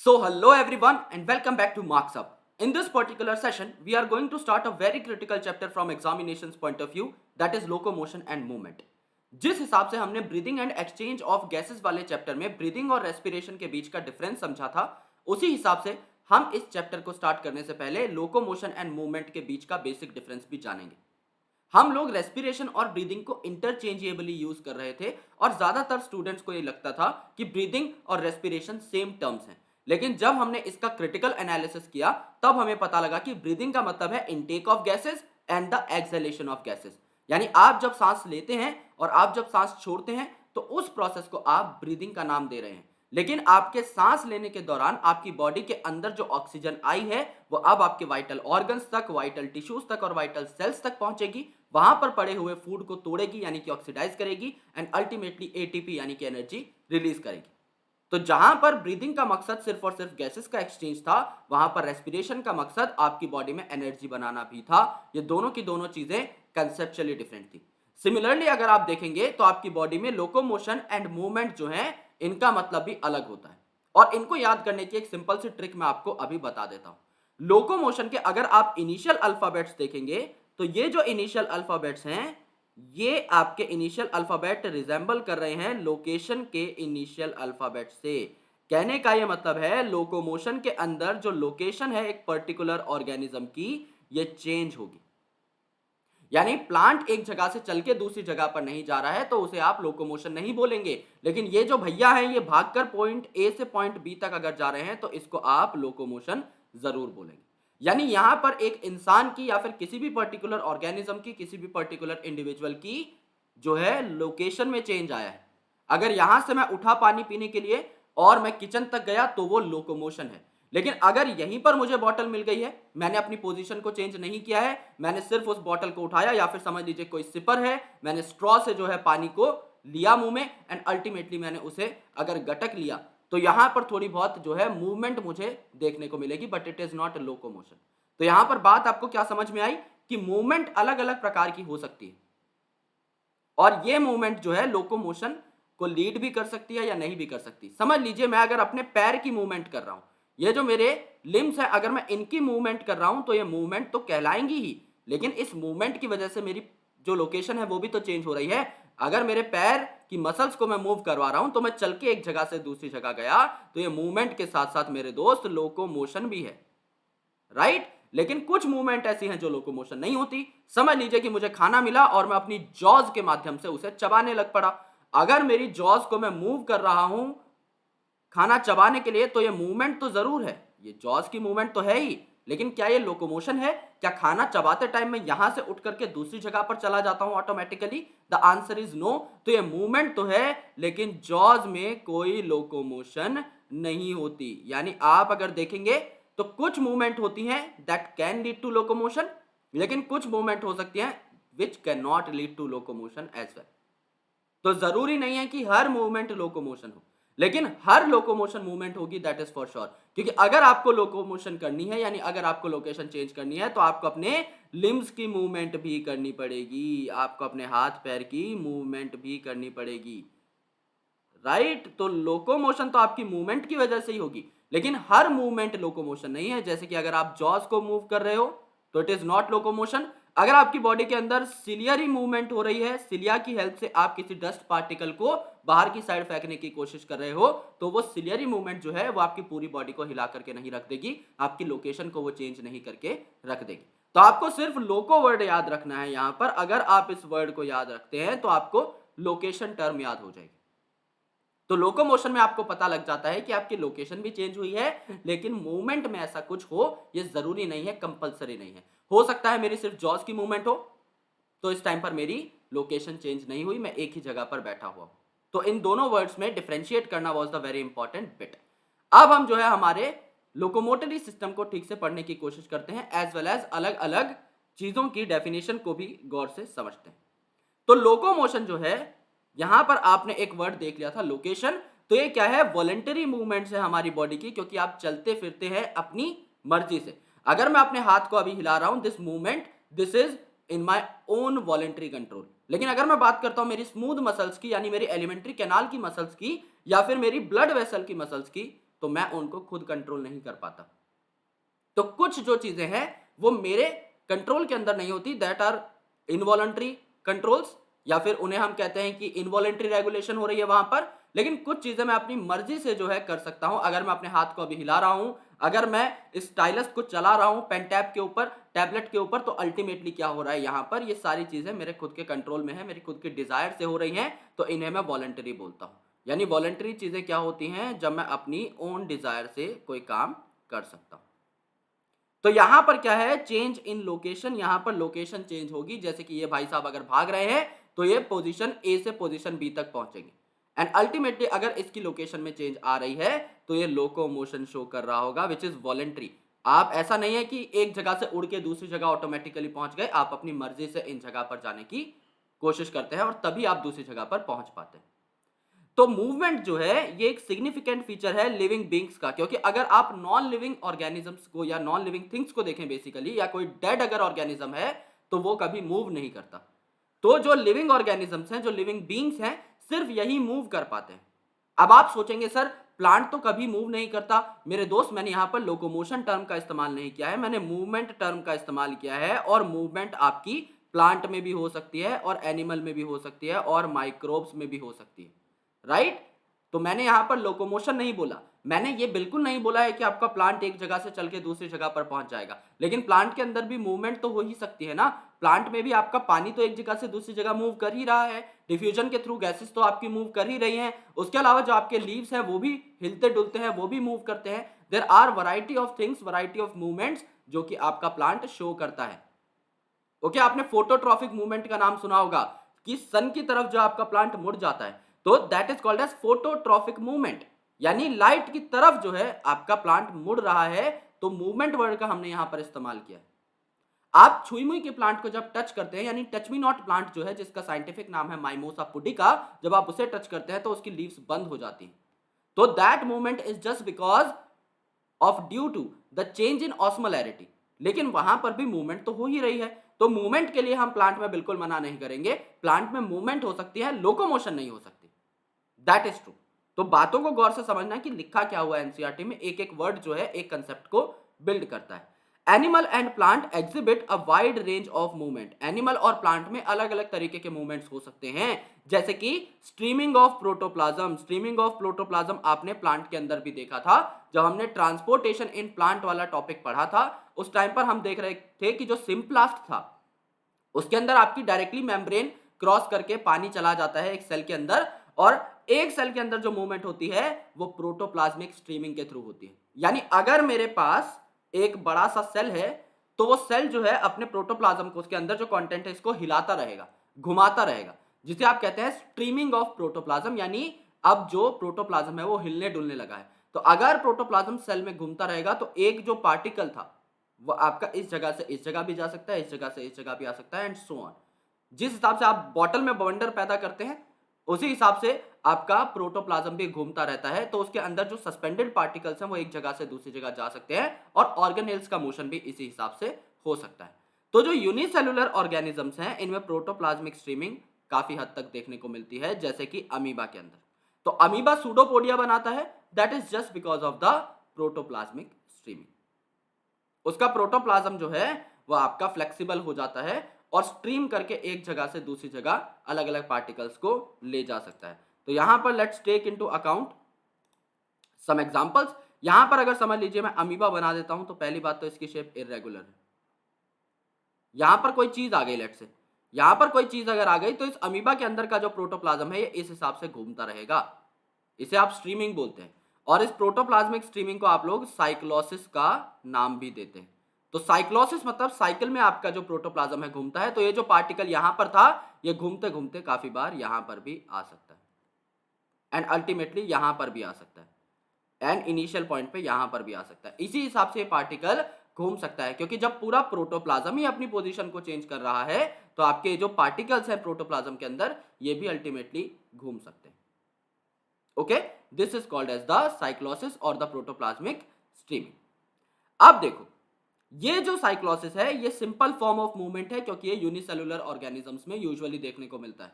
So hello everyone and welcome back to Marks Up. In this particular session, we are going to start a very critical chapter from examinations point of view, that is locomotion and movement. जिस हिसाब से हमने breathing and exchange of gases वाले chapter में breathing और respiration के बीच का डिफरेंस समझा था, उसी हिसाब से हम इस चैप्टर को स्टार्ट करने से पहले लोकोमोशन एंड मूवमेंट के बीच का बेसिक डिफरेंस भी जानेंगे। हम लोग रेस्पिरेशन और ब्रीदिंग को इंटरचेंजेबली यूज कर रहे थे और ज्यादातर स्टूडेंट्स को ये लगता था कि ब्रीदिंग और रेस्पिरेशन सेम टर्म्स हैं, लेकिन जब हमने इसका क्रिटिकल एनालिसिस किया तब हमें पता लगा कि ब्रीदिंग का मतलब है intake of gases and the exhalation of gases, यानी आप जब सांस लेते हैं और आप जब सांस छोड़ते हैं तो उस प्रोसेस को आप ब्रीदिंग का नाम दे रहे हैं। लेकिन आपके सांस लेने के दौरान आपकी बॉडी के अंदर जो ऑक्सीजन आई है वो अब आपके वाइटल ऑर्गन्स तक, वाइटल टिश्यूज तक और वाइटल सेल्स तक पहुंचेगी, वहां पर पड़े हुए फूड को तोड़ेगी यानी कि ऑक्सीडाइज करेगी एंड अल्टीमेटली एटीपी यानी कि एनर्जी रिलीज करेगी। तो जहां पर ब्रीदिंग का मकसद सिर्फ और सिर्फ गैसेस का एक्सचेंज था, वहां पर रेस्पिरेशन का मकसद आपकी बॉडी में एनर्जी बनाना भी था। ये दोनों की दोनों चीजें कंसेप्चुअली डिफरेंट थी। सिमिलरली अगर आप देखेंगे तो आपकी बॉडी में लोकोमोशन एंड मूवमेंट जो है इनका मतलब भी अलग होता है और इनको याद करने की एक सिंपल सी ट्रिक मैं आपको अभी बता देता हूं। लोकोमोशन के अगर आप इनिशियल अल्फाबेट्स देखेंगे तो ये जो इनिशियल अल्फाबेट्स हैं ये आपके इनिशियल अल्फाबेट रिजेंबल कर रहे हैं लोकेशन के इनिशियल अल्फाबेट से। कहने का ये मतलब है लोकोमोशन के अंदर जो लोकेशन है एक पर्टिकुलर ऑर्गेनिज्म की, ये चेंज होगी। यानी प्लांट एक जगह से चल के दूसरी जगह पर नहीं जा रहा है तो उसे आप लोकोमोशन नहीं बोलेंगे, लेकिन ये जो भैया हैं ये भागकर पॉइंट ए से पॉइंट बी तक अगर जा रहे हैं तो इसको आप लोकोमोशन जरूर बोलेंगे। यानी यहां पर एक इंसान की या फिर किसी भी पर्टिकुलर ऑर्गेनिज्म की, किसी भी पर्टिकुलर इंडिविजुअल की जो है लोकेशन में चेंज आया है। अगर यहां से मैं उठा पानी पीने के लिए और मैं किचन तक गया तो वो लोकोमोशन है, लेकिन अगर यहीं पर मुझे बॉटल मिल गई है, मैंने अपनी पोजीशन को चेंज नहीं किया है, मैंने सिर्फ उस बॉटल को उठाया या फिर समझ लीजिए कोई सिपर है, मैंने स्ट्रॉ से जो है पानी को लिया मुंह में एंड अल्टीमेटली मैंने उसे अगर गटक लिया तो यहां पर थोड़ी बहुत जो है मूवमेंट मुझे देखने को मिलेगी, but it is not locomotion. तो यहां पर बात आपको क्या समझ में आई कि मूवमेंट अलग अलग प्रकार की हो सकती है और ये मूवमेंट जो है लोकोमोशन को लीड भी कर सकती है या नहीं भी कर सकती। समझ लीजिए मैं अगर अपने पैर की मूवमेंट कर रहा हूं, ये जो मेरे लिम्स है अगर मैं इनकी मूवमेंट कर रहा हूं तो ये मूवमेंट तो कहलाएंगी ही, लेकिन इस मूवमेंट की वजह से मेरी जो लोकेशन है वो भी तो चेंज हो रही है। अगर मेरे पैर की मसल्स को मैं मूव करवा रहा हूं तो मैं चल के एक जगह से दूसरी जगह गया तो ये मूवमेंट के साथ साथ मेरे दोस्त लोकोमोशन भी है, राइट। लेकिन कुछ मूवमेंट ऐसी हैं जो लोकोमोशन नहीं होती। समझ लीजिए कि मुझे खाना मिला और मैं अपनी जॉज के माध्यम से उसे चबाने लग पड़ा। अगर मेरी जॉज को मैं मूव कर रहा हूं खाना चबाने के लिए तो ये मूवमेंट तो जरूर है, ये जॉज की मूवमेंट तो है ही, लेकिन क्या ये लोकोमोशन है? क्या खाना चबाते टाइम मैं यहां से उठ करके दूसरी जगह पर चला जाता हूं automatically? The answer is no. तो ये मूवमेंट तो है लेकिन जॉज में कोई लोकोमोशन नहीं होती। यानी आप अगर देखेंगे तो कुछ मूवमेंट होती हैं that can lead to locomotion, लेकिन कुछ मूवमेंट हो सकती हैं which can not lead to locomotion as well. तो जरूरी नहीं है कि हर मूवमेंट लोकोमोशन हो, लेकिन हर लोकोमोशन मूवमेंट होगी, दैट इज फॉर श्योर। क्योंकि अगर आपको लोकोमोशन करनी है यानी अगर आपको लोकेशन चेंज करनी है तो आपको अपने लिम्स की मूवमेंट भी करनी पड़ेगी, आपको अपने हाथ पैर की मूवमेंट भी करनी पड़ेगी, राइट। तो लोकोमोशन तो आपकी मूवमेंट की वजह से ही होगी, लेकिन हर मूवमेंट लोकोमोशन नहीं है। जैसे कि अगर आप जॉज को मूव कर रहे हो तो इट इज नॉट लोकोमोशन। अगर आपकी बॉडी के अंदर सिलियरी मूवमेंट हो रही है, सिलिया की हेल्प से आप किसी डस्ट पार्टिकल को बाहर की साइड फेंकने की कोशिश कर रहे हो तो वो सिलियरी मूवमेंट जो है वो आपकी पूरी बॉडी को हिला करके नहीं रख देगी, आपकी लोकेशन को वो चेंज नहीं करके रख देगी। तो आपको सिर्फ लोको वर्ड याद रखना है यहां पर। अगर आप इस वर्ड को याद रखते हैं तो आपको लोकेशन टर्म याद हो जाएगी। तो लोकोमोशन में आपको पता लग जाता है कि आपकी लोकेशन भी चेंज हुई है, लेकिन मूवमेंट में ऐसा कुछ हो ये जरूरी नहीं है, कंपलसरी नहीं है। हो सकता है मेरी सिर्फ जॉज की मूवमेंट हो तो इस टाइम पर मेरी लोकेशन चेंज नहीं हुई, मैं एक ही जगह पर बैठा हुआ हूं। तो इन दोनों वर्ड्स में डिफरेंशिएट करना was the very important bit. अब हम जो है हमारे लोकोमोटरी सिस्टम को ठीक से पढ़ने की कोशिश करते हैं एज वेल एज अलग अलग चीजों की डेफिनेशन को भी गौर से समझते हैं। तो लोकोमोशन जो है, यहां पर आपने एक वर्ड देख लिया था लोकेशन, तो ये क्या है? वॉलेंटरी मूवमेंट्स है हमारी बॉडी की, क्योंकि आप चलते फिरते हैं अपनी मर्जी से। अगर मैं अपने हाथ को अभी हिला रहा हूं, this movement this is in my own voluntary control. लेकिन अगर मैं बात करता हूं मेरी स्मूथ मसल्स की यानी मेरी एलिमेंट्री कैनाल की मसल्स की या फिर मेरी ब्लड वेसल की मसल्स की, तो मैं उनको खुद कंट्रोल नहीं कर पाता। तो कुछ जो चीजें हैं वो मेरे कंट्रोल के अंदर नहीं होती, दैट आर इनवॉलंटरी कंट्रोल्स, या फिर उन्हें हम कहते हैं कि इनवॉलंटरी रेगुलेशन हो रही है वहां पर। लेकिन कुछ चीजें मैं अपनी मर्जी से जो है कर सकता हूं। अगर मैं अपने हाथ को अभी हिला रहा हूं, अगर मैं स्टाइलस को चला रहा हूं पेन टैब के ऊपर, टैबलेट के ऊपर, तो अल्टीमेटली क्या हो रहा है यहां पर, ये सारी चीजें मेरे खुद के कंट्रोल में है, मेरी खुद की डिजायर से हो रही हैं, तो इन्हें मैं वॉलंटरी बोलता हूं। यानी वॉलंटरी चीजें क्या होती हैं, जब मैं अपनी ओन डिजायर से कोई काम कर सकता हूं। तो यहां पर क्या है, चेंज इन लोकेशन, यहां पर लोकेशन चेंज होगी। जैसे कि ये भाई साहब अगर भाग रहे हैं तो ये पोजीशन ए से पोजीशन बी तक पहुंचेंगे, एंड अल्टीमेटली अगर इसकी लोकेशन में चेंज आ रही है तो ये लोकोमोशन शो कर रहा होगा, विच इज वॉलंटरी। आप ऐसा नहीं है कि एक जगह से उड़ के दूसरी जगह ऑटोमेटिकली पहुंच गए, आप अपनी मर्जी से इन जगह पर जाने की कोशिश करते हैं और तभी आप दूसरी जगह पर पहुंच पाते हैं। तो मूवमेंट जो है ये एक सिग्निफिकेंट फीचर है लिविंग बींग्स का, क्योंकि अगर आप नॉन लिविंग ऑर्गेनिजम्स को या नॉन लिविंग थिंग्स को देखें बेसिकली, या कोई डेड अगर ऑर्गेनिज्म है तो वो कभी मूव नहीं करता। तो जो लिविंग ऑर्गेनिजम्स हैं, जो लिविंग बींग्स हैं, सिर्फ यही मूव कर पाते हैं। अब आप सोचेंगे सर प्लांट तो कभी मूव नहीं करता। मेरे दोस्त, मैंने यहां पर लोकोमोशन टर्म का इस्तेमाल नहीं किया है, मैंने मूवमेंट टर्म का इस्तेमाल किया है। और मूवमेंट आपकी प्लांट में भी हो सकती है और एनिमल में भी हो सकती है और माइक्रोब्स में भी हो सकती है, राइट? तो मैंने यहां पर लोकोमोशन नहीं बोला, मैंने ये बिल्कुल नहीं बोला है कि आपका प्लांट एक जगह से चल के दूसरी जगह पर पहुंच जाएगा, लेकिन प्लांट के अंदर भी मूवमेंट तो हो ही सकती है ना। प्लांट में भी आपका पानी तो एक जगह से दूसरी जगह मूव कर ही रहा है, डिफ्यूजन के थ्रू गैसेस तो आपकी मूव कर ही रही हैं। उसके अलावा जो आपके लीव्स हैं वो भी हिलते डुलते हैं, वो भी मूव करते हैं। There are variety of things, variety of movements जो कि आपका प्लांट शो करता है। ओके, आपने फोटोट्रॉफिक मूवमेंट का नाम सुना होगा कि सन की तरफ जो आपका प्लांट मुड़ जाता है, तो that is called as phototropic movement, यानी लाइट की तरफ जो है आपका प्लांट मुड़ रहा है। तो मूवमेंट वर्ड का हमने यहां पर इस्तेमाल किया। आप छुई मुई के प्लांट को जब टच करते हैं, यानी टच मी नॉट प्लांट जो है, जिसका साइंटिफिक नाम है माइमोसा पुडिका, जब आप उसे टच करते हैं तो उसकी लीव्स बंद हो जाती हैं। तो that movement is just because of due to the change in osmolarity. लेकिन वहां पर भी मूवमेंट तो हो ही रही है। तो मूवमेंट के लिए हम प्लांट में बिल्कुल मना नहीं करेंगे, प्लांट में मूवमेंट हो सकती है, लोकोमोशन नहीं हो सकती, दैट इज ट्रू। तो बातों को गौर से समझना कि लिखा क्या हुआ है एनसीईआरटी में, एक एक वर्ड जो है एक कंसेप्ट को बिल्ड करता है। Animal and plant exhibit a wide range of movement. Animal और प्लांट में अलग अलग तरीके के मूवमेंट्स हो सकते हैं, जैसे कि streaming of protoplasm. Streaming of protoplasm आपने प्लांट के अंदर भी देखा था, जब हमने ट्रांसपोर्टेशन इन प्लांट वाला टॉपिक पढ़ा था। उस टाइम पर हम देख रहे थे कि जो सिम्प्लास्ट था उसके अंदर आपकी डायरेक्टली मेम्ब्रेन क्रॉस करके पानी चला जाता है एक सेल के अंदर, और एक सेल के अंदर जो मूवमेंट होती है वो प्रोटोप्लाज्मिक स्ट्रीमिंग के थ्रू होती है। यानी अगर मेरे पास एक बड़ा सा सेल है तो वो सेल जो है अपने प्रोटोप्लाज्म को, उसके अंदर जो कंटेंट है, इसको हिलाता रहेगा, घुमाता रहेगा, जिसे आप कहते हैं स्ट्रीमिंग ऑफ प्रोटोप्लाज्म। यानी अब जो प्रोटोप्लाज्म है वो हिलने डुलने लगा है। तो अगर प्रोटोप्लाज्म सेल में घूमता रहेगा तो एक जो पार्टिकल था वो आपका इस जगह से इस जगह भी जा सकता है, इस जगह से इस जगह भी आ सकता है, एंड सो ऑन। जिस हिसाब से आप बॉटल में बवंडर पैदा करते हैं उसी हिसाब से आपका प्रोटोप्लाज्म भी घूमता रहता है। तो उसके अंदर जो सस्पेंडेड पार्टिकल्स हैं वो एक जगह से दूसरी जगह जा सकते हैं, और ऑर्गेनेल्स का मोशन भी इसी हिसाब से हो सकता है। तो जो यूनिसेलुलर ऑर्गेनिजम्स हैं इनमें प्रोटोप्लाज्मिक स्ट्रीमिंग काफी हद तक देखने को मिलती है, जैसे कि अमीबा के अंदर। तो अमीबा सूडोपोडिया बनाता है, that is just because of the protoplasmic streaming. उसका प्रोटोप्लाज्म जो है वो आपका फ्लेक्सिबल हो जाता है और स्ट्रीम करके एक जगह से दूसरी जगह अलग अलग पार्टिकल्स को ले जा सकता है। तो यहां पर let's take into account some examples. यहां पर अगर समझ लीजिए मैं अमीबा बना देता हूं, तो पहली बात तो इसकी शेप इर्रेगुलर है। यहां पर कोई चीज आ गई, लेट्स से यहां पर कोई चीज अगर आ गई तो इस अमीबा के अंदर का जो प्रोटोप्लाज्म है ये इस हिसाब से घूमता रहेगा, इसे आप स्ट्रीमिंग बोलते हैं। और इस प्रोटोप्लाज्मिक स्ट्रीमिंग को आप लोग साइक्लोसिस का नाम भी देते हैं। तो साइक्लोसिस मतलब साइकिल में आपका जो प्रोटोप्लाज्म है घूमता है। तो ये जो पार्टिकल यहां पर था ये घूमते घूमते काफी बार यहां पर भी आ सकता है, एंड अल्टीमेटली यहां पर भी आ सकता है, एंड इनिशियल पॉइंट पे यहां पर भी आ सकता है। इसी हिसाब से ये पार्टिकल घूम सकता है, क्योंकि जब पूरा प्रोटोप्लाज्म ही अपनी पोजीशन को चेंज कर रहा है तो आपके जो पार्टिकल्स हैं प्रोटोप्लाज्म के अंदर ये भी अल्टीमेटली घूम सकते हैं। Okay, this is called as the cyclosis और द प्रोटोप्लाज्मिक स्ट्रीमिंग। अब देखो, ये जो साइक्लोसिस है ये सिंपल फॉर्म ऑफ मूवमेंट है, क्योंकि ये यूनिसेलुलर ऑर्गेनिजम्स में यूजुअली देखने को मिलता है।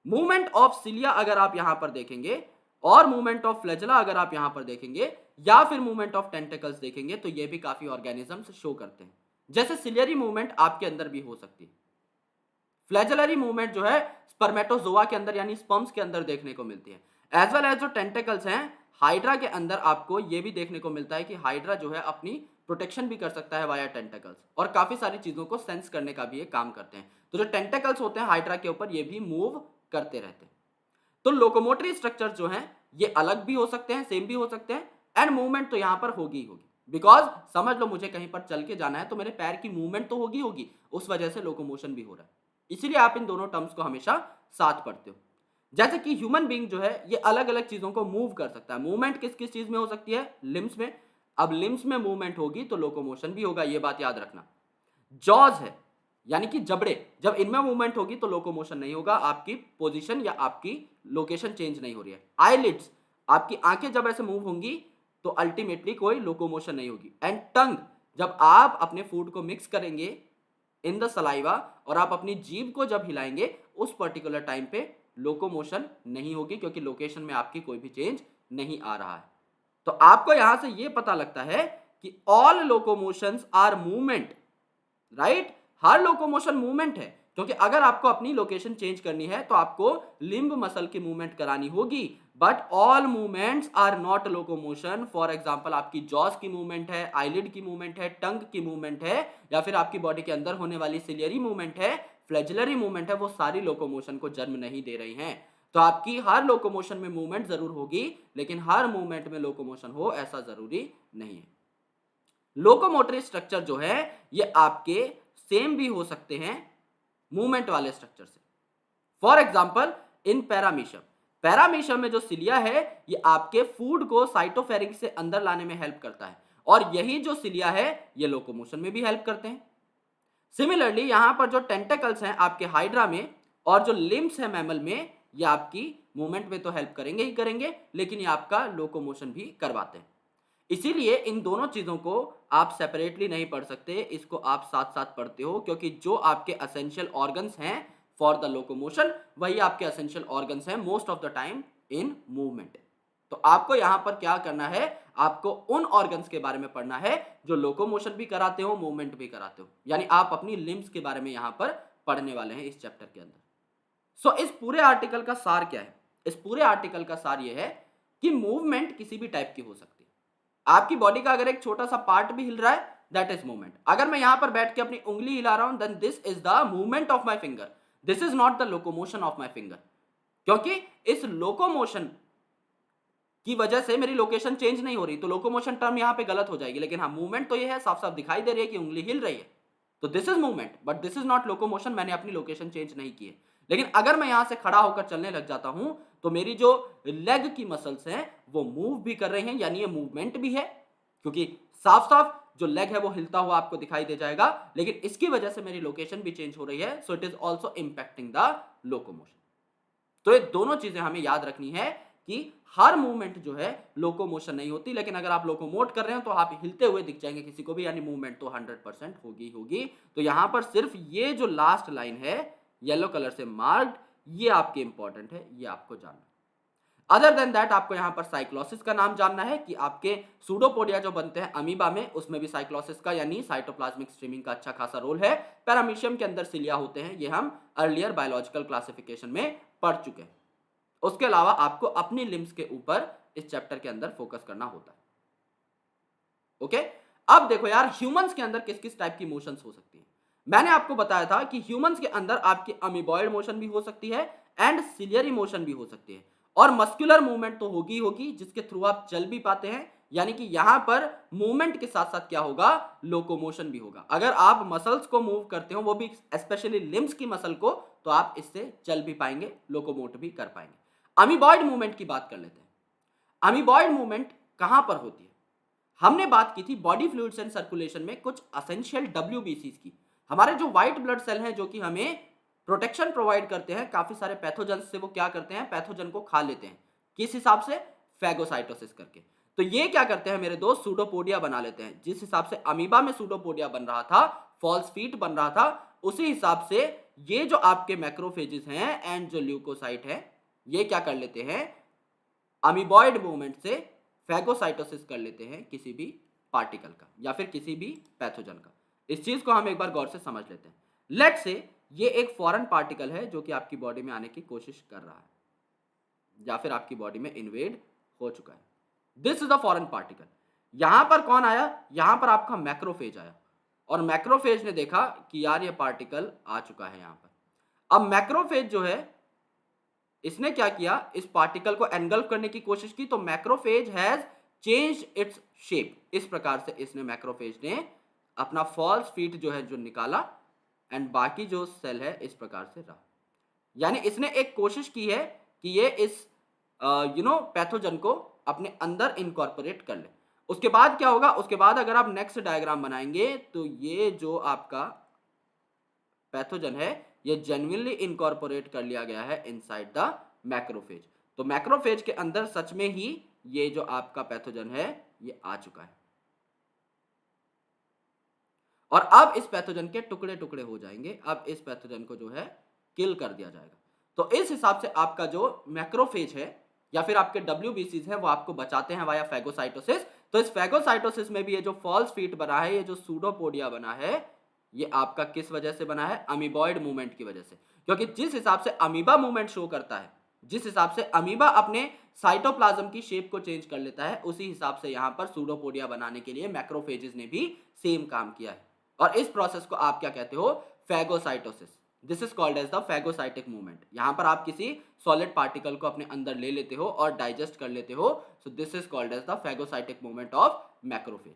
मूवमेंट ऑफ सिलिया अगर आप यहां पर देखेंगे और मूवमेंट ऑफ फ्लैजेला अगर आप यहां पर देखेंगे या फिर मूवमेंट ऑफ टेंटिकल्स देखेंगे तो ये भी काफी ऑर्गेनिजम्स शो करते हैं। जैसे सिलियरी मूवमेंट आपके अंदर भी हो सकती है। फ्लैजेलरी मूवमेंट जो है स्पर्मेटोजोआ के अंदर यानी स्पर्म्स के अंदर देखने को मिलती है। एज वेल एज जो टेंटिकल्स हैं हाइड्रा के अंदर आपको ये भी देखने को मिलता है कि हाइड्रा जो है अपनी प्रोटेक्शन भी कर सकता है वाया टेंटिकल्स, और काफी सारी चीजों को सेंस करने का भी ये काम करते हैं। तो जो टेंटिकल्स होते हैं हाइड्रा के ऊपर ये भी मूव करते रहते हैं। तो लोकोमोटरी स्ट्रक्चर जो हैं ये अलग भी हो सकते हैं, सेम भी हो सकते हैं, एंड मूवमेंट तो यहां पर होगी ही होगी। बिकॉज समझ लो मुझे कहीं पर चल के जाना है तो मेरे पैर की मूवमेंट तो होगी होगी, उस वजह से लोकोमोशन भी हो रहा है। इसीलिए आप इन दोनों टर्म्स को हमेशा साथ पढ़ते हो। जैसे कि ह्यूमन बीइंग जो है ये अलग अलग चीजों को मूव कर सकता है। मूवमेंट किस किस चीज में हो सकती है? लिम्स में। अब लिम्स में मूवमेंट होगी तो लोकोमोशन भी होगा, ये बात याद रखना। जॉज है यानी कि जबड़े, जब इनमें मूवमेंट होगी तो लोकोमोशन नहीं होगा, आपकी पोजीशन या आपकी लोकेशन चेंज नहीं हो रही है। आईलिड्स, आपकी आंखें जब ऐसे मूव होंगी तो अल्टीमेटली कोई लोकोमोशन नहीं होगी। एंड टंग, जब आप अपने फूड को मिक्स करेंगे इन द सलाइवा और आप अपनी जीभ को जब हिलाएंगे उस पर्टिकुलर टाइम पे लोकोमोशन नहीं होगी, क्योंकि लोकेशन में आपकी कोई भी चेंज नहीं आ रहा है। तो आपको यहां से ये पता लगता है कि all locomotions are movement, right? हर लोकोमोशन मूवमेंट है, क्योंकि अगर आपको अपनी लोकेशन चेंज करनी है तो आपको लिम्ब मसल की मूवमेंट करानी होगी। But all movements are not locomotion. For example आपकी जॉस की मूवमेंट है, आईलिड की मूवमेंट है, टंग की मूवमेंट है, या फिर आपकी बॉडी के अंदर होने वाली सिलियरी मूवमेंट है, फ्लैजेलरी मूवमेंट है, वो सारी लोकोमोशन को जन्म नहीं दे रही हैं। तो आपकी हर लोकोमोशन में मूवमेंट जरूर होगी, लेकिन हर मूवमेंट में लोकोमोशन हो ऐसा जरूरी नहीं है। लोकोमोटरी स्ट्रक्चर जो है ये आपके सेम भी हो सकते हैं मूवमेंट वाले स्ट्रक्चर से। For example in paramecium, paramecium में जो सिलिया है ये आपके फूड को साइटोफेरिंक्स से अंदर लाने में हेल्प करता है, और यही जो सिलिया है ये लोकोमोशन में भी हेल्प करते हैं। सिमिलरली यहां पर जो टेंटेकल्स हैं आपके हाइड्रा में और जो लिम्स है मैमल में, ये आपकी मूवमेंट में तो हेल्प करेंगे ही करेंगे, लेकिन ये आपका लोकोमोशन भी करवाते हैं। इसीलिए इन दोनों चीजों को आप सेपरेटली नहीं पढ़ सकते, इसको आप साथ साथ पढ़ते हो, क्योंकि जो आपके एसेंशियल ऑर्गन्स हैं फॉर द लोकोमोशन वही आपके एसेंशियल ऑर्गन्स हैं most of the time in movement. तो आपको यहां पर क्या करना है, आपको उन ऑर्गन्स के बारे में पढ़ना है जो लोकोमोशन भी कराते हो, मूवमेंट भी कराते हो, यानी आप अपनी लिम्स के बारे में यहां पर पढ़ने वाले हैं इस चैप्टर के अंदर। सो इस पूरे आर्टिकल का सार क्या है? इस पूरे आर्टिकल का सार यह है कि मूवमेंट किसी भी टाइप की हो सकती है। आपकी बॉडी का अगर एक छोटा सा पार्ट भी हिल रहा है दैट इज मूवमेंट। अगर मैं यहां पर बैठ के अपनी उंगली हिला रहा हूं then this is the movement of my finger, this is not the locomotion of my finger, क्योंकि इस लोकोमोशन की वजह से मेरी लोकेशन चेंज नहीं हो रही, तो लोकोमोशन टर्म यहां पे गलत हो जाएगी। लेकिन हाँ मूवमेंट तो ये है, साफ साफ दिखाई दे रही है कि उंगली हिल रही है, तो this is movement, but this is not locomotion, मैंने अपनी लोकेशन चेंज नहीं की है। लेकिन अगर मैं यहां से खड़ा होकर चलने लग जाता हूं तो मेरी जो लेग की मसल्स हैं वो मूव भी कर रही हैं, यानी ये मूवमेंट भी है, क्योंकि साफ साफ जो लेग है वो हिलता हुआ आपको दिखाई दे जाएगा, लेकिन इसकी वजह से मेरी लोकेशन भी चेंज हो रही है, सो it is also impacting the locomotion. तो ये दोनों चीजें हमें याद रखनी है कि हर मूवमेंट जो है लोकोमोशन नहीं होती, लेकिन अगर आप लोकोमोट कर रहे हो तो आप हिलते हुए दिख जाएंगे किसी को भी, यानी मूवमेंट तो 100% होगी होगी। तो यहां पर सिर्फ ये जो लास्ट लाइन है येलो कलर से मार्क्ड, ये आपके इंपॉर्टेंट है, ये आपको जानना। अदर देन दैट आपको यहां पर साइक्लोसिस का नाम जानना है कि आपके सूडोपोडिया जो बनते हैं अमीबा में, उसमें भी साइक्लोसिस का यानी साइटोप्लाज्मिक स्ट्रीमिंग का अच्छा खासा रोल है। पैरामीशियम के अंदर सिलिया होते हैं, ये हम अर्लियर बायोलॉजिकल क्लासिफिकेशन में पढ़ चुके हैं। उसके अलावा आपको अपनी लिम्स के ऊपर इस चैप्टर के अंदर फोकस करना होता है। ओके, अब देखो यार ह्यूमंस के अंदर किस किस टाइप की मोशंस हो सकती है। मैंने आपको बताया था कि ह्यूमंस के अंदर आपकी अमीबॉइड मोशन भी हो सकती है एंड सिलियरी मोशन भी हो सकती है, और मस्कुलर मूवमेंट तो होगी होगी जिसके थ्रू आप चल भी पाते हैं, यानी कि यहां पर मूवमेंट के साथ साथ क्या होगा, लोकोमोशन भी होगा। अगर आप मसल्स को मूव करते हो, वो भी स्पेशली लिम्स की मसल को, तो आप इससे चल भी पाएंगे, लोकोमोट भी कर पाएंगे। अमीबॉइड मूवमेंट की बात कर लेते हैं। अमीबॉइड मूवमेंट कहां पर होती है? हमने बात की थी बॉडी फ्लूइड्स एंड सर्कुलेशन में कुछ एसेंशियल WBCs की। हमारे जो व्हाइट ब्लड सेल हैं जो कि हमें प्रोटेक्शन प्रोवाइड करते हैं काफी सारे पैथोजन से, वो क्या करते हैं, पैथोजन को खा लेते हैं। किस हिसाब से? फैगोसाइटोसिस करके। तो ये क्या करते हैं मेरे दोस्त, सूडोपोडिया बना लेते हैं। जिस हिसाब से अमीबा में सूडोपोडिया बन रहा था, फॉल्स फीट बन रहा था, उसी हिसाब से ये जो आपके मैक्रोफेजेस हैं एंड जो ल्यूकोसाइट है, ये क्या कर लेते हैं, अमीबॉइड मूवमेंट से फैगोसाइटोसिस कर लेते हैं किसी भी पार्टिकल का या फिर किसी भी पैथोजन का। इस चीज को हम एक बार गौर से समझ लेते हैं। लेट्स से ये एक फॉरेन पार्टिकल है जो कि आपकी बॉडी में आने की कोशिश कर रहा है या फिर आपकी बॉडी में इन्वेड हो चुका है। This is the foreign particle. यहां पर कौन आया? यहां पर आपका मैक्रोफेज आया और मैक्रोफेज ने देखा कि यार ये पार्टिकल आ चुका है यहां पर। अब मैक्रोफेज जो है इसने क्या किया, इस पार्टिकल को एनगल्फ करने की कोशिश की, तो macrophage has change its shape. इस प्रकार से इसने मैक्रोफेज ने अपना फॉल्स फीट जो है जो निकाला एंड बाकी जो सेल है इस प्रकार से रहा। यानी इसने एक कोशिश की है कि ये इस पैथोजन को अपने अंदर इनकॉर्पोरेट कर ले। उसके बाद क्या होगा? उसके बाद अगर आप नेक्स्ट डायग्राम बनाएंगे तो ये जो आपका पैथोजन है ये जेन्युइनली इनकॉर्पोरेट कर लिया गया है इनसाइड द मैक्रोफेज। तो मैक्रोफेज के अंदर सच में ही ये जो आपका पैथोजन है ये आ चुका है और अब इस पैथोजन के टुकड़े टुकड़े हो जाएंगे। अब इस पैथोजन को जो है किल कर दिया जाएगा। तो इस हिसाब से आपका जो मैक्रोफेज है या फिर आपके WBCs हैं वो आपको बचाते हैं वाया फैगोसाइटोसिस। तो इस फैगोसाइटोसिस में भी ये जो फॉल्स फीट बना है, ये जो सूडोपोडिया बना है, ये आपका किस वजह से बना है? अमीबॉइड मूवमेंट की वजह से। क्योंकि जिस हिसाब से अमीबा मूवमेंट शो करता है, जिस हिसाब से अमीबा अपने साइटोप्लाज्म की शेप को चेंज कर लेता है, उसी हिसाब से यहां पर सूडोपोडिया बनाने के लिए मैक्रोफेजेस ने भी सेम काम किया है और इस प्रोसेस को आप क्या कहते हो? Phagocytosis. This is called as the phagocytic movement. यहां पर आप किसी सॉलिड पार्टिकल को अपने अंदर ले लेते हो और डाइजेस्ट कर लेते हो। So this is called as the phagocytic movement of macrophage.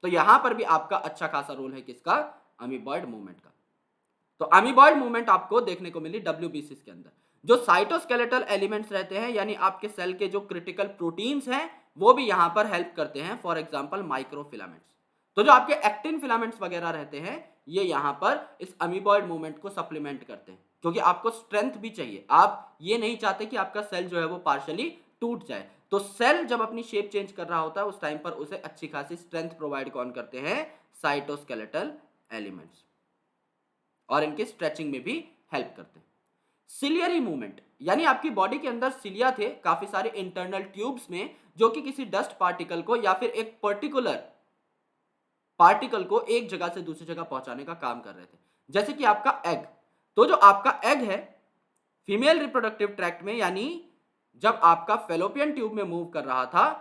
तो यहां पर भी आपका अच्छा खासा रोल है किसका? अमीबॉइड मूवमेंट का। तो अमीबॉइड मूवमेंट आपको देखने को मिली WBCs के अंदर। जो साइटोस्केलेटल एलिमेंट्स रहते हैं यानी आपके सेल के जो क्रिटिकल प्रोटीन्स हैं वो भी यहां पर हेल्प करते हैं। For example microfilaments. तो जो आपके एक्टिन फिलामेंट्स वगैरह रहते हैं ये यहां पर इस अमीबॉइड मूवमेंट को सप्लीमेंट करते हैं क्योंकि आपको स्ट्रेंथ भी चाहिए। आप ये नहीं चाहते कि आपका सेल जो है वो पार्शियली टूट जाए। तो सेल जब अपनी शेप चेंज कर रहा होता है उस टाइम पर उसे अच्छी खासी स्ट्रेंथ प्रोवाइड कौन करते हैं? साइटोस्केलेटल एलिमेंट्स, और इनके स्ट्रेचिंग में भी हेल्प करते हैं। सिलियरी मूवमेंट यानी आपकी बॉडी के अंदर सिलिया थे काफी सारे इंटरनल ट्यूब्स में जो कि किसी डस्ट पार्टिकल को या फिर एक पर्टिकुलर पार्टिकल को एक जगह से दूसरी जगह पहुंचाने का काम कर रहे थे। जैसे कि आपका एग। तो जो आपका एग है फीमेल रिप्रोडक्टिव ट्रैक्ट में यानी जब आपका फेलोपियन ट्यूब में मूव कर रहा था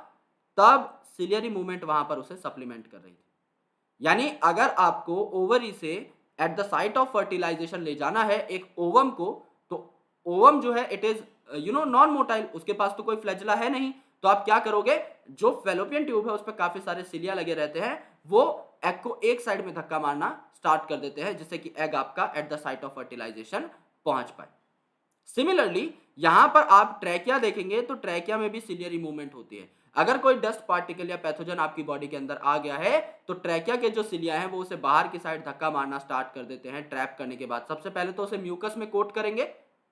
तब सिलियरी मूवमेंट वहां पर उसे सप्लीमेंट कर रही थी। यानी अगर आपको ओवरी से at the site of fertilisation ले जाना है एक ओवम को, तो ओवम जो है इट इज नॉन मोटाइल, उसके पास तो कोई फ्लैजिला है नहीं। तो आप क्या करोगे? जो फेलोपियन ट्यूब है उस पर काफी सारे सिलिया लगे रहते हैं, वो एग को एक साइड में धक्का मारना स्टार्ट कर देते हैं जिससे कि एग आपका at the site of fertilisation पहुंच पाए। सिमिलरली यहां पर आप ट्रैकिया देखेंगे तो ट्रैकिया में भी सिलियरी मूवमेंट होती है। अगर कोई डस्ट पार्टिकल या पैथोजन आपकी बॉडी के अंदर आ गया है तो ट्रैकिया के जो सिलिया हैं वो उसे बाहर की साइड धक्का मारना स्टार्ट कर देते हैं। ट्रैप करने के बाद सबसे पहले तो उसे म्यूकस में कोट करेंगे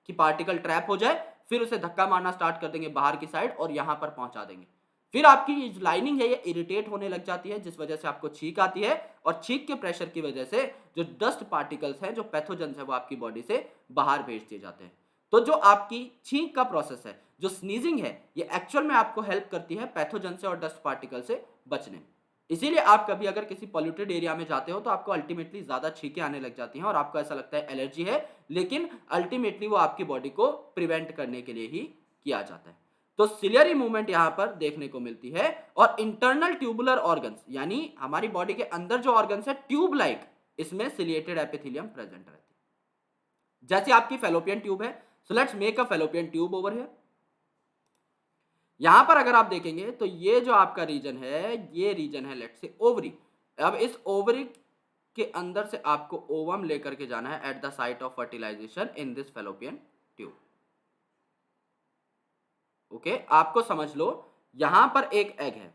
कि पार्टिकल ट्रैप हो जाए, फिर उसे धक्का मारना स्टार्ट कर देंगे बाहर की साइड और यहां पर पहुंचा देंगे। फिर आपकी जो लाइनिंग है ये इरिटेट होने लग जाती है जिस वजह से आपको छींक आती है और छींक के प्रेशर की वजह से जो डस्ट पार्टिकल्स हैं, जो पैथोजन है, वो आपकी बॉडी से बाहर भेज दिए जाते हैं। तो जो आपकी छींक का प्रोसेस है, जो स्नीजिंग है, ये एक्चुअल में आपको हेल्प करती है पैथोजन से और डस्ट पार्टिकल से बचने में। इसीलिए आप कभी अगर किसी पॉल्यूटेड एरिया में जाते हो तो आपको अल्टीमेटली ज्यादा छींकें आने लग जाती हैं और आपको ऐसा लगता है एलर्जी है, लेकिन अल्टीमेटली वो आपकी बॉडी को प्रिवेंट करने के लिए ही किया जाता है। तो सिलियरी मूवमेंट यहां पर देखने को मिलती है। और इंटरनल ट्यूबुलर ऑर्गन्स यानी हमारी बॉडी के अंदर जो ऑर्गन्स है ट्यूब लाइक, इसमें सिलिएटेड एपिथेलियम प्रेजेंट रहती है। जैसे आपकी फेलोपियन ट्यूब है, so let's make a fallopian tube over here. यहां पर अगर आप देखेंगे तो ये जो आपका रीजन है ये रीजन है लेट्स से ओवरी। अब इस ओवरी के अंदर से आपको ओवम लेकर के जाना है at the site of fertilisation in this fallopian tube. Okay, आपको समझ लो यहां पर एक एग है,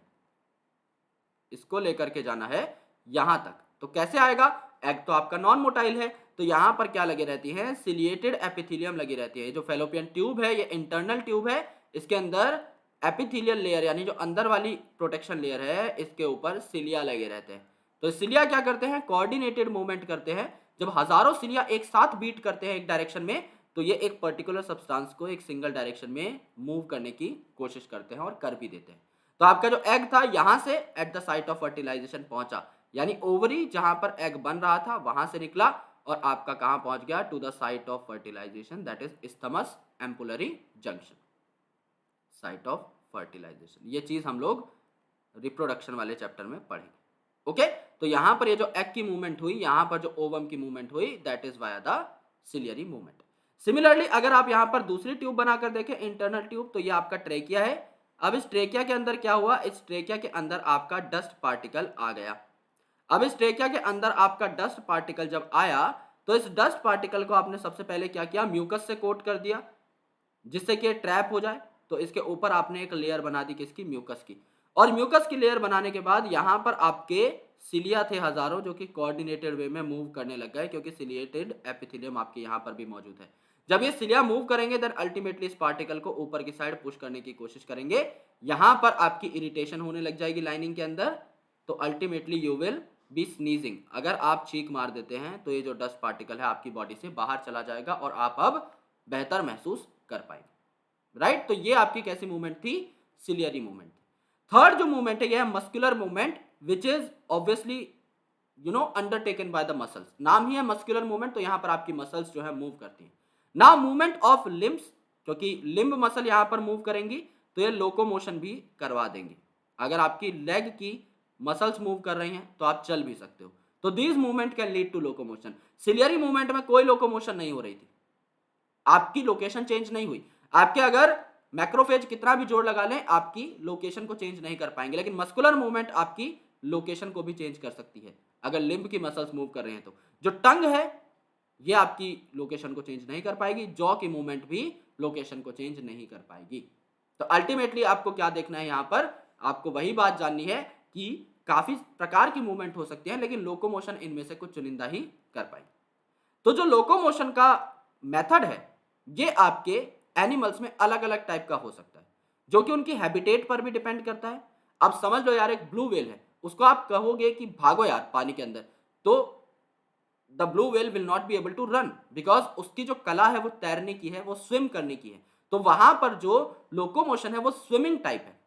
इसको लेकर के जाना है यहां तक। तो कैसे आएगा? एग तो आपका नॉन मोटाइल है, तो यहां पर क्या लगे रहती है? सिलिएटेड एपिथेलियम लगी रहती है। जो फेलोपियन ट्यूब है ये इंटरनल ट्यूब है, इसके अंदर एपिथेलियल लेयर यानी जो अंदर वाली प्रोटेक्शन लेयर है इसके ऊपर सिलिया लगे रहते हैं। तो सिलिया क्या करते हैं? कोऑर्डिनेटेड मूवमेंट करते हैं। जब हजारों सिलिया एक साथ बीट करते हैं एक डायरेक्शन में तो ये एक पर्टिकुलर सब्सटेंस को एक सिंगल डायरेक्शन में मूव करने की कोशिश करते हैं और कर भी देते हैं। तो आपका जो एग था यहां से at the site of fertilisation पहुंचा, यानी ओवरी जहां पर एग बन रहा था वहां से निकला और आपका कहां पहुंच गया, to the site of fertilisation, that is isthmus ampullary junction, site of fertilisation. ये चीज हम लोग रिप्रोडक्शन वाले चैप्टर में पढ़ेंगे। ओके, तो यहां पर ये जो एग की मूवमेंट हुई, यहां पर जो ओवम की मूवमेंट हुई, that is via the ciliary movement. Similarly अगर आप यहां पर दूसरी ट्यूब बनाकर देखें, इंटरनल ट्यूब, तो ये आपका ट्रेकिया है। अब इस ट्रेकिया के अंदर क्या हुआ, इस ट्रेकिया के अंदर आपका डस्ट पार्टिकल आ गया। अब इस ट्रेकिया के अंदर आपका डस्ट पार्टिकल जब आया तो इस डस्ट पार्टिकल को आपने सबसे पहले क्या किया, म्यूकस से कोट कर दिया जिससे कि ट्रैप हो जाए। तो इसके ऊपर आपने एक लेयर बना दी, किसकी, म्यूकस की। और म्यूकस की लेयर बनाने के बाद यहां पर आपके सिलिया थे हजारों, जो कि कोऑर्डिनेटेड वे में मूव करने लग गए, क्योंकि सिलिएटेड एपिथेलियम आपके यहां पर भी मौजूद है। जब ये सिलिया मूव करेंगे देन अल्टीमेटली इस पार्टिकल को ऊपर की साइड पुश करने की कोशिश करेंगे, यहां पर आपकी इरिटेशन होने लग जाएगी लाइनिंग के अंदर, तो ultimately you will be sneezing. अगर आप छींक मार देते हैं तो ये जो डस्ट पार्टिकल है आपकी बॉडी से बाहर चला जाएगा और आप अब बेहतर महसूस कर पाएंगे। राइट, तो ये आपकी कैसी मूवमेंट थी, सिलियरी मूवमेंट। थर्ड जो मूवमेंट है यह है muscular movement, which is obviously undertaken by the muscles. नाम ही है मस्कुलर मूवमेंट, तो यहां पर आपकी मसल्स जो है मूव करती हैं। नाउ मूवमेंट ऑफ लिम्ब्स, क्योंकि लिम्ब मसल यहां पर मूव करेंगी तो ये लोकोमोशन भी करवा देंगी। अगर आपकी लेग की मसल्स मूव कर रही हैं तो आप चल भी सकते हो, तो this movement can lead to locomotion. Ciliary movement में कोई लोकोमोशन नहीं हो रही थी, आपकी लोकेशन चेंज नहीं हुई। आपके अगर मैक्रोफेज कितना भी जोर लगा लें आपकी लोकेशन को चेंज नहीं कर पाएंगे, लेकिन मस्कुलर मूवमेंट आपकी लोकेशन को भी चेंज कर सकती है अगर लिम्ब की मसल्स मूव कर रहे हैं तो। जो टंग है ये आपकी लोकेशन को चेंज नहीं कर पाएगी, जॉ की मूवमेंट भी लोकेशन को चेंज नहीं कर पाएगी। तो अल्टीमेटली आपको क्या देखना है, यहां पर आपको वही बात जाननी है कि काफी प्रकार की मूवमेंट हो सकती है, लेकिन लोकोमोशन इनमें से कुछ चुनिंदा ही कर पाएगी। तो जो लोकोमोशन का मेथड है ये आपके एनिमल्स में अलग अलग टाइप का हो सकता है, जो कि उनकी हैबिटेट पर भी डिपेंड करता है। अब समझ लो यार, एक ब्लू व्हेल है, उसको आप कहोगे कि भागो यार पानी के अंदर, तो the blue whale will not be able to run, because उसकी जो कला है वो तैरने की है, वो स्विम करने की है। तो वहां पर जो लोकोमोशन है वो स्विमिंग टाइप है।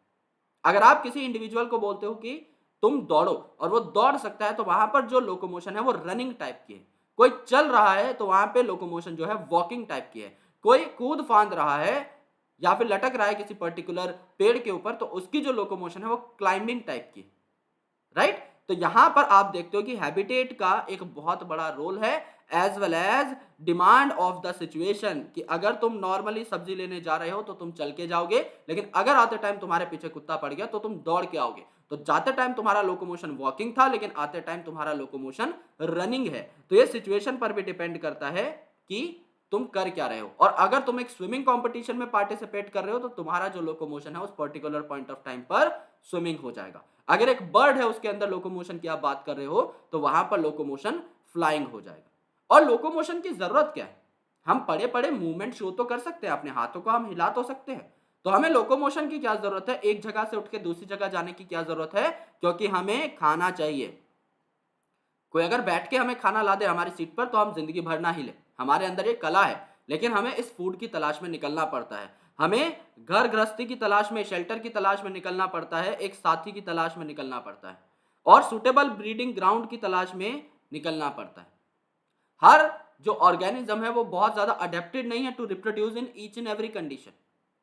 अगर आप किसी इंडिविजुअल को बोलते हो कि तुम दौड़ो और वो दौड़ सकता है, तो वहां पर जो लोकोमोशन है वो रनिंग टाइप की है। कोई चल रहा है तो वहां पे लोकोमोशन जो है वॉकिंग टाइप की है। कोई कूद फांद रहा है या फिर लटक रहा है किसी पर्टिकुलर पेड़ के ऊपर, तो उसकी जो लोकोमोशन है वो क्लाइंबिंग टाइप की, राइट। तो यहां पर आप देखते हो कि हैबिटेट का एक बहुत बड़ा रोल है, as well as demand of the situation, कि अगर तुम नॉर्मली सब्जी लेने जा रहे हो तो तुम चल के जाओगे, लेकिन अगर आते टाइम तुम्हारे पीछे कुत्ता पड़ गया तो तुम दौड़ के आओगे। तो जाते टाइम तुम्हारा लोकोमोशन वॉकिंग था, लेकिन आते टाइम तुम्हारा लोकोमोशन रनिंग है। तो ये सिचुएशन पर भी डिपेंड करता है कि तुम कर क्या रहे हो। और अगर तुम एक स्विमिंग कंपटीशन में पार्टिसिपेट कर रहे हो तो तुम्हारा जो लोकोमोशन है उस पर्टिकुलर पॉइंट ऑफ टाइम पर स्विमिंग हो जाएगा। अगर एक बर्ड है उसके अंदर लोकोमोशन की आप बात कर रहे हो तो वहां पर लोकोमोशन फ्लाइंग हो जाएगा। और लोकोमोशन की जरूरत क्या है, हम पड़े पड़े मूवमेंट शो तो कर सकते हैं, अपने हाथों को हम हिला तो सकते हैं, तो हमें लोकोमोशन की क्या जरूरत है, एक जगह से उठ के दूसरी जगह जाने की क्या जरूरत है, क्योंकि हमें खाना चाहिए। कोई अगर बैठ के हमें खाना ला दे हमारी सीट पर तो हम जिंदगी भर ना हिले, हमारे अंदर एक कला है, लेकिन हमें इस फूड की तलाश में निकलना पड़ता है, हमें घर गृहस्थी की तलाश में, शेल्टर की तलाश में निकलना पड़ता है, एक साथी की तलाश में निकलना पड़ता है, और सुटेबल ब्रीडिंग ग्राउंड की तलाश में निकलना पड़ता है। हर जो ऑर्गेनिज्म है वो बहुत ज्यादा अडेप्टेड नहीं है to reproduce in each and every condition,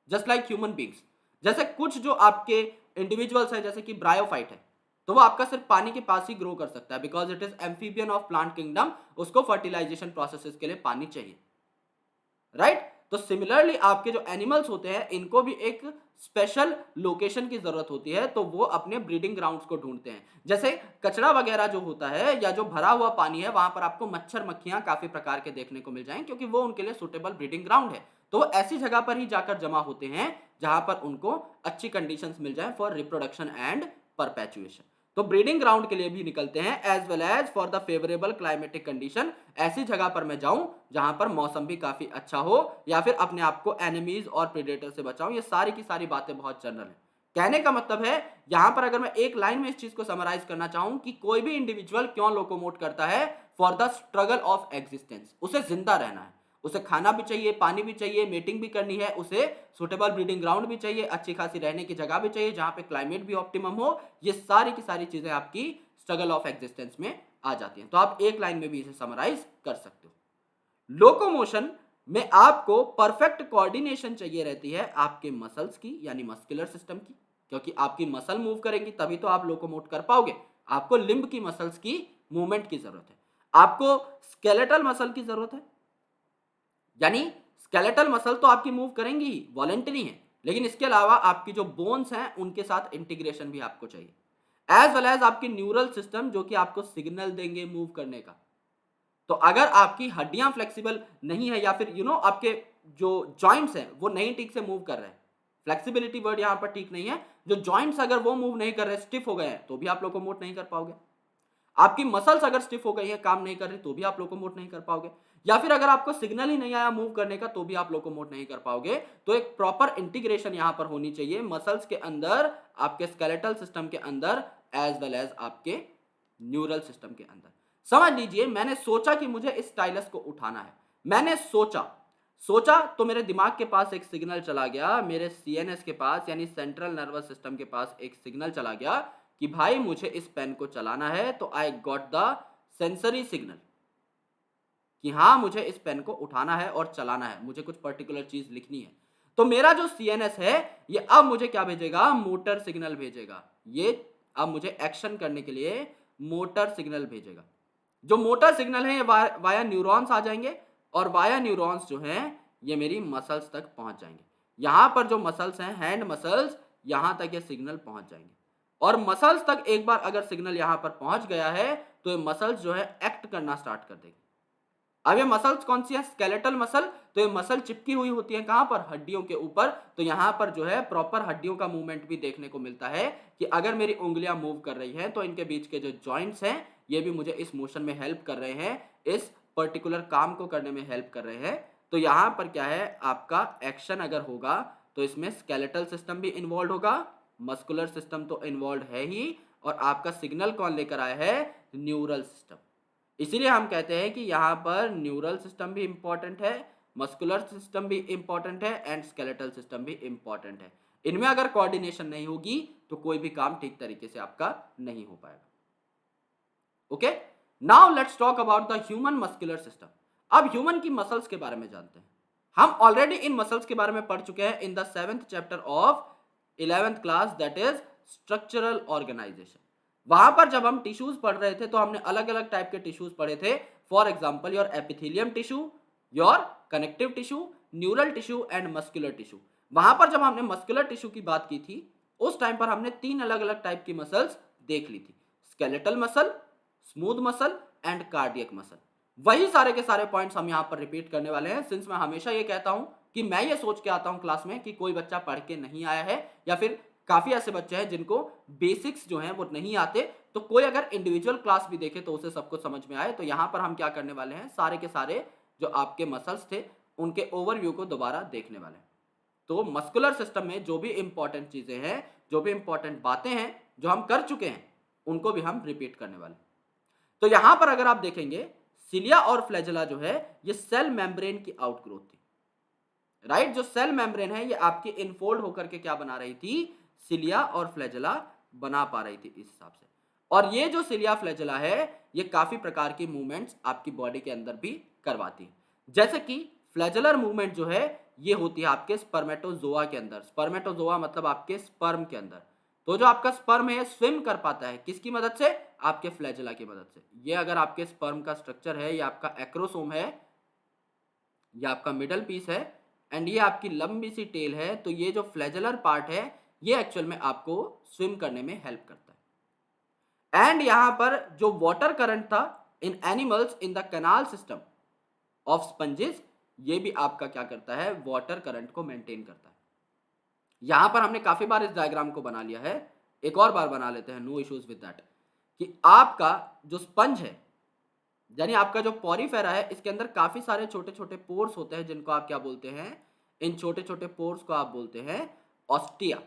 just like human beings. जैसे कुछ जो आपके इंडिविजुअल्स है, जैसे कि ब्रायोफाइट है, तो वो आपका सिर्फ पानी के पास ही ग्रो कर सकता है, because it is amphibian of plant kingdom, उसको फर्टिलाइजेशन प्रोसेसेस के लिए पानी चाहिए, राइट। तो सिमिलरली आपके जो एनिमल्स होते हैं इनको भी एक स्पेशल लोकेशन की जरूरत होती है, तो वो अपने ब्रीडिंग ग्राउंड्स को ढूंढते हैं। जैसे कचरा वगैरह जो होता है या जो भरा हुआ पानी है, वहां पर आपको मच्छर मक्खियां काफी प्रकार के देखने को मिल जाएंगे, क्योंकि वो उनके लिए सुटेबल ब्रीडिंग ग्राउंड है। तो वो ऐसी जगह पर ही जाकर जमा होते हैं जहां पर उनको अच्छी कंडीशंस मिल जाए फॉर रिप्रोडक्शन एंड परपेचुएशन। तो ब्रीडिंग ग्राउंड के लिए भी निकलते हैं, as well as for the favourable climatic condition. ऐसी जगह पर मैं जाऊं जहां पर मौसम भी काफी अच्छा हो, या फिर अपने आप को एनिमीज और प्रेडेटर से बचाऊं। ये सारी की सारी बातें बहुत जनरल है। कहने का मतलब है यहां पर अगर मैं एक लाइन में इस चीज को समराइज करना चाहूं कि कोई भी इंडिविजुअल क्यों लोकोमोट करता है, for the struggle of existence, उसे जिंदा रहना है, उसे खाना भी चाहिए, पानी भी चाहिए, मेटिंग भी करनी है, उसे सुटेबल ब्रीडिंग ग्राउंड भी चाहिए, अच्छी खासी रहने की जगह भी चाहिए जहां पे क्लाइमेट भी ऑप्टिमम हो। ये सारी की सारी चीजें आपकी स्ट्रगल ऑफ एग्जिस्टेंस में आ जाती हैं। तो आप एक लाइन में भी इसे समराइज कर सकते हो। लोकोमोशन में आपको परफेक्ट कोऑर्डिनेशन चाहिए रहती है आपके मसल्स की, यानी मस्कुलर सिस्टम की, क्योंकि आपकी मसल मूव करेंगी तभी तो आप लोकोमोट कर पाओगे। आपको लिम्ब की मसल्स की मूवमेंट की जरूरत है, आपको स्केलेटल मसल की जरूरत है, यानी स्केलेटल मसल तो आपकी मूव करेंगी ही, वॉलेंटरी है, लेकिन इसके अलावा आपकी जो बोन्स हैं उनके साथ इंटीग्रेशन भी आपको चाहिए, एज वेल एज आपकी न्यूरल सिस्टम जो कि आपको सिग्नल देंगे मूव करने का। तो अगर आपकी हड्डियां फ्लेक्सिबल नहीं है या फिर आपके जो जॉइंट्स हैं वो नहीं ठीक से मूव कर रहे हैं, फ्लेक्सिबिलिटी वर्ड यहां पर ठीक नहीं है, जो जॉइंट्स अगर वो मूव नहीं कर रहे, स्टिफ हो गए हैं, तो भी आप लोकोमोट नहीं कर पाओगे। आपकी मसल्स अगर स्टिफ हो गई है, काम नहीं कर रही, तो भी आप लोकोमोट नहीं कर पाओगे। या फिर अगर आपको सिग्नल ही नहीं आया मूव करने का, तो भी आप लोकोमोट नहीं कर पाओगे। तो एक प्रॉपर इंटीग्रेशन यहां पर होनी चाहिए मसल्स के अंदर, आपके स्केलेटल सिस्टम के अंदर, एज वेल एज आपके न्यूरल सिस्टम के अंदर। समझ लीजिए, मैंने सोचा कि मुझे इस स्टाइलस को उठाना है, मैंने सोचा तो मेरे दिमाग के पास एक सिग्नल चला गया, मेरे सीएनएस के पास यानी सेंट्रल नर्वस सिस्टम के पास एक सिग्नल चला गया कि भाई मुझे इस पेन को चलाना है। तो I got the sensory signal कि हाँ मुझे इस पेन को उठाना है और चलाना है, मुझे कुछ पर्टिकुलर चीज लिखनी है। तो मेरा जो सीएनएस है ये अब मुझे क्या भेजेगा, मोटर सिग्नल भेजेगा। ये अब मुझे एक्शन करने के लिए मोटर सिग्नल भेजेगा। जो मोटर सिग्नल है ये वाया न्यूरॉन्स आ जाएंगे, और वाया न्यूरॉन्स जो हैं ये मेरी मसल्स तक पहुंच जाएंगे। यहां पर जो मसल्स हैं, हैंड मसल्स, यहां तक ये सिग्नल पहुंच जाएंगे। और मसल्स तक एक बार अगर सिग्नल यहां पर पहुंच गया है तो ये मसल्स जो है एक्ट करना स्टार्ट कर देगी। अब ये मसल्स कौन सी है, स्केलेटल मसल, तो ये मसल चिपकी हुई होती है कहां पर, हड्डियों के ऊपर। तो यहां पर जो है प्रॉपर हड्डियों का मूवमेंट भी देखने को मिलता है कि अगर मेरी उंगलियां मूव कर रही हैं तो इनके बीच के जो जॉइंट्स हैं ये भी मुझे इस मोशन में हेल्प कर रहे हैं, इस पर्टिकुलर काम को करने में हेल्प कर रहे हैं। तो यहां पर क्या है, आपका एक्शन अगर होगा तो इसमें स्केलेटल सिस्टम भी इन्वॉल्व होगा, मस्कुलर सिस्टम तो इन्वॉल्व है ही, और आपका सिग्नल कौन लेकर आया है, न्यूरल सिस्टम। इसीलिए हम कहते हैं कि यहाँ पर न्यूरल सिस्टम भी इंपॉर्टेंट है, मस्कुलर सिस्टम भी इंपॉर्टेंट है, एंड स्केलेटल सिस्टम भी इंपॉर्टेंट है। इनमें अगर कोऑर्डिनेशन नहीं होगी तो कोई भी काम ठीक तरीके से आपका नहीं हो पाएगा। Okay, now let's talk about the human muscular system. अब ह्यूमन की मसल्स के बारे में जानते हैं। हम ऑलरेडी इन मसल्स के बारे में पढ़ चुके हैं in the 7th chapter of 11th class, that is structural organisation. वहां पर जब हम टिश्यूज पढ़ रहे थे तो हमने अलग अलग टाइप के टिश्यूज पढ़े थे। For example your epithelium tissue, your connective tissue, neural tissue and muscular tissue. वहां पर जब हमने मस्कुलर टिश्यू की बात की थी उस टाइम पर हमने 3 अलग अलग टाइप की मसल्स देख ली थी, skeletal muscle, smooth muscle and cardiac muscle. वही सारे के सारे पॉइंट्स हम यहाँ पर रिपीट करने वाले हैं, सिंस मैं हमेशा ये कहता हूं कि मैं ये सोच के आता हूं क्लास में कि कोई बच्चा पढ़ के नहीं आया है, या फिर काफी ऐसे बच्चे हैं जिनको बेसिक्स जो हैं वो नहीं आते, तो कोई अगर इंडिविजुअल क्लास भी देखे तो उसे सब कुछ समझ में आए। तो यहाँ पर हम क्या करने वाले हैं, सारे के सारे जो आपके मसल्स थे उनके ओवरव्यू को दोबारा देखने वाले हैं। तो मस्कुलर सिस्टम में जो भी इंपॉर्टेंट चीजें हैं, जो भी इंपॉर्टेंट बातें हैं जो हम कर चुके हैं, उनको भी हम रिपीट करने वाले हैं। तो यहां पर अगर आप देखेंगे, सिलिया और फ्लैजेला जो है ये सेल मेम्ब्रेन की आउटग्रोथ थी, राइट। जो सेल मेम्ब्रेन है ये आपकी इनफोल्ड होकर के क्या बना रही थी, सिलिया और फ्लैजेला बना पा रही थी इस हिसाब से। और ये जो सिलिया फ्लैजेला है ये काफी प्रकार की मूवमेंट्स आपकी बॉडी के अंदर भी करवाती है, जैसे कि फ्लैजेलर मूवमेंट जो है ये होती है आपके स्पर्मेटोजोआ के अंदर। स्पर्मेटोजोआ मतलब आपके स्पर्म के अंदर। तो जो आपका स्पर्म है स्विम कर पाता है किसकी मदद से, आपके फ्लैजेला की मदद से। ये अगर आपके स्पर्म का स्ट्रक्चर है, ये आपका एक्रोसोम है, ये आपका मिडल पीस है, एंड ये आपकी लंबी सी टेल है। तो ये जो फ्लैजेलर पार्ट है ये एक्चुअल में आपको स्विम करने में हेल्प करता है। एंड यहां पर जो वाटर करंट था in animals in the canal system of sponges, ये भी आपका क्या करता है, वाटर करंट को मेंटेन करता है। यहां पर हमने काफी बार इस डायग्राम को बना लिया है, एक और बार बना लेते हैं, नो इश्यूज विद दैट, कि आपका जो स्पंज है यानी आपका जो पॉरीफेरा है इसके अंदर काफी सारे छोटे छोटे पोर्स होते हैं जिनको आप क्या बोलते हैं, इन छोटे छोटे पोर्स को आप बोलते हैं ऑस्टिया।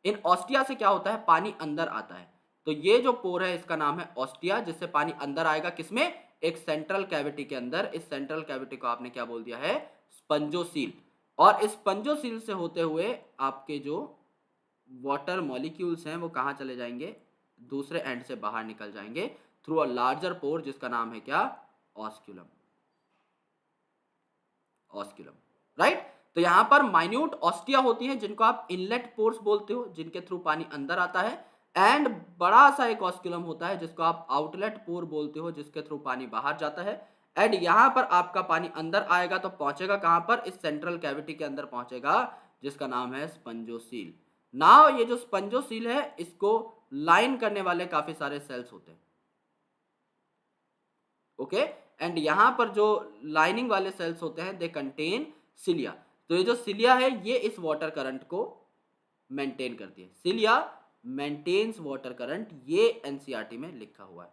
इन ऑस्टिया से क्या होता है, पानी अंदर आता है। तो ये जो पोर है इसका नाम है ऑस्टिया, जिससे पानी अंदर आएगा किसमें, एक सेंट्रल कैविटी के अंदर। इस सेंट्रल कैविटी को आपने क्या बोल दिया है? स्पंजोसील। और इस स्पंजोसील से होते हुए आपके जो वाटर मॉलिक्यूल्स हैं वो कहाँ चले जाएंगे? दूसरे एंड से बाहर निकल जाएंगे थ्रू अ लार्जर पोर, जिसका नाम है क्या? ऑस्क्यूलम। Osculum, right. तो यहां पर माइन्यूट ऑस्टिया होती हैं जिनको आप इनलेट पोर्स बोलते हो, जिनके थ्रू पानी अंदर आता है। एंड बड़ा सा एक ऑस्क्यूलम होता है जिसको आप आउटलेट पोर बोलते हो, जिसके थ्रू पानी बाहर जाता है। एंड यहां पर आपका पानी अंदर आएगा तो पहुंचेगा कहां पर? इस सेंट्रल कैविटी के अंदर पहुंचेगा, जिसका नाम है स्पंजोसील। नाउ ये जो स्पंजोसील है इसको लाइन करने वाले काफी सारे सेल्स होते हैं। ओके, एंड यहां पर जो लाइनिंग वाले सेल्स होते हैं दे कंटेन सिलिया। तो ये जो सिलिया है ये इस वाटर करंट को मेंटेन करती है। सिलिया मेंटेन्स वाटर करंट, ये एनसीईआरटी में लिखा हुआ है।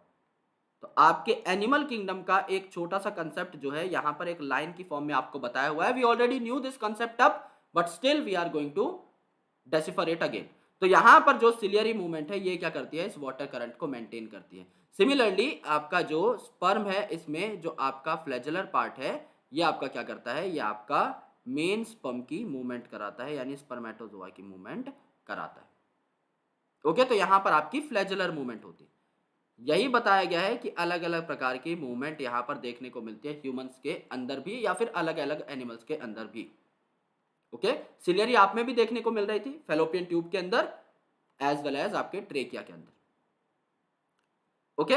तो आपके एनिमल किंगडम का एक छोटा सा कंसेप्ट जो है यहां पर एक लाइन की फॉर्म में आपको बताया हुआ है। We already knew this concept up, but still we are going to decipher it again. तो यहां पर जो सिलियरी मूवमेंट है ये क्या करती है? इस वाटर करंट को मेंटेन करती है। सिमिलरली आपका जो स्पर्म है इसमें जो आपका फ्लैजेलर पार्ट है ये आपका क्या करता है? ये आपका मेन स्पर्म की मूवमेंट कराता है, यानी स्पर्मेटोजोआ की मूवमेंट कराता है। ओके, तो यहां पर आपकी फ्लैजेलर मूवमेंट होती है। यही बताया गया है कि अलग अलग प्रकार की मूवमेंट यहां पर देखने को मिलती है ह्यूमंस के अंदर भी या फिर अलग अलग एनिमल्स के अंदर भी। ओके, सिलियरी आप में भी देखने को मिल रही थी फेलोपियन ट्यूब के अंदर एज वेल एज आपके ट्रेकिया के अंदर। Okay,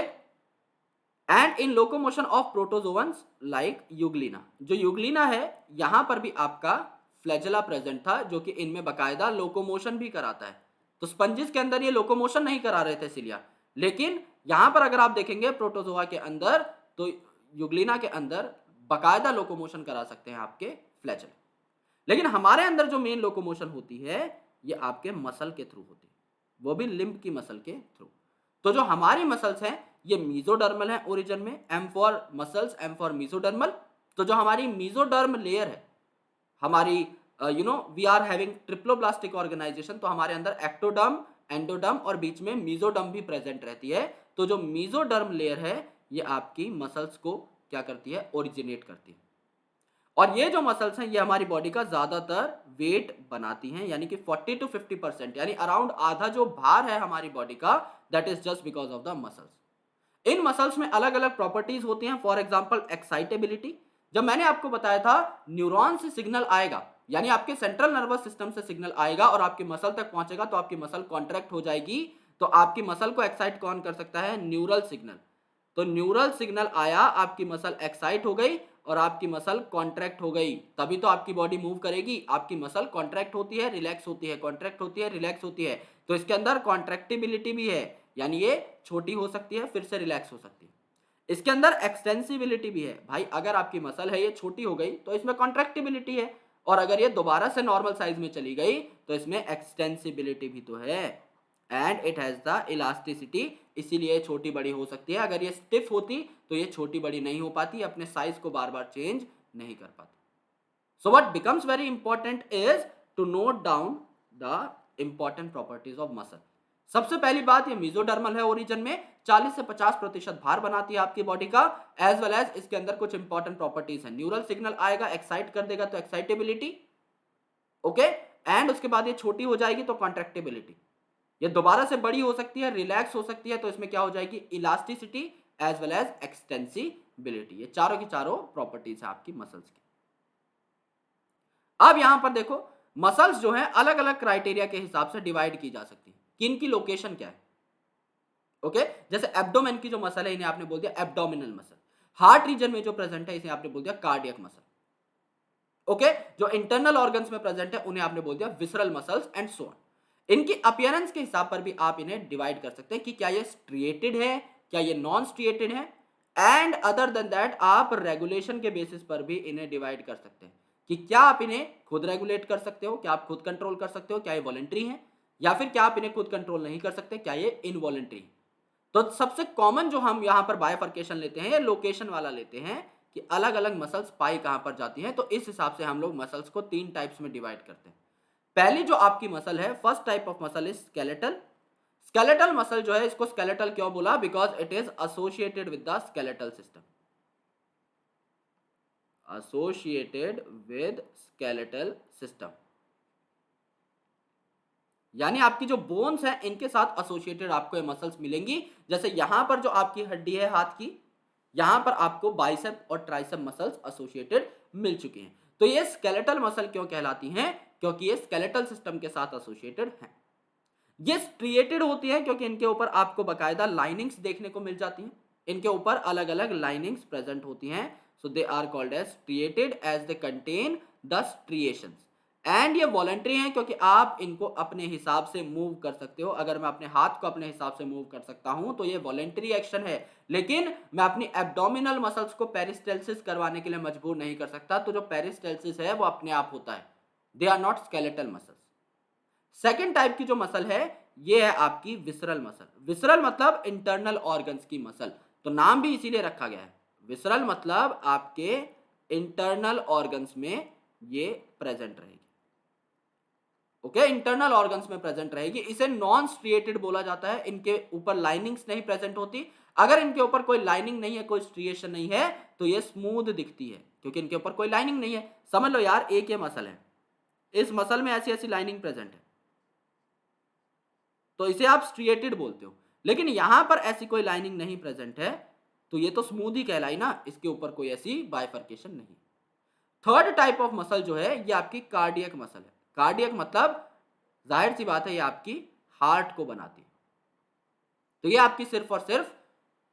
and in locomotion of protozoans like Euglena. जो यूग्लिना है यहां पर भी आपका फ्लैजेला प्रेजेंट था जो कि इनमें बकायदा लोकोमोशन भी कराता है। तो स्पंजिस के अंदर ये लोकोमोशन नहीं करा रहे थे सिलिया, लेकिन यहां पर अगर आप देखेंगे प्रोटोजोआ के अंदर तो यूग्लिना के अंदर बकायदा लोकोमोशन करा सकते हैं आपके फ्लैजेला। लेकिन हमारे अंदर जो मेन लोकोमोशन होती है ये आपके मसल के थ्रू होती है, वो भी लिम्ब की मसल के थ्रू। तो जो हमारी मसल्स हैं ये मीजोडर्मल है ओरिजिन में, M for muscles, M for mesodermal. तो जो हमारी मीजोडर्म लेयर है हमारी, we are having triploblastic organisation, तो हमारे अंदर एक्टोडर्म, एंडोडर्म और बीच में मीजोडर्म भी प्रेजेंट रहती है। तो जो मीजोडर्म लेयर है ये आपकी मसल्स को क्या करती है? ओरिजिनेट करती है। और ये जो मसल्स हैं ये हमारी बॉडी का ज्यादातर वेट बनाती हैं, यानी कि 40 to 50%, यानी अराउंड आधा जो भार है हमारी बॉडी का, that is just because of the muscles. In muscles में अलग अलग प्रॉपर्टीज होती हैं। For example excitability. जब मैंने आपको बताया था न्यूरॉन से सिग्नल आएगा, यानी आपके सेंट्रल नर्वस सिस्टम से सिग्नल आएगा और आपकी मसल तक पहुंचेगा तो आपकी मसल कॉन्ट्रैक्ट हो जाएगी। तो आपकी मसल को एक्साइट कौन कर सकता है? Neural signal. तो न्यूरल सिग्नल आया, आपकी मसल एक्साइट हो गई और आपकी मसल कॉन्ट्रैक्ट हो गई, तभी तो आपकी बॉडी मूव करेगी। आपकी मसल कॉन्ट्रैक्ट होती है, रिलैक्स होती है, कॉन्ट्रैक्ट होती है, रिलैक्स होती है। तो इसके अंदर कॉन्ट्रैक्टिबिलिटी भी है, यानी ये छोटी हो सकती है फिर से रिलैक्स हो सकती है। इसके अंदर एक्सटेंसिबिलिटी भी है। भाई अगर आपकी मसल है ये छोटी हो गई तो इसमें कॉन्ट्रैक्टिबिलिटी है, और अगर ये दोबारा से नॉर्मल साइज में चली गई तो इसमें एक्सटेंसिबिलिटी भी तो है। And it has the elasticity, इसीलिए छोटी बड़ी हो सकती है। अगर ये स्टिफ होती तो ये छोटी बड़ी नहीं हो पाती, अपने साइज को बार बार चेंज नहीं कर पाती। So what becomes very important is to note down the important properties of muscle. सबसे पहली बात, ये मीजोडर्मल है ओरिजिन में, 40 से 50% भार बनाती है आपकी बॉडी का। एज वेल एज इसके अंदर कुछ इंपॉर्टेंट प्रॉपर्टीज है। न्यूरल सिग्नल आएगा, एक्साइट कर देगा तो एक्साइटेबिलिटी, ओके। एंड उसके बाद ये छोटी हो जाएगी तो कॉन्ट्रैक्टिबिलिटी। ये दोबारा से बड़ी हो सकती है, रिलैक्स हो सकती है, तो इसमें क्या हो जाएगी? Elasticity as well as extensibility. ये चारों की चारों प्रॉपर्टीज है आपकी मसल्स की। अब यहां पर देखो मसल्स जो है अलग अलग क्राइटेरिया के हिसाब से डिवाइड की जा सकती है कि इनकी लोकेशन क्या है। ओके, जैसे एब्डोमेन की जो मसल है इन्हें आपने बोल दिया एब्डोमिनल मसल। हार्ट रीजन में जो प्रेजेंट है इसे आपने बोल दिया कार्डियक मसल। ओके, जो इंटरनल ऑर्गन्स में प्रेजेंट है उन्हें आपने बोल दिया visceral muscles and so on. इनकी अपीयरेंस के हिसाब पर भी आप इन्हें डिवाइड कर सकते हैं कि क्या ये स्ट्रिएटेड है, क्या ये नॉन स्ट्रिएटेड है। एंड अदर देन दैट आप रेगुलेशन के बेसिस पर भी इन्हें डिवाइड कर सकते हैं कि क्या आप इन्हें खुद रेगुलेट कर सकते हो, क्या आप खुद कंट्रोल कर सकते हो, क्या ये वॉलंटरी है, या फिर क्या आप इन्हें खुद कंट्रोल नहीं कर सकते, क्या ये इनवॉलंटरी है। तो सबसे कॉमन जो हम यहां पर बायफर्केशन लेते हैं लोकेशन वाला लेते हैं कि अलग अलग मसल्स पाई कहां पर जाती हैं। तो इस हिसाब से हम लोग मसल्स को 3 टाइप्स में डिवाइड करते हैं। पहली जो आपकी मसल है, first type of muscle is skeletal. Skeletal muscle जो है, इसको स्केलेटल क्यों बोला? Because it is associated with the skeletal system. associated with skeletal system, यानी आपकी जो बोन्स है इनके साथ एसोसिएटेड आपको ये मसल्स मिलेंगी। जैसे यहां पर जो आपकी हड्डी है हाथ की, यहां पर आपको बाइसेप और ट्राइसेप मसल्स एसोसिएटेड मिल चुके हैं। तो ये स्केलेटल मसल क्यों कहलाती हैं? क्योंकि ये स्केलेटल सिस्टम के साथ एसोसिएटेड हैं। ये स्ट्रिएटेड होती है क्योंकि इनके ऊपर आपको बकायदा लाइनिंग्स देखने को मिल जाती हैं। इनके ऊपर अलग अलग लाइनिंग्स प्रेजेंट होती हैं। So they are called as striated as they contain the striations. And ये वॉलंटरी हैं क्योंकि आप इनको अपने हिसाब से मूव कर सकते हो। अगर मैं अपने हाथ को अपने हिसाब से मूव कर सकता हूं तो ये वॉलंटरी एक्शन है, लेकिन मैं अपनी एब्डोमिनल मसल्स को पेरिस्टेल्सिस करवाने के लिए मजबूर नहीं कर सकता। तो जो पेरिस्टेल्सिस है वो अपने आप होता है। They are not skeletal muscles. Second type की जो मसल है ये है आपकी विसरल मसल। विसरल मतलब इंटरनल ऑर्गन्स की मसल, तो नाम भी इसीलिए रखा गया है। विसरल मतलब आपके इंटरनल ऑर्गन्स में ये प्रेजेंट रहेगी। ओके, इंटरनल ऑर्गन्स में प्रेजेंट रहेगी। इसे नॉन स्ट्रिएटेड बोला जाता है। इनके ऊपर लाइनिंग्स नहीं प्रेजेंट होती। अगर इनके ऊपर कोई लाइनिंग नहीं है, कोई स्ट्रिएशन नहीं है, तो ये स्मूथ दिखती है क्योंकि इनके ऊपर कोई लाइनिंग नहीं है। समझ लो यार, एक ये मसल है, इस मसल में ऐसी ऐसी लाइनिंग प्रेजेंट है, तो इसे आप स्ट्रिएटेड बोलते हो। लेकिन यहां पर ऐसी कोई लाइनिंग नहीं प्रेजेंट है, तो ये तो स्मूथ ही कहलाई ना, इसके ऊपर कोई ऐसी बाइफर्केशन नहीं। थर्ड टाइप ऑफ मसल जो है ये आपकी कार्डियक मसल है। कार्डियक मतलब जाहिर सी बात है ये आपकी हार्ट को बनाती है। तो ये आपकी सिर्फ और सिर्फ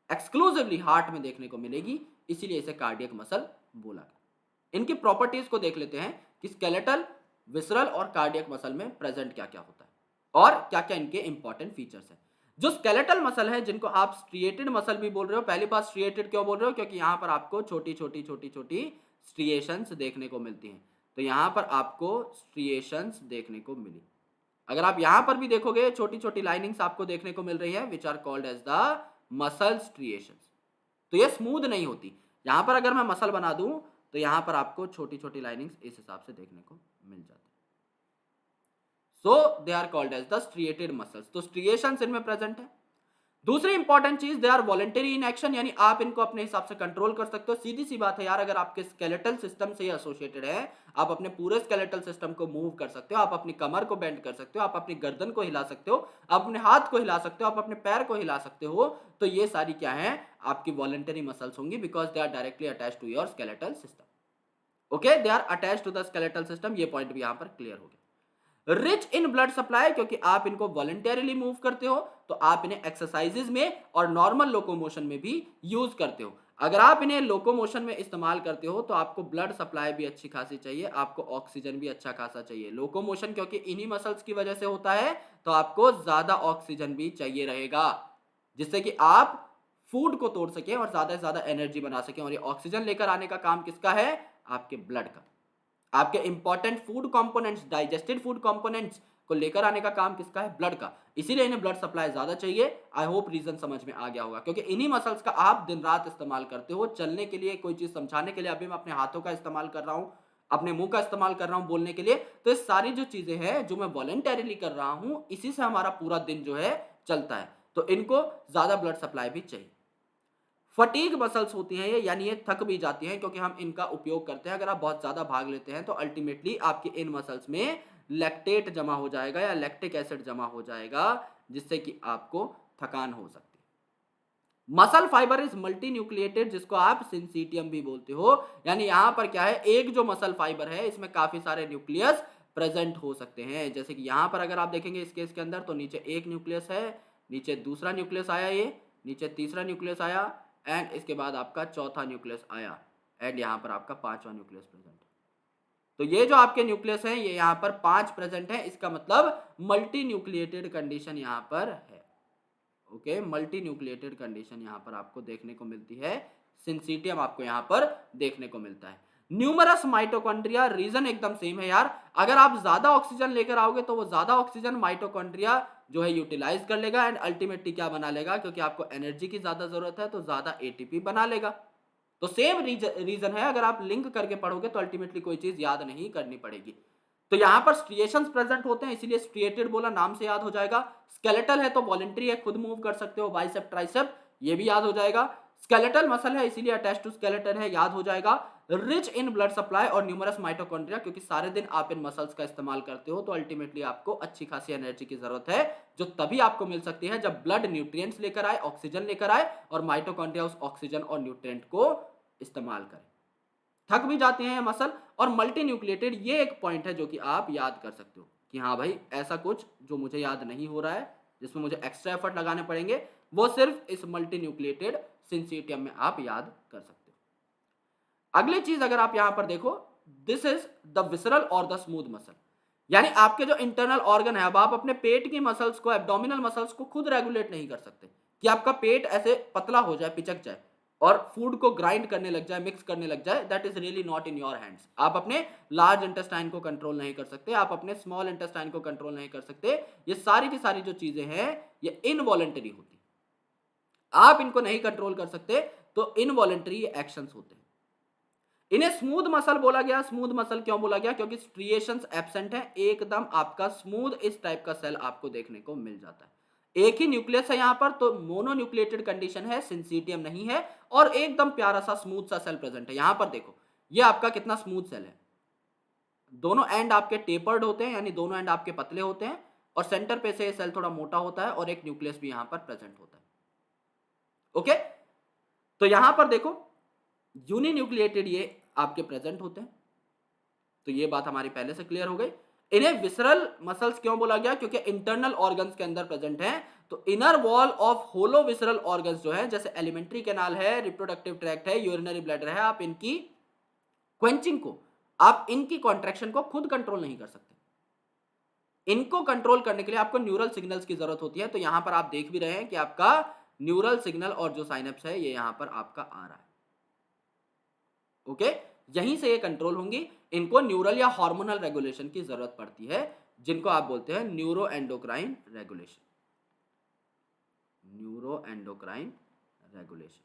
एक्सक्लूसिवली हार्ट में देखने को मिलेगी, इसीलिए इसे कार्डियक मसल बोला गया। इनकी प्रॉपर्टीज को देख लेते हैं कि स्केलेटल, विसरल और कार्डियक मसल में प्रेजेंट क्या क्या होता है और क्या क्या इनके इंपॉर्टेंट फीचर्स हैं। जो स्केलेटल मसल है, जिनको आप स्ट्रिएटेड मसल भी बोल रहे हो, पहली बात स्ट्रिएटेड क्यों बोल रहे हो? क्योंकि यहां पर आपको छोटी छोटी छोटी छोटी स्ट्रिएशंस देखने को मिलती हैं। तो यहां पर आपको स्ट्रिएशंस देखने को मिली। अगर आप यहां पर भी देखोगे, छोटी छोटी लाइनिंग्स आपको देखने को मिल रही है, which are called as the muscle striations. तो ये स्मूथ नहीं होती। यहां पर अगर मैं मसल बना दूं तो यहां पर आपको छोटी छोटी लाइनिंग्स इस हिसाब से देखने को मिल जाती है। So they are called as the striated muscles. तो स्ट्रिएशंस इनमें प्रेजेंट है। दूसरी इंपॉर्टेंट चीज, they are voluntary in action, यानी आप इनको अपने हिसाब से कंट्रोल कर सकते हो। सीधी सी बात है यार, अगर आपके स्केलेटल सिस्टम से एसोसिएटेड है, आप अपने पूरे स्केलेटल सिस्टम को मूव कर सकते हो। आप अपनी कमर को बेंड कर सकते हो, आप अपनी गर्दन को हिला सकते हो, आप अपने हाथ को हिला सकते हो, आप अपने पैर को हिला सकते हो। तो ये सारी क्या है? आपकी वॉलंटरी मसल्स होंगी, because they are directly attach to your skeletal system. Okay, they are attach to the skeletal system. ये पॉइंट भी यहां पर क्लियर हो गया। रिच इन ब्लड सप्लाई, क्योंकि आप इनको वॉलंटरीली मूव करते हो, तो आप इन्हें एक्सरसाइजेज में और नॉर्मल लोकोमोशन में भी यूज करते हो। अगर आप इन्हें लोकोमोशन में इस्तेमाल करते हो तो आपको ब्लड सप्लाई भी अच्छी खासी चाहिए, आपको ऑक्सीजन भी अच्छा खासा चाहिए। लोकोमोशन क्योंकि इन्हीं मसल्स की वजह से होता है, तो आपको ज्यादा ऑक्सीजन भी चाहिए रहेगा, जिससे कि आप फूड को तोड़ सकें और ज्यादा से ज्यादा एनर्जी बना सकें। और ये ऑक्सीजन लेकर आने का काम किसका है? आपके ब्लड का। आपके important food components, digested food components को लेकर आने का काम किसका है? ब्लड का। इसीलिए इन्हें ब्लड सप्लाई ज्यादा चाहिए। आई होप रीजन समझ में आ गया होगा, क्योंकि इन्हीं मसल्स का आप दिन रात इस्तेमाल करते हो चलने के लिए, कोई चीज समझाने के लिए। अभी मैं अपने हाथों का इस्तेमाल कर रहा हूं, अपने मुंह का इस्तेमाल कर रहा हूं बोलने के लिए। तो ये सारी जो चीजें हैं जो मैं वॉलंटरीली कर रहा हूं, इसी से हमारा पूरा दिन जो है चलता है। तो इनको ज्यादा ब्लड सप्लाई भी चाहिए। फटीग मसल्स होती हैं ये, यानी ये थक भी जाती हैं क्योंकि हम इनका उपयोग करते हैं। अगर आप बहुत ज्यादा भाग लेते हैं तो अल्टीमेटली आपके इन मसल्स में लैक्टेट जमा हो जाएगा या लैक्टिक एसिड जमा हो जाएगा, जिससे कि आपको थकान हो सकती है। Muscle fibre is multi nucleated, जिसको आप सिंसीटियम भी बोलते हो। यानी यहां पर क्या है, एक जो मसल फाइबर है इसमें काफी सारे न्यूक्लियस प्रेजेंट हो सकते हैं। जैसे कि यहां पर अगर आप देखेंगे इस केस के अंदर, तो नीचे एक न्यूक्लियस है, नीचे दूसरा न्यूक्लियस आया, ये नीचे तीसरा न्यूक्लियस आया, एंड इसके बाद आपका चौथा न्यूक्लियस आया, एंड यहां पर आपका पांचवा न्यूक्लियस प्रेजेंट है। तो ये जो आपके न्यूक्लियस हैं ये यहां पर 5 प्रेजेंट है। इसका मतलब मल्टी न्यूक्लिएटेड कंडीशन यहां पर है। ओके, मल्टी न्यूक्लिएटेड कंडीशन यहां पर आपको देखने को मिलती है। सिंसीटियम आपको यहां पर देखने को मिलता है। न्यूमरस माइटोकॉन्ड्रिया, रीजन एकदम सेम है यार। अगर आप ज्यादा ऑक्सीजन लेकर आओगे तो वो ज्यादा ऑक्सीजन माइटोकॉन्ड्रिया जो है यूटिलाइज कर लेगा, एंड अल्टीमेटली क्या बना लेगा? क्योंकि आपको एनर्जी की ज्यादा जरूरत है तो ज्यादा एटीपी बना लेगा। तो सेम रीजन है। अगर आप लिंक करके पढ़ोगे तो अल्टीमेटली कोई चीज याद नहीं करनी पड़ेगी। तो यहां पर स्ट्रिएशंस प्रेजेंट होते हैं, इसीलिए स्ट्रिएटेड बोला, नाम से याद हो जाएगा। स्केलेटल है तो वॉलंटरी है, खुद मूव कर सकते हो, बाइसेप ट्राइसेप, ये भी याद हो जाएगा। स्केलेटल मसल है इसीलिए अटैच टू स्केलेटन है, याद हो जाएगा। रिच इन ब्लड सप्लाई और न्यूमरस माइटोकॉन्ड्रिया, क्योंकि सारे दिन आप इन मसल्स का इस्तेमाल करते हो तो अल्टीमेटली आपको अच्छी खासी एनर्जी की जरूरत है, जो तभी आपको मिल सकती है जब ब्लड न्यूट्रिएंट्स लेकर आए, ऑक्सीजन लेकर आए और माइटोकॉन्ड्रिया उस ऑक्सीजन और न्यूट्रिएंट को इस्तेमाल करे। थक भी जाते हैं मसल। और मल्टी न्यूक्लिएटेड, ये एक पॉइंट है जो कि आप याद कर सकते हो कि हाँ भाई ऐसा कुछ जो मुझे याद नहीं हो रहा है, जिसमें मुझे एक्स्ट्रा एफर्ट लगाने पड़ेंगे, वो सिर्फ इस मल्टी न्यूक्लिएटेड सिंसिटियम में आप याद कर सकते हो। अगली चीज अगर आप यहां पर देखो, दिस इज द विसरल और द स्मूथ मसल, यानी आपके जो इंटरनल ऑर्गन है, अब आप अपने पेट की मसल्स को, एब्डोमिनल मसल्स को खुद रेगुलेट नहीं कर सकते कि आपका पेट ऐसे पतला हो जाए, पिचक जाए और फूड को ग्राइंड करने लग जाए, मिक्स करने लग जाए। That is really not in your hands. आप अपने लार्ज इंटेस्टाइन को कंट्रोल नहीं कर सकते, आप अपने स्मॉल इंटेस्टाइन को कंट्रोल नहीं कर सकते। ये सारी की सारी जो चीजें हैं ये इनवॉलेंटरी होती, आप इनको नहीं कंट्रोल कर सकते, तो इनवॉलेंटरी एक्शंस होते हैं। इन्हें स्मूथ मसल बोला गया। स्मूथ मसल क्यों बोला गया? क्योंकि स्ट्रिएशंस एब्सेंट है, एकदम आपका स्मूथ इस टाइप का सेल आपको देखने को मिल जाता है। एक ही न्यूक्लियस है यहां पर, तो मोनोन्यूक्लिएटेड कंडीशन है, सिंसिटियम नहीं है, और एकदम प्यारा सा स्मूथ सा सेल प्रेजेंट है। यहां पर देखो ये आपका कितना स्मूथ सेल है, दोनों एंड आपके टेपर्ड होते हैं, यानी दोनों एंड आपके पतले होते हैं, और सेंटर पे से सेल थोड़ा मोटा होता है और एक न्यूक्लियस भी यहां पर प्रेजेंट होता है। ओके, तो यहां पर देखो यूनिन्यूक्लिएटेड ये आपके प्रेजेंट होते हैं, तो ये बात हमारी पहले से क्लियर हो गई। इन्हें विसरल मसल्स क्यों बोला गया? क्योंकि इंटरनल ऑर्गन्स के अंदर प्रेजेंट हैं। तो inner wall of hollow visceral organs जो है, जैसे एलिमेंट्री कैनाल है, रिप्रोडक्टिव ट्रैक्ट है, यूरिनरी ब्लैडर है, आप इनकी क्वेंचिंग को, आप इनकी कॉन्ट्रैक्शन को खुद कंट्रोल नहीं कर सकते। इनको कंट्रोल करने के लिए आपको न्यूरल सिग्नल्स की जरूरत होती है। तो यहां पर आप देख भी रहे हैं कि आपका न्यूरल सिग्नल और जो साइनेप्स है ये यहां पर आपका आ रहा है। ओके, यहीं से ये कंट्रोल होंगी। इनको न्यूरल या हार्मोनल रेगुलेशन की जरूरत पड़ती है, जिनको आप बोलते हैं neuro endocrine regulation. Neuro endocrine regulation,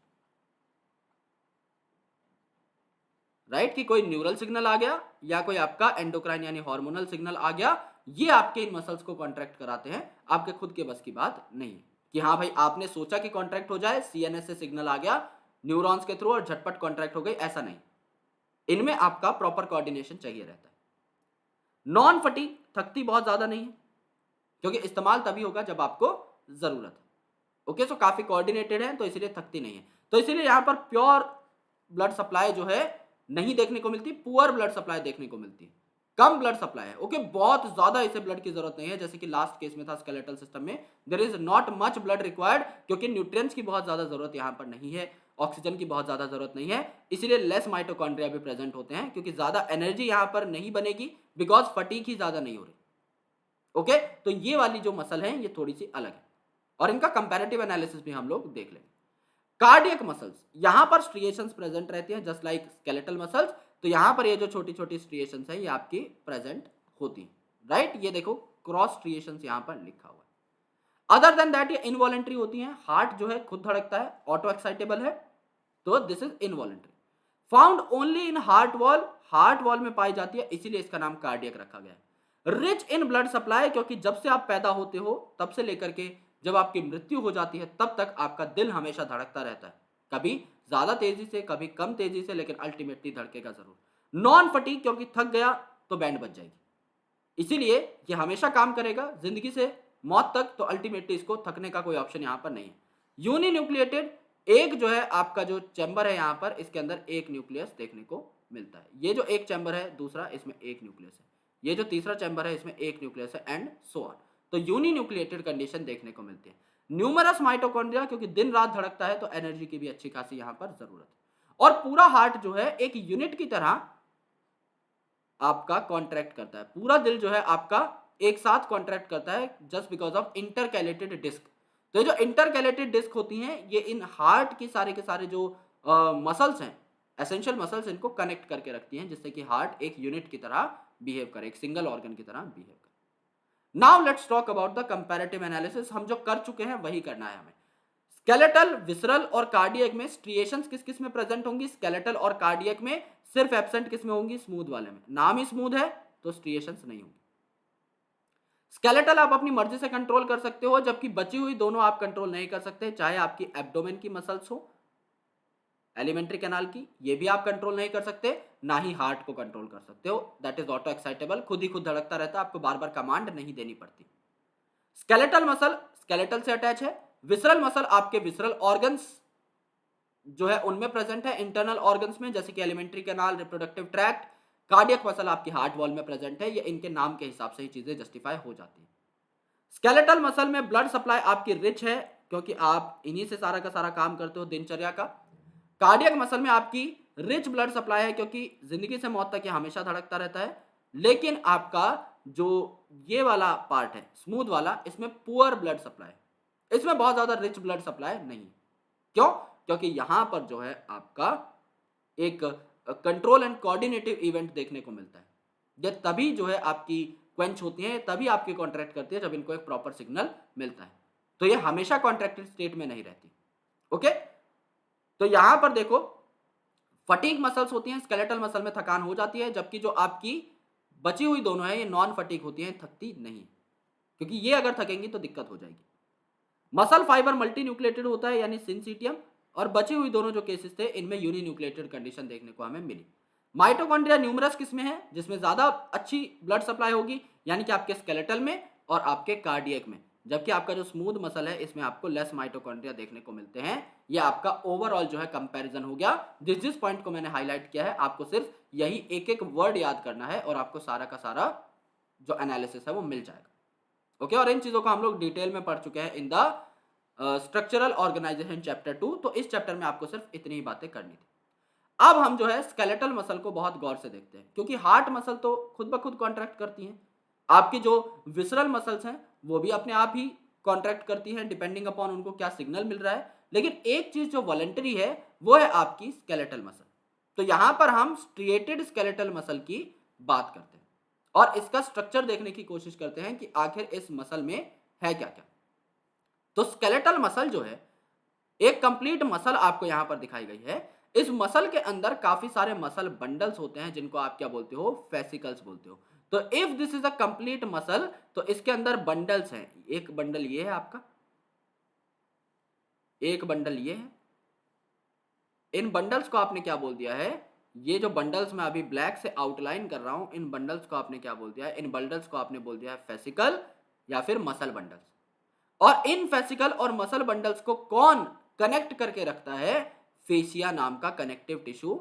right, कि कोई न्यूरल सिग्नल आ गया या कोई आपका एंडोक्राइन यानी हार्मोनल सिग्नल आ गया, ये आपके इन मसल्स को कॉन्ट्रैक्ट कराते हैं। आपके खुद के बस की बात नहीं है कि हाँ भाई आपने सोचा कि कॉन्ट्रैक्ट हो जाए, सीएनएस से सिग्नल आ गया न्यूरॉन्स के थ्रू और झटपट कॉन्ट्रैक्ट हो गई, ऐसा नहीं। इनमें आपका प्रॉपर कोऑर्डिनेशन चाहिए रहता है। नॉन फटीग, थकती बहुत ज्यादा नहीं है, क्योंकि इस्तेमाल तभी होगा जब आपको जरूरत है। ओके, सो काफी कोऑर्डिनेटेड है, तो इसलिए थकती नहीं है। तो इसीलिए यहां पर प्योर ब्लड सप्लाई जो है नहीं देखने को मिलती, पुअर ब्लड सप्लाई देखने को मिलती है, कम ब्लड सप्लाई है। ओके, बहुत ज्यादा इसे ब्लड की जरूरत नहीं है, जैसे कि लास्ट केस में था स्केलेटल सिस्टम में, there is not much blood required, क्योंकि न्यूट्रिएंट्स की बहुत ज्यादा जरूरत यहां पर नहीं है, ऑक्सीजन की बहुत ज्यादा जरूरत नहीं है, इसीलिए लेस माइटोकॉन्ड्रिया भी प्रेजेंट होते हैं, क्योंकि ज्यादा एनर्जी यहां पर नहीं बनेगी, बिकॉज फटीग ही ज्यादा नहीं हो रही। ओके, तो ये वाली जो मसल है ये थोड़ी सी अलग है, और इनका कंपैरेटिव एनालिसिस भी हम लोग देख लेंगे। कार्डियक मसल्स, यहां पर स्ट्रिएशंस प्रेजेंट रहती हैं जस्ट लाइक स्केलेटल मसल्स। तो यहां पर ये जो छोटी छोटी स्ट्रिएशंस है ये आपकी प्रेजेंट होती है, राइट। ये देखो क्रॉस स्ट्रिएशंस यहां पर लिखा हुआ है। अदर देन दैट ये इनवॉलेंट्री होती हैं। हार्ट जो है खुद धड़कता है, ऑटो एक्साइटेबल है, तो this is involuntary. Found only in heart wall, heart wall में पाई जाती है, इसीलिए इसका नाम कार्डियक रखा गया है। रिच इन ब्लड सप्लाई, क्योंकि जब से आप पैदा होते हो तब से लेकर के जब आपकी मृत्यु हो जाती है तब तक आपका दिल हमेशा धड़कता रहता है, कभी ज्यादा तेजी से कभी कम तेजी से, लेकिन अल्टीमेटली धड़केगा जरूर। नॉन फटीग, क्योंकि थक गया तो बैंड बज जाएगी, इसीलिए ये हमेशा काम करेगा जिंदगी से मौत तक, तो अल्टीमेटली इसको थकने का कोई ऑप्शन यहां पर नहीं है। यूनिन्यूक्लिएटेड, एक जो है आपका जो चैम्बर है यहां पर, इसके अंदर एक न्यूक्लियस देखने को मिलता है। ये जो एक चैम्बर है दूसरा, इसमें एक न्यूक्लियस है, ये जो तीसरा चैम्बर है इसमें एक न्यूक्लियस है, एंड सो ऑन। तो यूनिन्यूक्लिएटेड कंडीशन देखने को मिलती है। न्यूमरस माइटोकॉन्ड्रिया, क्योंकि दिन रात धड़कता है तो एनर्जी की भी अच्छी खासी यहां पर जरूरत है। और पूरा हार्ट जो है एक यूनिट की तरह आपका कॉन्ट्रैक्ट करता है, पूरा दिल जो है आपका एक साथ कॉन्ट्रैक्ट करता है, just because of intercalated disc. तो ये जो इंटरकैलेटेड डिस्क होती हैं ये इन हार्ट की सारे के सारे जो मसल्स हैं, एसेंशियल मसल्स, इनको कनेक्ट करके रखती हैं, जिससे कि हार्ट एक यूनिट की तरह बिहेव करे, एक सिंगल ऑर्गन की तरह बिहेव करे। Now let's talk about the comparative analysis. हम जो कर चुके हैं वही करना है हमें। स्केलेटल, विसरल और कार्डियक में स्ट्रिएशंस किस किस में प्रेजेंट होंगी? स्केलेटल और कार्डियक में। सिर्फ एब्सेंट किस में होंगी? स्मूथ वाले में। नाम ही स्मूथ है तो स्ट्रिएशंस नहीं होंगी। स्केलेटल आप अपनी मर्जी से कंट्रोल कर सकते हो, जबकि बची हुई दोनों आप कंट्रोल नहीं कर सकते, चाहे आपकी एब्डोमेन की मसल्स हो, एलिमेंट्री कैनाल की, ये भी आप कंट्रोल नहीं कर सकते, ना ही हार्ट को कंट्रोल कर सकते हो, दैट इज ऑटो एक्साइटेबल, खुद ही खुद धड़कता रहता है, आपको बार बार कमांड नहीं देनी पड़ती। स्केलेटल मसल स्केलेटल से अटैच है। विसरल मसल आपके विसरल ऑर्गन्स जो है उनमें प्रेजेंट है, इंटरनल ऑर्गन्स में, जैसे कि alimentary canal, reproductive tract. Cardiac muscle आपकी हार्ट वॉल में प्रेजेंट है। ये इनके नाम के हिसाब से ही चीजें जस्टिफाई हो जाती है। स्केलेटल मसल में ब्लड सप्लाई आपकी रिच है, क्योंकि आप इन्हीं से सारा का सारा काम करते हो दिनचर्या का। कार्डियक मसल में आपकी रिच ब्लड सप्लाई है, क्योंकि जिंदगी से मौत तक ये हमेशा धड़कता रहता है। लेकिन आपका जो ये वाला पार्ट है स्मूथ वाला, इसमें पुअर ब्लड सप्लाई, इसमें बहुत ज्यादा रिच ब्लड सप्लाई नहीं। क्यों? क्योंकि यहां पर जो है आपका एक कंट्रोल एंड कोऑर्डिनेटिव इवेंट देखने को मिलता है। ये तभी जो है आपकी क्वेंच होती है, तभी आपकी कॉन्ट्रैक्ट करती है जब इनको एक प्रॉपर सिग्नल मिलता है। तो ये हमेशा कॉन्ट्रैक्टेड स्टेट में नहीं रहती। ओके, तो यहां पर देखो फटीग मसल्स होती हैं, स्केलेटल मसल में थकान हो जाती है, जबकि जो आपकी बची हुई दोनों है ये नॉन फटीग होती हैं, थकती नहीं, क्योंकि ये अगर थकेंगी तो दिक्कत हो जाएगी। मसल फाइबर मल्टी न्यूक्लिएटेड होता है, यानी सिंसिटियम, और बची हुई दोनों जो केसेस थे इनमें यूनी न्यूक्लिएटेड कंडीशन देखने को हमें मिली। माइटोकॉन्ड्रिया न्यूमरस किसमें है? जिसमें ज्यादा अच्छी ब्लड सप्लाई होगी, यानी कि आपके स्केलेटल में और आपके कार्डियक में। जबकि आपका जो स्मूथ मसल है इसमें आपको लेस माइटोकॉन्ड्रिया देखने को मिलते हैं। ये आपका ओवरऑल जो है कंपैरिजन हो गया। जिस पॉइंट को मैंने हाईलाइट किया है आपको सिर्फ यही एक एक वर्ड याद करना है और आपको सारा का सारा जो एनालिसिस है वो मिल जाएगा। ओके, और इन चीजों को हम लोग डिटेल में पढ़ चुके हैं in the structural organisation chapter 2। तो इस चैप्टर में आपको सिर्फ इतनी ही बातें करनी थी। अब हम जो है स्केलेटल मसल को बहुत गौर से देखते हैं, क्योंकि हार्ट मसल तो खुद ब खुद कॉन्ट्रैक्ट करती हैं। आपकी जो विसरल मसल्स हैं वो भी अपने आप ही कॉन्ट्रैक्ट करती हैं, डिपेंडिंग अपॉन उनको क्या सिग्नल मिल रहा है। लेकिन एक चीज जो वॉलंटरी है वो है आपकी स्केलेटल मसल। तो यहां पर हम स्ट्रिएटेड स्केलेटल मसल की बात करते हैं और इसका स्ट्रक्चर देखने की कोशिश करते हैं कि आखिर इस मसल में है क्या क्या। तो स्केलेटल मसल जो है एक कंप्लीट मसल आपको यहां पर दिखाई गई है। इस मसल के अंदर काफी सारे मसल बंडल्स होते हैं, जिनको आप क्या बोलते हो? फेसिकल्स बोलते हो। तो if this is a complete muscle, तो इसके अंदर बंडल्स हैं। एक बंडल ये है आपका, एक बंडल ये है। इन बंडल्स को आपने क्या बोल दिया है? ये जो बंडल्स मैं अभी ब्लैक से आउटलाइन कर रहा हूं, इन बंडल्स को आपने क्या बोल दिया है? इन बंडल्स को आपने बोल दिया है फेसिकल या फिर मसल बंडल्स। और इन फेसिकल और मसल बंडल्स को कौन कनेक्ट करके रखता है? फेशिया नाम का कनेक्टिव टिश्यू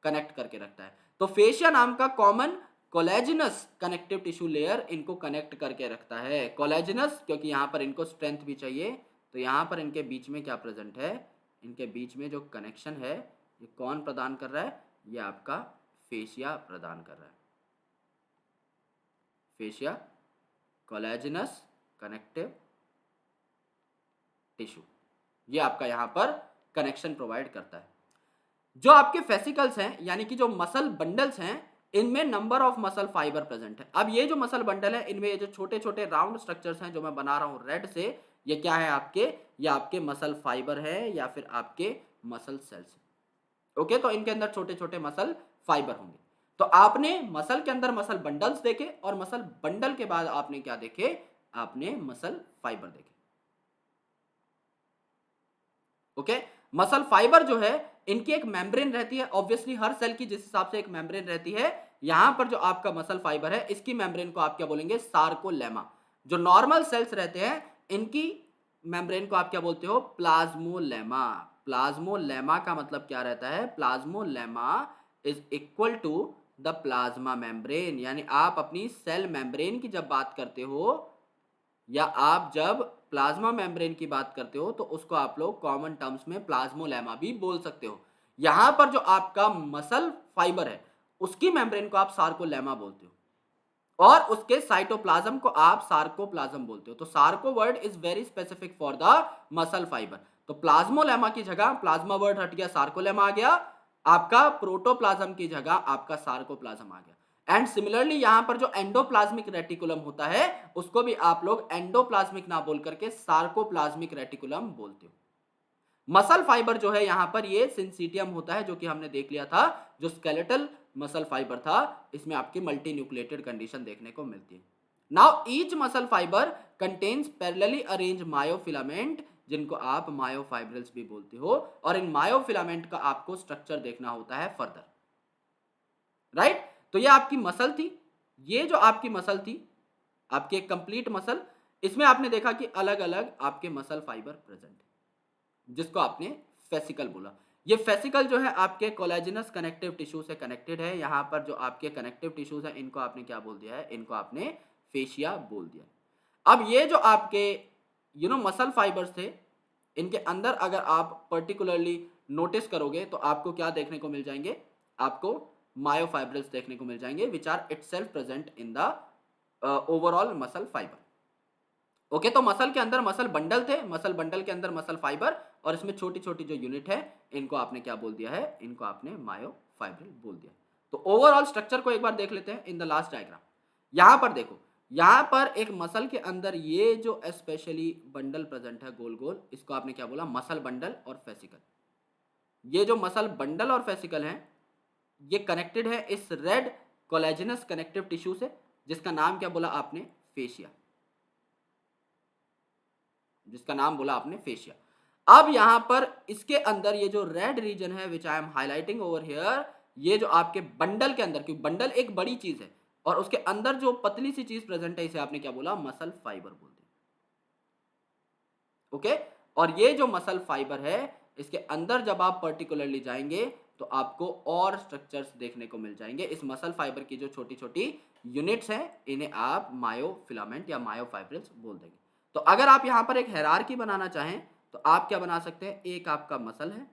कनेक्ट करके रखता है। तो फेशिया नाम का कॉमन कोलेजिनस कनेक्टिव टिश्यू लेयर इनको कनेक्ट करके रखता है। कोलेजिनस क्योंकि यहां पर इनको स्ट्रेंथ भी चाहिए, तो यहां पर इनके बीच में क्या प्रेजेंट है? इनके बीच में जो कनेक्शन है ये कौन प्रदान कर रहा है? ये आपका फेशिया प्रदान कर रहा है। फेशिया कोलेजिनस कनेक्टिव टिश्यू, ये आपका यहां पर कनेक्शन प्रोवाइड करता है। जो आपके फेसिकल्स हैं यानी कि जो मसल बंडल्स हैं, इनमें number of muscle fibre present है। अब ये जो मसल बंडल है इनमें ये जो छोटे छोटे राउंड स्ट्रक्चर्स हैं जो मैं बना रहा हूं रेड से, ये क्या है आपके? ये आपके मसल फाइबर है या फिर आपके मसल सेल्स। ओके, तो इनके अंदर छोटे छोटे मसल फाइबर होंगे। तो आपने मसल के अंदर मसल बंडल्स देखे और मसल बंडल के बाद आपने क्या देखे? आपने मसल फाइबर देखे। ओके, मसल फाइबर जो है इनकी एक मेम्ब्रेन रहती है। ऑब्वियसली हर सेल की जिस हिसाब से एक मेम्ब्रेन रहती है, यहां पर जो आपका मसल फाइबर है इसकी मेम्ब्रेन को आप क्या बोलेंगे? सार्कोलेमा। जो नॉर्मल सेल्स रहते हैं इनकी मेम्ब्रेन को आप क्या बोलते हो? प्लाज्मोलेमा। प्लाज्मोलेमा का मतलब क्या रहता है? Plasmolemma is equal to the plasma membrane. यानी आप अपनी सेल मेम्ब्रेन की जब बात करते हो या आप जब प्लाज्मा मेम्ब्रेन की बात करते हो तो उसको आप लोग कॉमन टर्म्स में प्लाज्मोलेमा भी बोल सकते हो। यहां पर जो आपका मसल फाइबर है उसकी मेम्ब्रेन को आप सार्कोलेमा बोलते हो और उसके साइटोप्लाज्म को आप सार्कोप्लाज्म बोलते हो। तो Sarco word is very specific for the muscle fibre. तो प्लाज्मोलेमा की जगह प्लाज्मा वर्ड हट गया, सार्कोलेमा आ गया। आपका प्रोटोप्लाज्म की जगह आपका सार्कोप्लाज्म आ गया। एंड सिमिलरली यहां पर जो एंडोप्लाज्मिक रेटिकुलम होता है उसको भी आप लोग एंडोप्लाज्मिक ना बोल करके सार्कोप्लाज्मिक रेटिकुलम बोलते हो। मसल फाइबर जो है यहां पर ये सिंसिटियम होता है, जो कि हमने देख लिया था। जो स्केलेटल मसल फाइबर था इसमें आपकी मल्टी न्यूक्लिएटेड कंडीशन देखने को मिलती है। Now each muscle fibre contains parallelly arrange myofilament, जिनको आप मायोफाइब्रिल्स भी बोलते हो, और इन मायोफिलामेंट का आपको स्ट्रक्चर देखना होता है फर्दर, राइट। तो ये आपकी मसल थी, ये जो आपकी मसल थी, आपकी एक कंप्लीट मसल, इसमें आपने देखा कि अलग अलग आपके मसल फाइबर प्रेजेंट है, जिसको आपने फेसिकल बोला। ये फेसिकल जो है आपके कोलेजिनस कनेक्टिव टिश्यू से कनेक्टेड है। यहाँ पर जो आपके कनेक्टिव टिश्यूज हैं, इनको आपने क्या बोल दिया है, इनको आपने फेशिया बोल दिया है। अब ये जो आपके मसल फाइबर्स थे, इनके अंदर अगर आप पर्टिकुलरली नोटिस करोगे तो आपको क्या देखने को मिल जाएंगे, आपको मायोफाइब्रिल्स देखने को मिल जाएंगे, which are itself present in the overall muscle fibre. Okay, तो मसल के अंदर मसल बंडल थे, मसल बंडल के अंदर मसल फाइबर, और इसमें छोटी छोटी जो यूनिट है, इनको आपने क्या बोल दिया है, इनको आपने मायोफाइब्रिल बोल दिया। तो ओवरऑल स्ट्रक्चर को एक बार देख लेते हैं इन द लास्ट डायग्राम। यहां पर देखो, यहां पर एक मसल के अंदर ये जो स्पेशली बंडल प्रेजेंट है गोल गोल, इसको आपने क्या बोला, मसल बंडल और फेसिकल। ये जो मसल बंडल और फेसिकल हैं, ये कनेक्टेड है इस रेड कोलेजिनस कनेक्टिव टिश्यू से, जिसका नाम क्या बोला आपने, फेशिया, जिसका नाम बोला आपने फेशिया। अब यहां पर इसके अंदर ये जो रेड रीजन है, which I am highlighting over here, ये जो आपके बंडल के अंदर, क्योंकि बंडल एक बड़ी चीज है और उसके अंदर जो पतली सी चीज प्रेजेंट है, इसे आपने क्या बोला, मसल फाइबर बोल दिया। ओके, और ये जो मसल फाइबर है, इसके अंदर जब आप पर्टिकुलरली जाएंगे तो आपको और स्ट्रक्चर्स देखने को मिल जाएंगे। इस मसल फाइबर की जो छोटी छोटी यूनिट्स हैं, इन्हें आप मायोफिलामेंट या मायोफाइब्रिल्स बोल देंगे। तो अगर आप यहां पर एक हायरार्की बनाना चाहें तो आप क्या बना सकते हैं, एक आपका मसल है,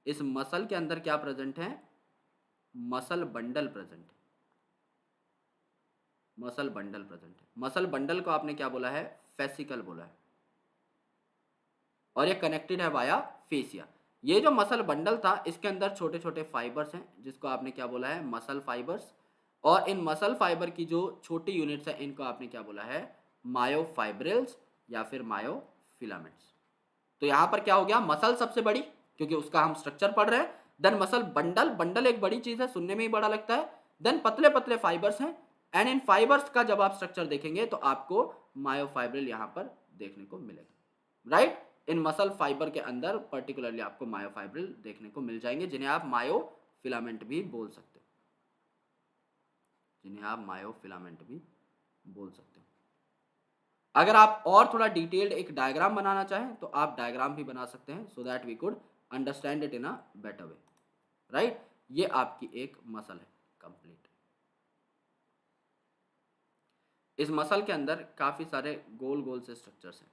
इस मसल के अंदर क्या प्रेजेंट है, मसल बंडल प्रेजेंट है, मसल बंडल प्रेजेंट है। मसल बंडल को आपने क्या बोला है, फेसिकल बोला है, और ये कनेक्टेड है वाया फेसिया। ये जो मसल बंडल था, इसके अंदर छोटे छोटे फाइबर्स हैं, जिसको आपने क्या बोला है, मसल फाइबर्स, और इन मसल फाइबर की जो छोटी यूनिट्स हैं, इनको आपने क्या बोला है, मायोफाइब्रिल्स या फिर मायोफिलामेंट्स। तो यहां पर क्या हो गया, मसल सबसे बड़ी, क्योंकि उसका हम स्ट्रक्चर पढ़ रहे हैं, देन मसल बंडल, बंडल एक बड़ी चीज है, सुनने में ही बड़ा लगता है, देन पतले पतले फाइबर्स हैं, एंड इन फाइबर्स का जब आप स्ट्रक्चर देखेंगे तो आपको मायोफाइब्रिल यहां पर देखने को मिलेगा, राइट। इन मसल फाइबर के अंदर पर्टिकुलरली आपको मायोफाइब्रिल देखने को मिल जाएंगे, जिन्हें आप मायोफिलामेंट भी बोल सकते हो, जिन्हें आप मायोफिलामेंट भी बोल सकते हो। अगर आप और थोड़ा डिटेल्ड एक डायग्राम बनाना चाहें तो आप डायग्राम भी बना सकते हैं, so that we could understand it in a better way, right. ये आपकी एक मसल है कंप्लीट। इस मसल के अंदर काफी सारे गोल गोल से स्ट्रक्चर्स हैं,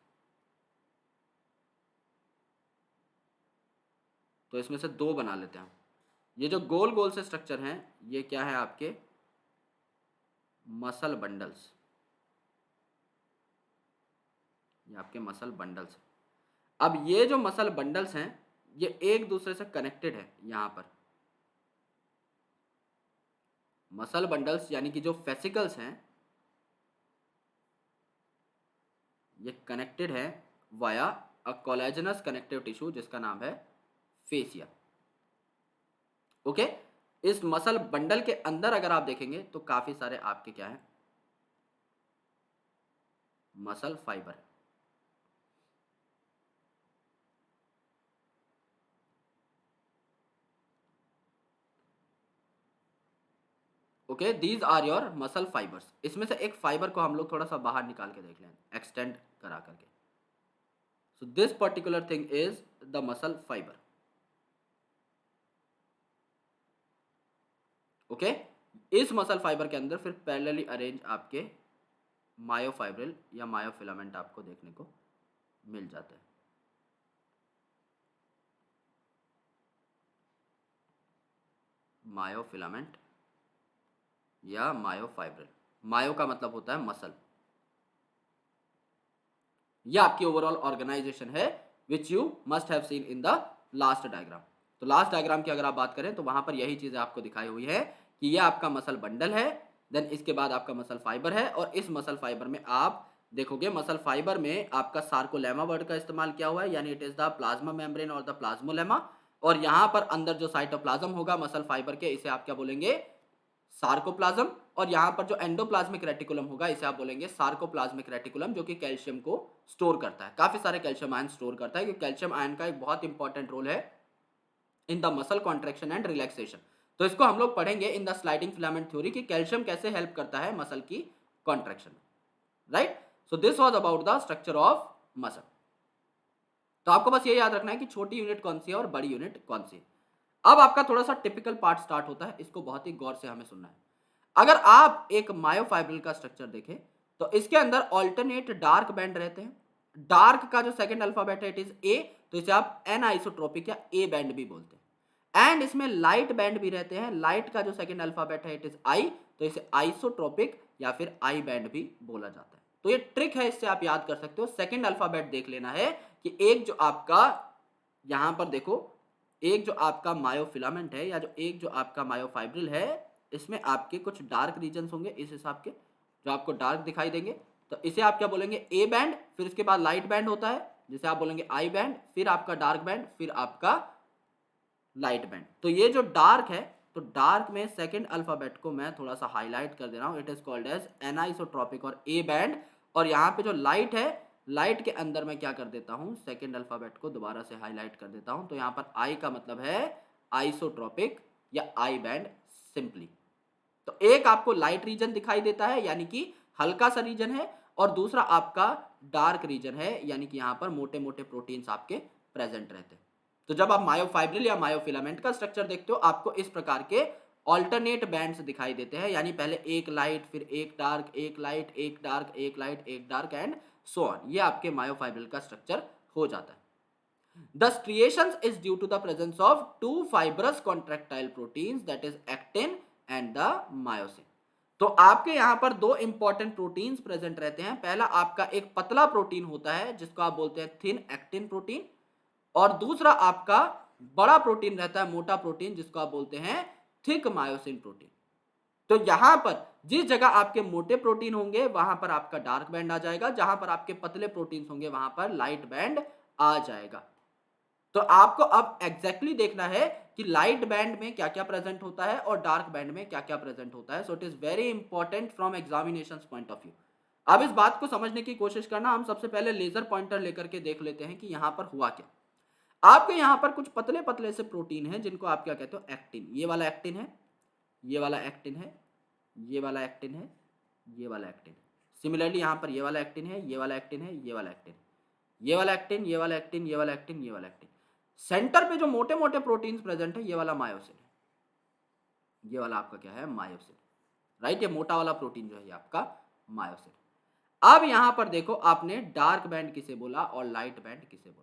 तो इसमें से दो बना लेते हैं। ये जो गोल गोल से स्ट्रक्चर हैं, ये क्या है, आपके मसल बंडल्स, ये आपके मसल बंडल्स। अब ये जो मसल बंडल्स हैं, ये एक दूसरे से कनेक्टेड है। यहां पर मसल बंडल्स यानी कि जो फेसिकल्स हैं, ये कनेक्टेड है वाया अ कोलेजनस कनेक्टिव टिश्यू, जिसका नाम है फेसिया। ओके, इस मसल बंडल के अंदर अगर आप देखेंगे तो काफी सारे आपके क्या है, muscle fibre. Okay, these are your muscle fibres. इसमें से एक फाइबर को हम लोग थोड़ा सा बाहर निकाल के देख लें, एक्सटेंड करा करके। So this particular thing is the muscle fibre. Okay, इस मसल फाइबर के अंदर फिर पैरेलली अरेंज आपके मायोफाइब्रिल या मायोफिलामेंट आपको देखने को मिल जाता है। मायोफिलामेंट या मायोफाइब्रिल, मायो का मतलब होता है मसल। यह आपकी ओवरऑल ऑर्गेनाइजेशन है, which you must have seen in the last diagram. तो लास्ट डायग्राम की अगर आप बात करें तो वहां पर यही चीजें आपको दिखाई हुई है कि यह आपका मसल बंडल है, देन इसके बाद आपका मसल फाइबर है, और इस मसल फाइबर में आप देखोगे, मसल फाइबर में आपका सार्कोलेमा वर्ड का इस्तेमाल किया हुआ है, यानी it is the plasma membrane और द प्लाज्मोलेमा। और यहां पर अंदर जो साइटोप्लाज्म होगा मसल फाइबर के, इसे आप क्या बोलेंगे, सार्कोप्लाज्म। और यहाँ पर जो एंडोप्लाज्मिक रेटिकुलम होगा इसे आप बोलेंगे सार्कोप्लाज्मिक रेटिकुलम, जो कि कैल्शियम को स्टोर करता है, काफी सारे कैल्शियम आयन स्टोर करता है, क्योंकि कैल्शियम आयन का एक बहुत इंपॉर्टेंट रोल है in the muscle contraction and relaxation. तो इसको हम लोग पढ़ेंगे in the sliding filament theory कि कैल्शियम कैसे हेल्प करता है मसल की कॉन्ट्रेक्शन में, right. So this was about the structure of muscle. तो आपको बस ये याद रखना है कि छोटी यूनिट कौन सी है और बड़ी यूनिट कौन सी है। अब आपका थोड़ा सा टिपिकल पार्ट स्टार्ट होता है, इसको बहुत ही गौर से हमें सुनना है। अगर आप एक मायोफाइब्रिल का स्ट्रक्चर देखें तो इसके अंदर ऑल्टरनेट डार्क बैंड रहते हैं। डार्क का जो सेकंड अल्फाबेट है इट इज ए, तो इसे आप एन आइसोट्रोपिक या ए बैंड भी बोलते हैं। एंड इसमें लाइट बैंड भी रहते हैं। लाइट का जो सेकंड अल्फाबेट है इट इज आई, तो इसे आइसोट्रोपिक या फिर आई बैंड भी बोला जाता है। तो ये ट्रिक है, इससे आप याद कर सकते हो। सेकंड अल्फाबेट देख लेना है कि एक जो आपका यहां पर देखो, एक जो आपका मायोफिलामेंट है या जो एक जो आपका मायोफाइब्रिल है, इसमें आपके कुछ डार्क रीजन्स होंगे इस हिसाब के, जो आपको डार्क दिखाई देंगे। तो इसे आप क्या बोलेंगे, ए बैंड, फिर इसके बाद लाइट बैंड होता है जिसे आप बोलेंगे आई बैंड, फिर आपका डार्क बैंड, फिर आपका लाइट बैंड। तो ये जो डार्क है, तो डार्क में सेकंड अल्फाबेट को मैं थोड़ा सा हाईलाइट कर दे रहा हूं, it is called as anisotropic और ए बैंड। और यहाँ पे जो लाइट है, लाइट के अंदर मैं क्या कर देता हूँ, सेकंड अल्फाबेट को दोबारा से हाईलाइट कर देता हूँ। तो यहाँ पर आई का मतलब है आइसोट्रॉपिक या आई बैंड सिंपली। तो एक आपको लाइट रीजन दिखाई देता है यानी कि हल्का सा रीजन है, और दूसरा आपका डार्क रीजन है यानी कि यहाँ पर मोटे मोटे प्रोटीन्स आपके प्रेजेंट रहते हैं। तो जब आप मायोफाइब्रिल या मायोफिलामेंट का स्ट्रक्चर देखते हो, आपको इस प्रकार के ऑल्टरनेट बैंड्स दिखाई देते हैं, यानी पहले एक लाइट, फिर एक डार्क, एक लाइट, एक डार्क, एक लाइट, एक डार्क एंड सो ऑन। ये आपके मायोफाइब्रिल का स्ट्रक्चर हो जाता है। The striations is due to the presence of two fibrous contractile proteins, that is actin and the myosin. तो आपके यहां पर दो इंपॉर्टेंट प्रोटीन्स प्रेजेंट रहते हैं। पहला आपका एक पतला प्रोटीन होता है जिसको आप बोलते हैं थिन एक्टिन प्रोटीन, और दूसरा आपका बड़ा प्रोटीन रहता है, मोटा प्रोटीन, जिसको आप बोलते हैं थिक मायोसिन प्रोटीन। तो यहां पर जिस जगह आपके मोटे प्रोटीन होंगे वहां पर आपका डार्क बैंड आ जाएगा, जहां पर आपके पतले प्रोटीन होंगे वहां पर लाइट बैंड आ जाएगा। तो आपको अब एग्जैक्टली देखना है कि लाइट बैंड में क्या क्या प्रेजेंट होता है और डार्क बैंड में क्या क्या प्रेजेंट होता है। सो it is very important from examination point of view. अब इस बात को समझने की कोशिश करना, हम सबसे पहले लेजर पॉइंटर लेकर के देख लेते हैं कि यहां पर हुआ क्या। आपके यहां पर कुछ पतले पतले से प्रोटीन है जिनको आप क्या कहते हो, एक्टिन। ये वाला एक्टिन है, ये वाला एक्टिन है, ये वाला एक्टिन है, ये वाला एक्टिन है। सिमिलरली यहां पर ये वाला एक्टिन है, ये वाला एक्टिन है, ये वाला एक्टिन, ये वाला एक्टिन, ये वाला एक्टिन, ये वाला एक्टिन, ये वाला एक्टिन। सेंटर पे जो मोटे मोटे प्रोटीन्स प्रेजेंट है, ये वाला मायोसिन है, ये वाला आपका क्या है, मायोसिन, राइट। ये मोटा वाला प्रोटीन जो है ये आपका मायोसिन। अब यहां पर देखो, आपने डार्क बैंड किसे बोला और लाइट बैंड किसे बोला।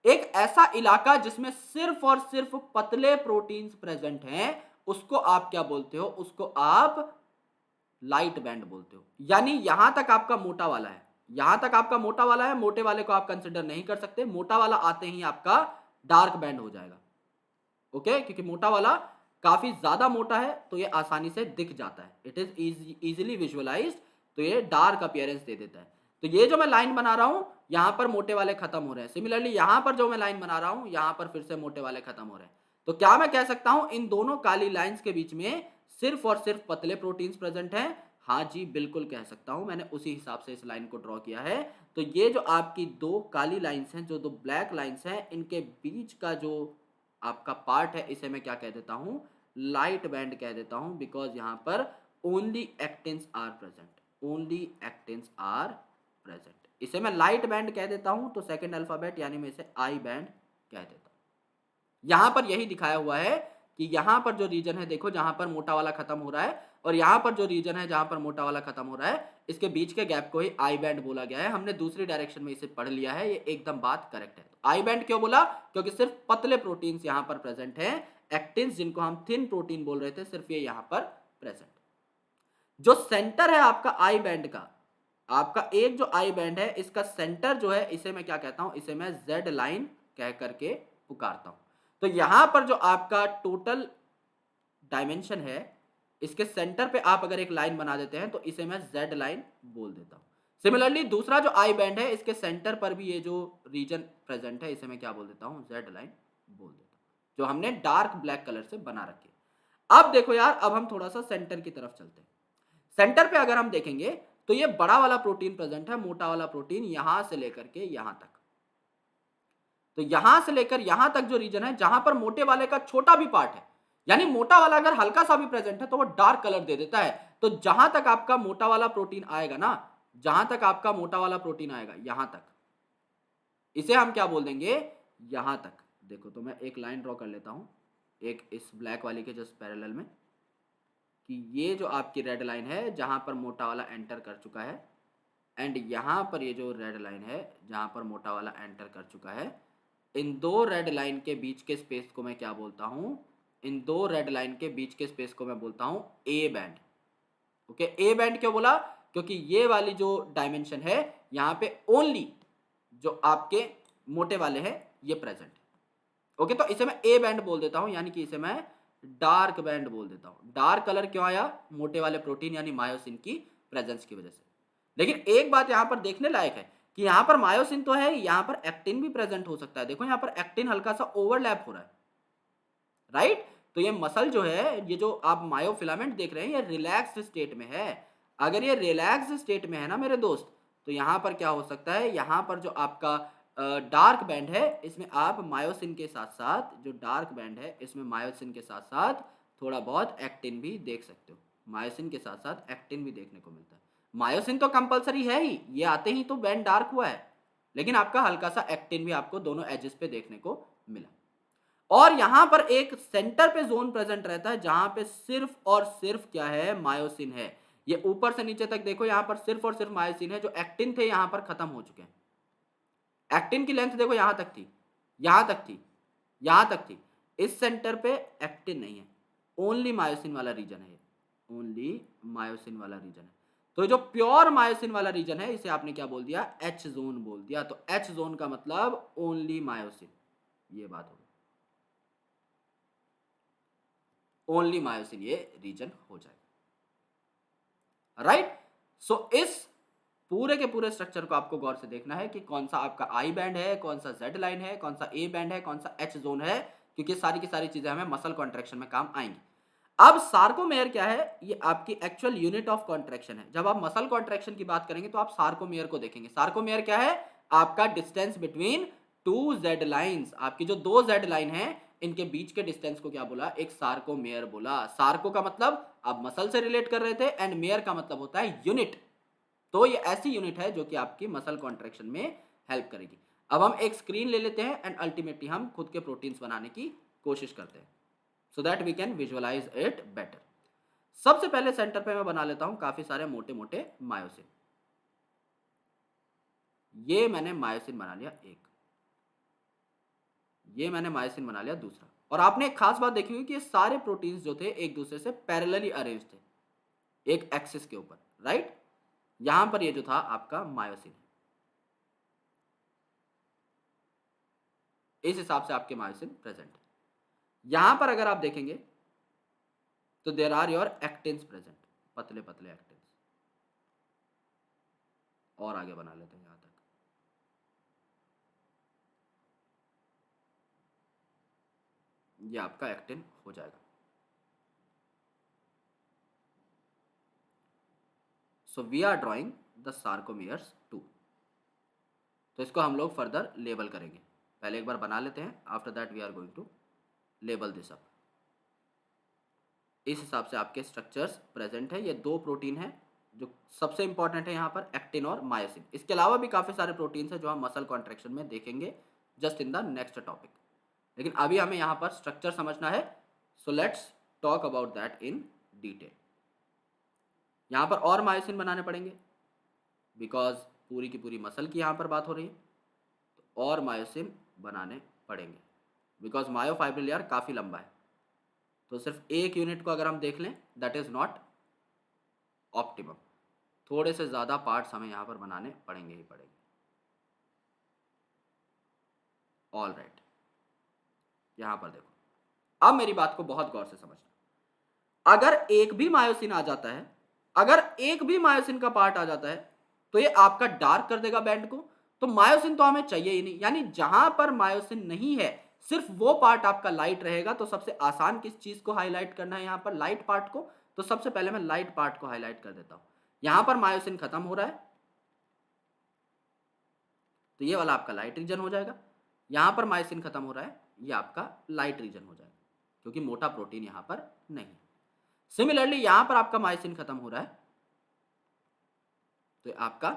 एक ऐसा इलाका जिसमें सिर्फ और सिर्फ पतले प्रोटीन्स प्रेजेंट हैं, उसको आप क्या बोलते हो, उसको आप लाइट बैंड बोलते हो। यानी यहां तक आपका मोटा वाला है, यहां तक आपका मोटा वाला है, मोटे वाले को आप कंसिडर नहीं कर सकते। मोटा वाला आते ही आपका डार्क बैंड हो जाएगा, ओके, क्योंकि मोटा वाला काफी ज्यादा मोटा है तो ये आसानी से दिख जाता है, इट इज इजीली विजुअलाइज्ड, तो ये डार्क अपीयरेंस दे देता है। तो ये जो मैं लाइन बना रहा हूं, यहां पर मोटे वाले खत्म हो रहे हैं। सिमिलरली यहां पर जो मैं लाइन बना रहा हूं, यहां पर फिर से मोटे वाले खत्म हो रहे हैं। तो क्या मैं कह सकता हूं, इन दोनों काली लाइंस के बीच में सिर्फ और सिर्फ पतले प्रोटीन्स प्रेजेंट हैं। हाँ जी, बिल्कुल कह सकता हूं, मैंने उसी हिसाब से इस लाइन को ड्रॉ किया है। तो ये जो आपकी दो काली लाइंस हैं, जो दो ब्लैक लाइंस हैं, इनके बीच का जो आपका पार्ट है, इसे मैं क्या कह देता हूं, लाइट बैंड कह देता हूं, बिकॉज यहां पर only actins are present, only actins are present. इसे मैं लाइट बैंड कह देता हूं, तो सेकंड अल्फाबेट यानी मैं इसे आई बैंड कह देता हूं। यहां पर यही दिखाया हुआ है कि यहां पर जो रीजन है, देखो जहां पर मोटा वाला खत्म हो रहा है, और यहां पर जो रीजन है जहां पर मोटा वाला खत्म हो रहा है, इसके बीच के गैप को ही आई बैंड बोला गया है। हमने दूसरी डायरेक्शन में इसे पढ़ लिया है, ये एकदम बात करेक्ट है। आई बैंड क्यों बोला, क्योंकि सिर्फ पतले प्रोटीन्स यहां पर प्रेजेंट हैं, एक्टिन्स जिनको हम थिन प्रोटीन बोल रहे थे, सिर्फ ये यहां पर प्रेजेंट। जो सेंटर है आपका आई बैंड का, आपका एक जो आई बैंड है, इसका सेंटर जो है, इसे मैं क्या कहता हूं, इसे मैं जेड लाइन कह करके पुकारता हूं। तो यहां पर जो आपका टोटल डायमेंशन है, इसके सेंटर पे आप अगर एक लाइन बना देते हैं तो इसे मैं जेड लाइन बोल देता हूं। सिमिलरली दूसरा जो आई बैंड है, इसके सेंटर पर भी ये जो रीजन प्रेजेंट है, इसे मैं क्या बोल देता हूं, जेड लाइन बोल देता हूं, जो हमने डार्क ब्लैक कलर से बना रखी है। अब देखो यार, अब हम थोड़ा सा सेंटर की तरफ चलते हैं। सेंटर पे अगर हम देखेंगे तो ये बड़ा वाला प्रोटीन प्रेजेंट है, मोटा वाला प्रोटीन यहां से लेकर के यहां तक। तो यहां से लेकर यहां तक जो रीजन है जहां पर मोटे वाले का छोटा भी पार्ट है, यानी मोटा वाला अगर हल्का सा भी प्रेजेंट है तो वो डार्क कलर दे देता है। तो जहां तक आपका मोटा वाला प्रोटीन आएगा ना, जहां तक आपका मोटा वाला प्रोटीन आएगा यहां तक, इसे हम क्या बोल देंगे, यहां तक। देखो तो मैं एक लाइन ड्रॉ कर लेता हूं, एक इस ब्लैक वाली के जस्ट पैरेलल में, कि ये जो आपकी रेड लाइन है जहां पर मोटा वाला एंटर कर चुका है, एंड यहां पर ये जो रेड लाइन है जहां पर मोटा वाला एंटर कर चुका है, इन दो रेड लाइन के बीच के स्पेस को मैं क्या बोलता हूं, इन दो रेड लाइन के बीच के स्पेस को मैं बोलता हूं A band. Okay, A band क्यों बोला, क्योंकि ये वाली जो डायमेंशन है यहाँ पे ओनली जो आपके मोटे वाले हैं ये प्रेजेंट है। ओके, तो इसे मैं ए बैंड बोल देता हूं, यानी कि इसे मैं डार्क बैंड बोल देता हूं। डार्क कलर क्यों आया, मोटे वाले प्रोटीन यानी मायोसिन की प्रेजेंस की वजह से। लेकिन एक बात यहां पर देखने लायक है कि यहां पर मायोसिन तो है, यहां पर एक्टिन भी प्रेजेंट हो सकता है। देखो यहां पर एक्टिन हल्का सा ओवरलैप हो रहा है, राइट। तो ये मसल जो है, ये जो आप मायोफिलामेंट देख रहे हैं, ये रिलैक्स्ड स्टेट में है। अगर ये रिलैक्स्ड स्टेट में है ना मेरे दोस्त, तो यहाँ पर क्या हो सकता है, यहाँ पर जो आपका डार्क बैंड है इसमें आप मायोसिन के साथ साथ, जो डार्क बैंड है इसमें मायोसिन के साथ साथ थोड़ा बहुत एक्टिन भी देख सकते हो। मायोसिन के साथ साथ एक्टिन भी देखने को मिलता है। मायोसिन तो कंपलसरी है ही, ये आते ही तो बैंड डार्क हुआ है, लेकिन आपका हल्का सा एक्टिन भी आपको दोनों एजेस पे देखने को मिला। और यहां पर एक सेंटर पे जोन प्रेजेंट रहता है जहां पे सिर्फ और सिर्फ क्या है, मायोसिन है। ये ऊपर से नीचे तक देखो, यहां पर सिर्फ और सिर्फ मायोसिन है। जो एक्टिन थे यहां पर खत्म हो चुके हैं। एक्टिन की लेंथ देखो यहां तक थी, यहां तक थी, यहां तक थी। इस सेंटर पे एक्टिन नहीं है, ओनली मायोसिन वाला रीजन है, ओनली मायोसिन वाला रीजन है। तो जो प्योर मायोसिन वाला रीजन है इसे आपने क्या बोल दिया, एच जोन बोल दिया। तो एच जोन का मतलब ओनली मायोसिन, ये बात होगी, ओनली मायोसिन ये रीजन हो जाएगा, राइट। सो इस पूरे के पूरे स्ट्रक्चर को आपको गौर से देखना है कि कौन सा आपका आई बैंड है, कौन सा जेड लाइन है, कौन सा ए बैंड है, कौन सा एच जोन है, क्योंकि सारी की सारी चीजें हमें मसल कॉन्ट्रैक्शन में काम आएंगी। अब सार्कोमेयर क्या है, ये आपकी एक्चुअल यूनिट ऑफ कॉन्ट्रैक्शन है। जब आप मसल कॉन्ट्रैक्शन की बात करेंगे तो आप सार्कोमेयर को देखेंगे। सार्कोमेयर क्या है, आपका distance between two Z lines. आपकी जो दो जेड लाइन है इनके बीच के डिस्टेंस को क्या बोला, एक सार्कोमेयर बोला। सार्को का मतलब आप मसल से रिलेट कर रहे थे, एंड मेयर का मतलब होता है यूनिट। तो ये ऐसी यूनिट है जो कि आपकी मसल कॉन्ट्रैक्शन में हेल्प करेगी। अब हम एक स्क्रीन ले लेते हैं एंड अल्टीमेटली हम खुद के प्रोटीन्स बनाने की कोशिश करते हैं, so that we can visualise it better. सबसे पहले सेंटर पे मैं बना लेता हूं काफी सारे मोटे मोटे मायोसिन। ये मैंने मायोसिन बना लिया एक, ये मैंने मायोसिन बना लिया दूसरा। और आपने एक खास बात देखी हुई कि ये सारे प्रोटीन्स जो थे एक दूसरे से पैरेलली अरेंज थे, एक एक्सिस के ऊपर, राइट। यहां पर ये जो था आपका मायोसिन, इस हिसाब से आपके मायोसिन प्रेजेंट है। यहां पर अगर आप देखेंगे तो there are your actins present, पतले पतले एक्टिन्स। और आगे बना लेते हैं यहां तक, ये आपका एक्टिन हो जाएगा। So we are drawing the sarcomeres too. तो इसको हम लोग फर्दर लेबल करेंगे, पहले एक बार बना लेते हैं, after that we are going to label this up. इस हिसाब से आपके स्ट्रक्चर्स प्रेजेंट है। ये दो प्रोटीन है जो सबसे इंपॉर्टेंट है यहाँ पर, एक्टिन और मायोसिन। इसके अलावा भी काफ़ी सारे प्रोटीन्स हैं जो हम मसल कॉन्ट्रैक्शन में देखेंगे just in the next topic, लेकिन अभी हमें यहाँ पर स्ट्रक्चर समझना है। So let's talk about that in detail. यहाँ पर और मायोसिन बनाने पड़ेंगे बिकॉज पूरी की पूरी मसल की यहाँ पर बात हो रही है, तो और मायोसिन बनाने पड़ेंगे बिकॉज मायोफाइब्रिल यार काफ़ी लंबा है। तो सिर्फ एक यूनिट को अगर हम देख लें दैट इज नॉट ऑप्टिमम, थोड़े से ज़्यादा पार्ट्स हमें यहाँ पर बनाने पड़ेंगे ही पड़ेंगे। ऑल राइट, यहाँ पर देखो, अब मेरी बात को बहुत गौर से समझना। अगर एक भी मायोसिन आ जाता है, अगर एक भी मायोसिन का पार्ट आ जाता है तो ये आपका डार्क कर देगा बैंड को। तो मायोसिन तो हमें चाहिए ही नहीं, यानी जहां पर मायोसिन नहीं है सिर्फ वो पार्ट आपका लाइट रहेगा। तो सबसे आसान किस चीज को हाईलाइट करना है यहाँ पर, लाइट पार्ट को। तो सबसे पहले मैं लाइट पार्ट को हाईलाइट कर देता हूं। यहां पर मायोसिन खत्म हो रहा है, तो ये वाला आपका लाइट रीजन हो जाएगा। यहां पर मायोसिन खत्म हो रहा है, ये आपका लाइट रीजन हो जाएगा, क्योंकि मोटा प्रोटीन यहां पर नहीं है। सिमिलरली यहां पर आपका मायोसिन खत्म हो रहा है, तो आपका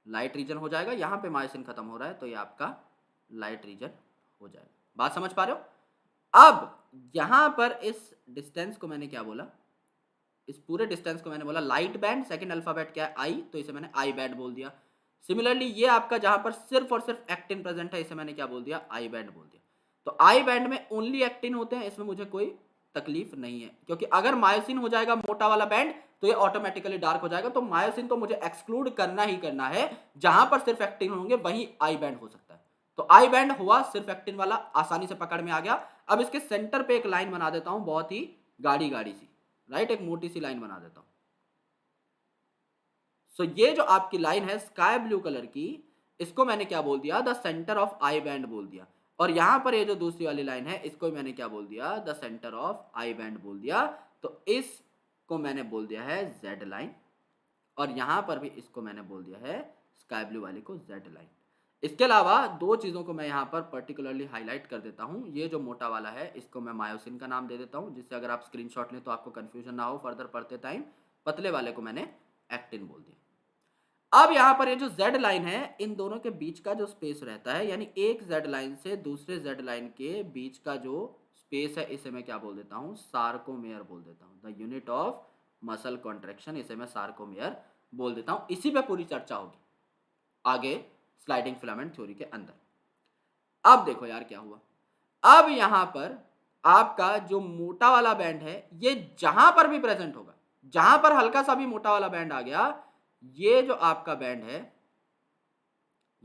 लाइट रीजन हो जाएगा। यहां पे मायोसिन खत्म हो रहा है, तो ये आपका लाइट रीजन हो जाएगा। बात समझ पा रहे हो? अब यहां पर इस डिस्टेंस को मैंने क्या बोला, इस पूरे डिस्टेंस को मैंने बोला लाइट बैंड। सेकंड अल्फाबेट क्या है, आई, तो इसे मैंने आई बैंड बोल दिया। सिमिलरली ये आपका जहां पर सिर्फ और सिर्फ एक्टिन प्रेजेंट है, इसे मैंने क्या बोल दिया, आई बैंड बोल दिया। तो आई बैंड में ओनली एक्टिन होते हैं, इसमें मुझे कोई तकलीफ नहीं है, क्योंकि अगर मायोसिन हो जाएगा मोटा वाला बैंड तो ये ऑटोमेटिकली डार्क हो जाएगा। तो मायोसिन तो मुझे एक्सक्लूड करना ही करना है, जहां पर सिर्फ एक्टिन होंगे वहीं आई बैंड हो सकता है। तो आई बैंड हुआ सिर्फ एक्टिन वाला, आसानी से पकड़ में आ गया। अब इसके सेंटर पे एक लाइन बना देता हूं, बहुत ही गाढ़ी गाढ़ी सी, राइट, एक मोटी सी लाइन बना देता हूं। सो ये जो आपकी लाइन है स्काई ब्लू कलर की, इसको मैंने क्या बोल दिया, the centre of I band बोल दिया। और यहां पर ये जो दूसरी वाली लाइन है, इसको मैंने क्या बोल दिया, the centre of I band बोल दिया। तो इसको मैंने बोल दिया है जेड लाइन, और यहां पर भी इसको मैंने बोल दिया है स्काई ब्लू वाली को जेड लाइन। इसके अलावा दो चीजों को मैं यहाँ पर पर्टिकुलरली हाईलाइट कर देता हूँ। ये जो मोटा वाला है, इसको मैं मायोसिन का नाम दे देता हूँ, जिससे अगर आप स्क्रीनशॉट लें तो आपको कंफ्यूजन ना हो फर्दर पढ़ते टाइम। पतले वाले को मैंने एक्टिन बोल दिया। अब यहाँ पर ये जो जेड लाइन है, इन दोनों के बीच का जो स्पेस रहता है, यानी एक जेड लाइन से दूसरे जेड लाइन के बीच का जो स्पेस है, इसे मैं क्या बोल देता हूँ, सार्कोमेयर बोल देता हूँ। The unit of muscle contraction, इसे मैं सार्कोमेयर बोल देता हूँ। इसी पे पूरी चर्चा होगी आगे स्लाइडिंग फिलामेंट थ्योरी के अंदर। अब देखो यार क्या हुआ, अब यहां पर आपका जो मोटा वाला बैंड है, ये जहां पर भी प्रेजेंट होगा, जहां पर हल्का सा भी मोटा वाला बैंड आ गया, ये जो आपका बैंड है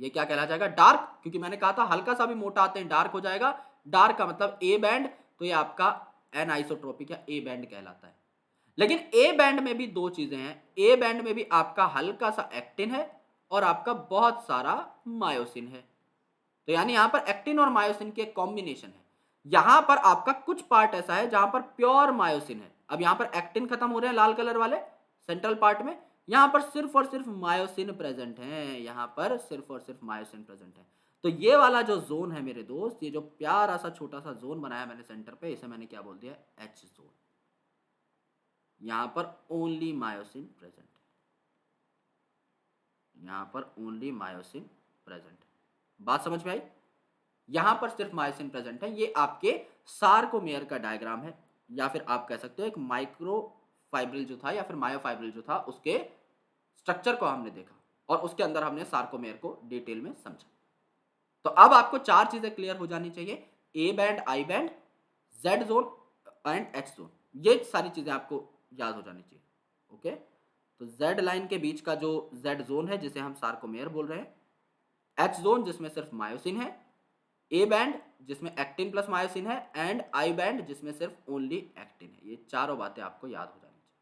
ये क्या कहला जाएगा, डार्क। क्योंकि मैंने कहा था हल्का सा भी मोटा आते हैं डार्क हो जाएगा। डार्क का मतलब ए बैंड, तो ये आपका एनआइसोट्रोपिक या ए बैंड कहलाता है। लेकिन ए बैंड में भी दो चीजें हैं, ए बैंड में भी आपका हल्का सा एक्टिन है और आपका बहुत सारा मायोसिन है। तो यानी यहां पर एक्टिन और मायोसिन के कॉम्बिनेशन है। यहां पर आपका कुछ पार्ट ऐसा है जहां पर प्योर मायोसिन है। अब यहां पर एक्टिन खत्म हो रहे हैं लाल कलर वाले सेंट्रल पार्ट में, यहां पर सिर्फ और सिर्फ मायोसिन प्रेजेंट है, यहां पर सिर्फ और सिर्फ मायोसिन प्रेजेंट है। तो ये वाला जो जोन है मेरे दोस्त, ये जो प्यारा सा छोटा सा जोन बनाया मैंने सेंटर पे, इसे मैंने क्या बोल दिया, एच जोन। यहां पर ओनली मायोसिन प्रेजेंट है, यहां पर ओनली मायोसिन प्रेजेंट है। बात समझ में आई? यहां पर सिर्फ मायोसिन प्रेजेंट है। ये आपके सार्कोमेयर का डायग्राम है, या फिर आप कह सकते हो एक माइक्रोफाइब्रिल जो था या फिर मायोफाइब्रिल जो था, उसके स्ट्रक्चर को हमने देखा और उसके अंदर हमने सार्कोमेयर को डिटेल में समझा। तो अब आपको चार चीजें क्लियर हो जानी चाहिए, A band, I band, Z zone and H zone. ये सारी चीजें आपको याद हो जानी चाहिए। ओके, तो जेड लाइन के बीच का जो जेड जोन है, जिसे हम सार्कोमेयर बोल रहे हैं, एच जोन जिसमें सिर्फ मायोसिन है, ए बैंड जिसमें एक्टिन प्लस मायोसिन है, एंड आई बैंड जिसमें सिर्फ ओनली एक्टिन है। ये चारों बातें आपको याद हो जानी चाहिए।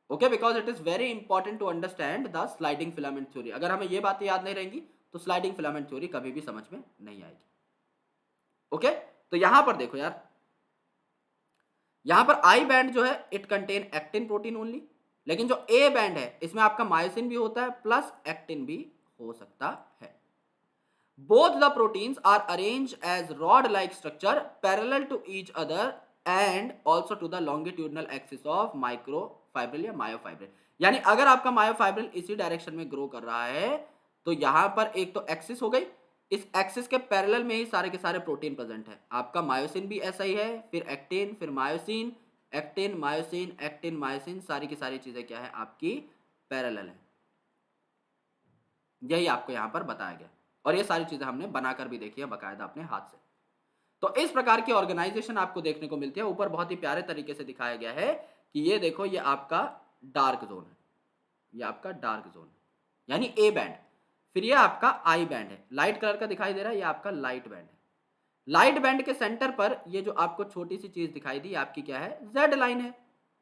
Okay, because it is very important to understand the sliding filament theory. अगर हमें ये बातें याद नहीं रहेंगी तो स्लाइडिंग फिलामेंट थ्योरी कभी भी समझ में नहीं आएगी। ओके, तो यहां पर देखो यार, यहां पर आई बैंड जो है it contain actin protein only, लेकिन जो ए बैंड है इसमें आपका मायोसिन भी होता है प्लस एक्टिन भी हो सकता है। Both the proteins are arranged as rod-like structure parallel to each other and also to the longitudinal axis of microfibril या myofibril। यानी अगर आपका मायोफाइब्रिल इसी डायरेक्शन में ग्रो कर रहा है, तो यहां पर एक तो एक्सिस हो गई, इस एक्सिस के पैरेलल में ही सारे के सारे प्रोटीन प्रेजेंट है। आपका मायोसिन भी ऐसा ही है, फिर एक्टिन, फिर myosin, actin myosin, actin myosin, सारी की सारी चीजें क्या है आपकी पैरेलल है। यही आपको यहां पर बताया गया, और ये सारी चीजें हमने बनाकर भी देखी है बाकायदा अपने हाथ से। तो इस प्रकार की ऑर्गेनाइजेशन आपको देखने को मिलती है। ऊपर बहुत ही प्यारे तरीके से दिखाया गया है कि ये देखो, ये आपका डार्क जोन है, ये आपका डार्क जोन है यानी ए बैंड, फिर ये आपका आई बैंड है, लाइट कलर का दिखाई दे रहा है, ये आपका लाइट बैंड है। लाइट बैंड के सेंटर पर ये जो आपको छोटी सी चीज दिखाई दी, आपकी क्या है, जेड लाइन है,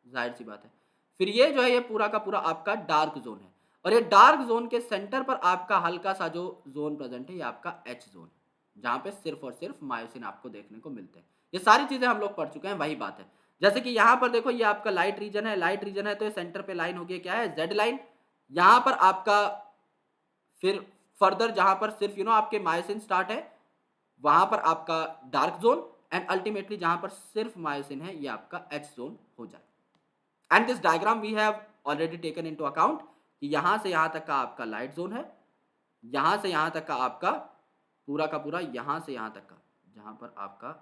जाहिर सी बात है। फिर ये जो है ये पूरा का पूरा आपका डार्क जोन है। और ये डार्क जोन के सेंटर पर आपका हल्का सा जो जोन प्रेजेंट है ये आपका एच जोन, जहां पे सिर्फ और सिर्फ मायोसिन आपको देखने को मिलते हैं। ये सारी चीजें हम लोग पढ़ चुके हैं, वही बात है। जैसे कि यहाँ पर देखो ये आपका लाइट रीजन है, लाइट रीजन है तो ये सेंटर पे लाइन होगी क्या है, जेड लाइन। यहाँ पर आपका फिर फर्दर जहां पर सिर्फ आपके मायोसिन स्टार्ट है वहां पर आपका डार्क जोन, एंड अल्टीमेटली जहां पर सिर्फ मायोसिन है ये आपका एच जोन हो जाए। And this diagram we have already taken into account कि यहां से यहां तक का आपका लाइट जोन है, यहां से यहां तक का आपका पूरा का पूरा, यहां से यहां तक का जहां पर आपका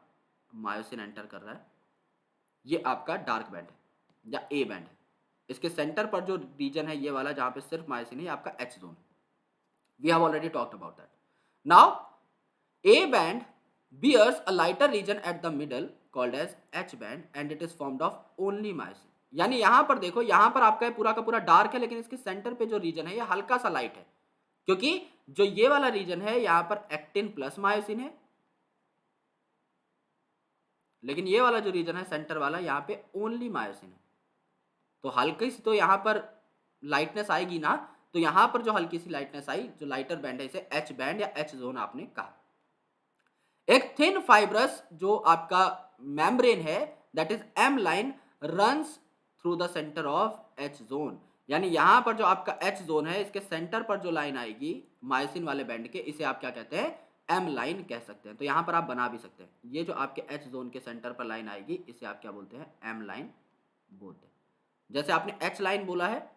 मायोसिन एंटर कर रहा है ये आपका डार्क बैंड है या ए बैंड है। इसके सेंटर पर जो रीजन है ये वाला जहां पे सिर्फ मायोसिन है ये आपका एच जोन है। We have already talked about that. Now, A band bears a lighter region at the middle called as H band and it is formed of only myosin. यानी यहां पर देखो, यहां पर आपका पूरा का पूरा डार्क है लेकिन इसके सेंटर पे जो रीजन है ये हल्का सा लाइट है, क्योंकि जो ये वाला रीजन है यहां पर एक्टिन प्लस मायोसिन है, लेकिन ये वाला जो रीजन है सेंटर वाला यहां पे ओनली मायोसिन है। तो हल्की सी तो यहां पर लाइटनेस आएगी ना, तो यहां पर जो हल्की सी लाइटनेस आई, जो लाइटर बैंड है इसे एच बैंड या एच जोन आपने कहा। एक थिन फाइब्रस जो आपका मेम्ब्रेन है that is M line runs through the centre of H zone, यानी यहां पर जो आपका एच जोन है इसके सेंटर पर जो लाइन आएगी मायोसिन वाले बैंड के, इसे आप क्या कहते हैं, एम लाइन कह सकते हैं। तो यहां पर आप बना भी सकते हैं, ये जो आपके एच जोन के सेंटर पर लाइन आएगी इसे आप क्या बोलते हैं, एम लाइन बोलते हैं। जैसे आपने एच लाइन बोला है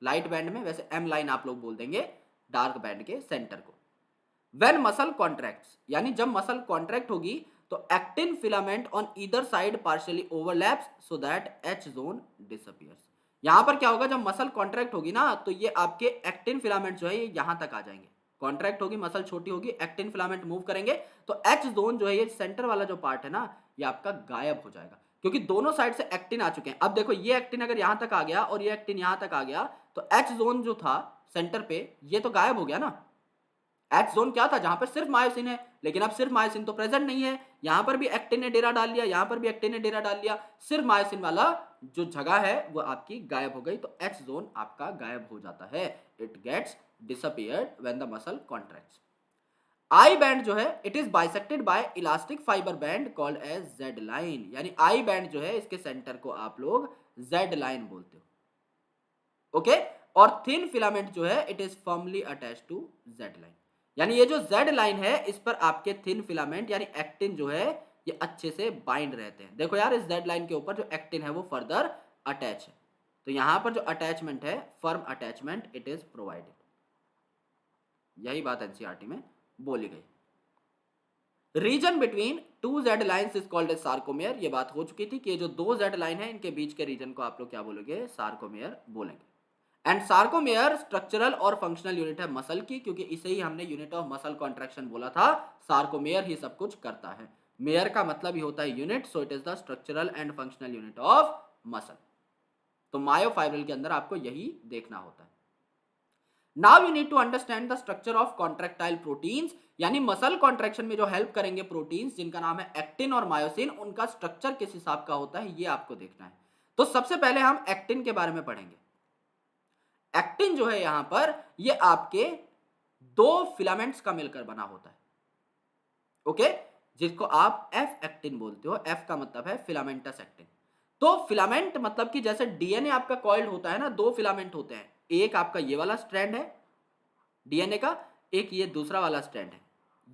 लाइट बैंड में, वैसे एम लाइन आप लोग बोल देंगे डार्क बैंड के सेंटर को। व्हेन मसल कॉन्ट्रैक्ट्स, यानी जब मसल कॉन्ट्रैक्ट होगी तो actin filament on either side partially overlaps so that H zone disappears. यहां पर क्या होगा, जब मसल कॉन्ट्रैक्ट होगी ना तो ये आपके एक्टिन फिलामेंट जो है ये यहां तक आ जाएंगे। कॉन्ट्रैक्ट होगी, मसल छोटी होगी, एक्टिन फिलामेंट मूव करेंगे तो एच जोन जो है ये सेंटर वाला जो पार्ट है ना ये आपका गायब हो जाएगा, क्योंकि दोनों साइड से एक्टिन आ चुके हैं। अब देखो ये एक्टिन अगर यहां तक आ गया और ये एक्टिन यहां तक आ गया तो एच जोन जो था सेंटर पे ये तो गायब हो गया ना। एच जोन क्या था, जहां पर सिर्फ मायोसिन है, लेकिन अब सिर्फ मायोसिन तो प्रेजेंट नहीं है, यहां पर भी एक्टिन ने डेरा डाल लिया, यहां पर भी एक्टिन ने डेरा डाल लिया, सिर्फ मायोसिन वाला जो जगह है वो आपकी गायब हो गई, तो एच जोन आपका गायब हो जाता है। It gets disappeared when the muscle contracts. I band जो है it is bisected by elastic fibre band called as Z line, यानी आई बैंड जो है इसके सेंटर को आप लोग जेड लाइन बोलते हो, ओके। और थिन फिलामेंट जो है it is firmly attached to Z line, यानी ये जो जेड लाइन है इस पर आपके थिन फिलामेंट यानी एक्टिन जो है ये अच्छे से बाइंड रहते हैं। देखो यार इस जेड लाइन के ऊपर जो एक्टिन है वो फर्दर अटैच है, तो यहां पर जो अटैचमेंट है firm attachment it is provided. यही बात एनसीईआरटी में बोली गई। Region between two Z lines is called as sarcomere, ये बात हो चुकी थी कि ये जो दो जेड लाइन है इनके बीच के रीजन को आप लोग क्या बोलोगे, सार्कोमेयर बोलेंगे। एंड सार्कोमेयर स्ट्रक्चरल और फंक्शनल यूनिट है मसल की, क्योंकि इसे ही हमने यूनिट ऑफ मसल कॉन्ट्रैक्शन बोला था, सार्कोमेयर ही सब कुछ करता है। मेयर का मतलब ही होता है unit, so it is the structural and functional unit of muscle. तो मायोफाइब्रिल के अंदर आपको यही देखना होता है। Now you need to understand the structure of contractile proteins, यानी मसल कॉन्ट्रैक्शन में जो हेल्प करेंगे प्रोटीन्स जिनका नाम है एक्टिन और मायोसिन, उनका स्ट्रक्चर किस हिसाब का होता है ये आपको देखना है। तो सबसे पहले हम एक्टिन के बारे में पढ़ेंगे। एक्टिन जो है यहां पर ये आपके दो फिलामेंट्स का मिलकर बना होता है, ओके, जिसको आप एफ एक्टिन बोलते हो। एफ का मतलब है फिलामेंटस एक्टिन। तो फिलामेंट मतलब कि जैसे डीएनए आपका कॉइल्ड होता है ना, दो फिलामेंट होते हैं, एक आपका ये वाला स्ट्रैंड है डीएनए का, एक ये दूसरा वाला स्ट्रैंड है,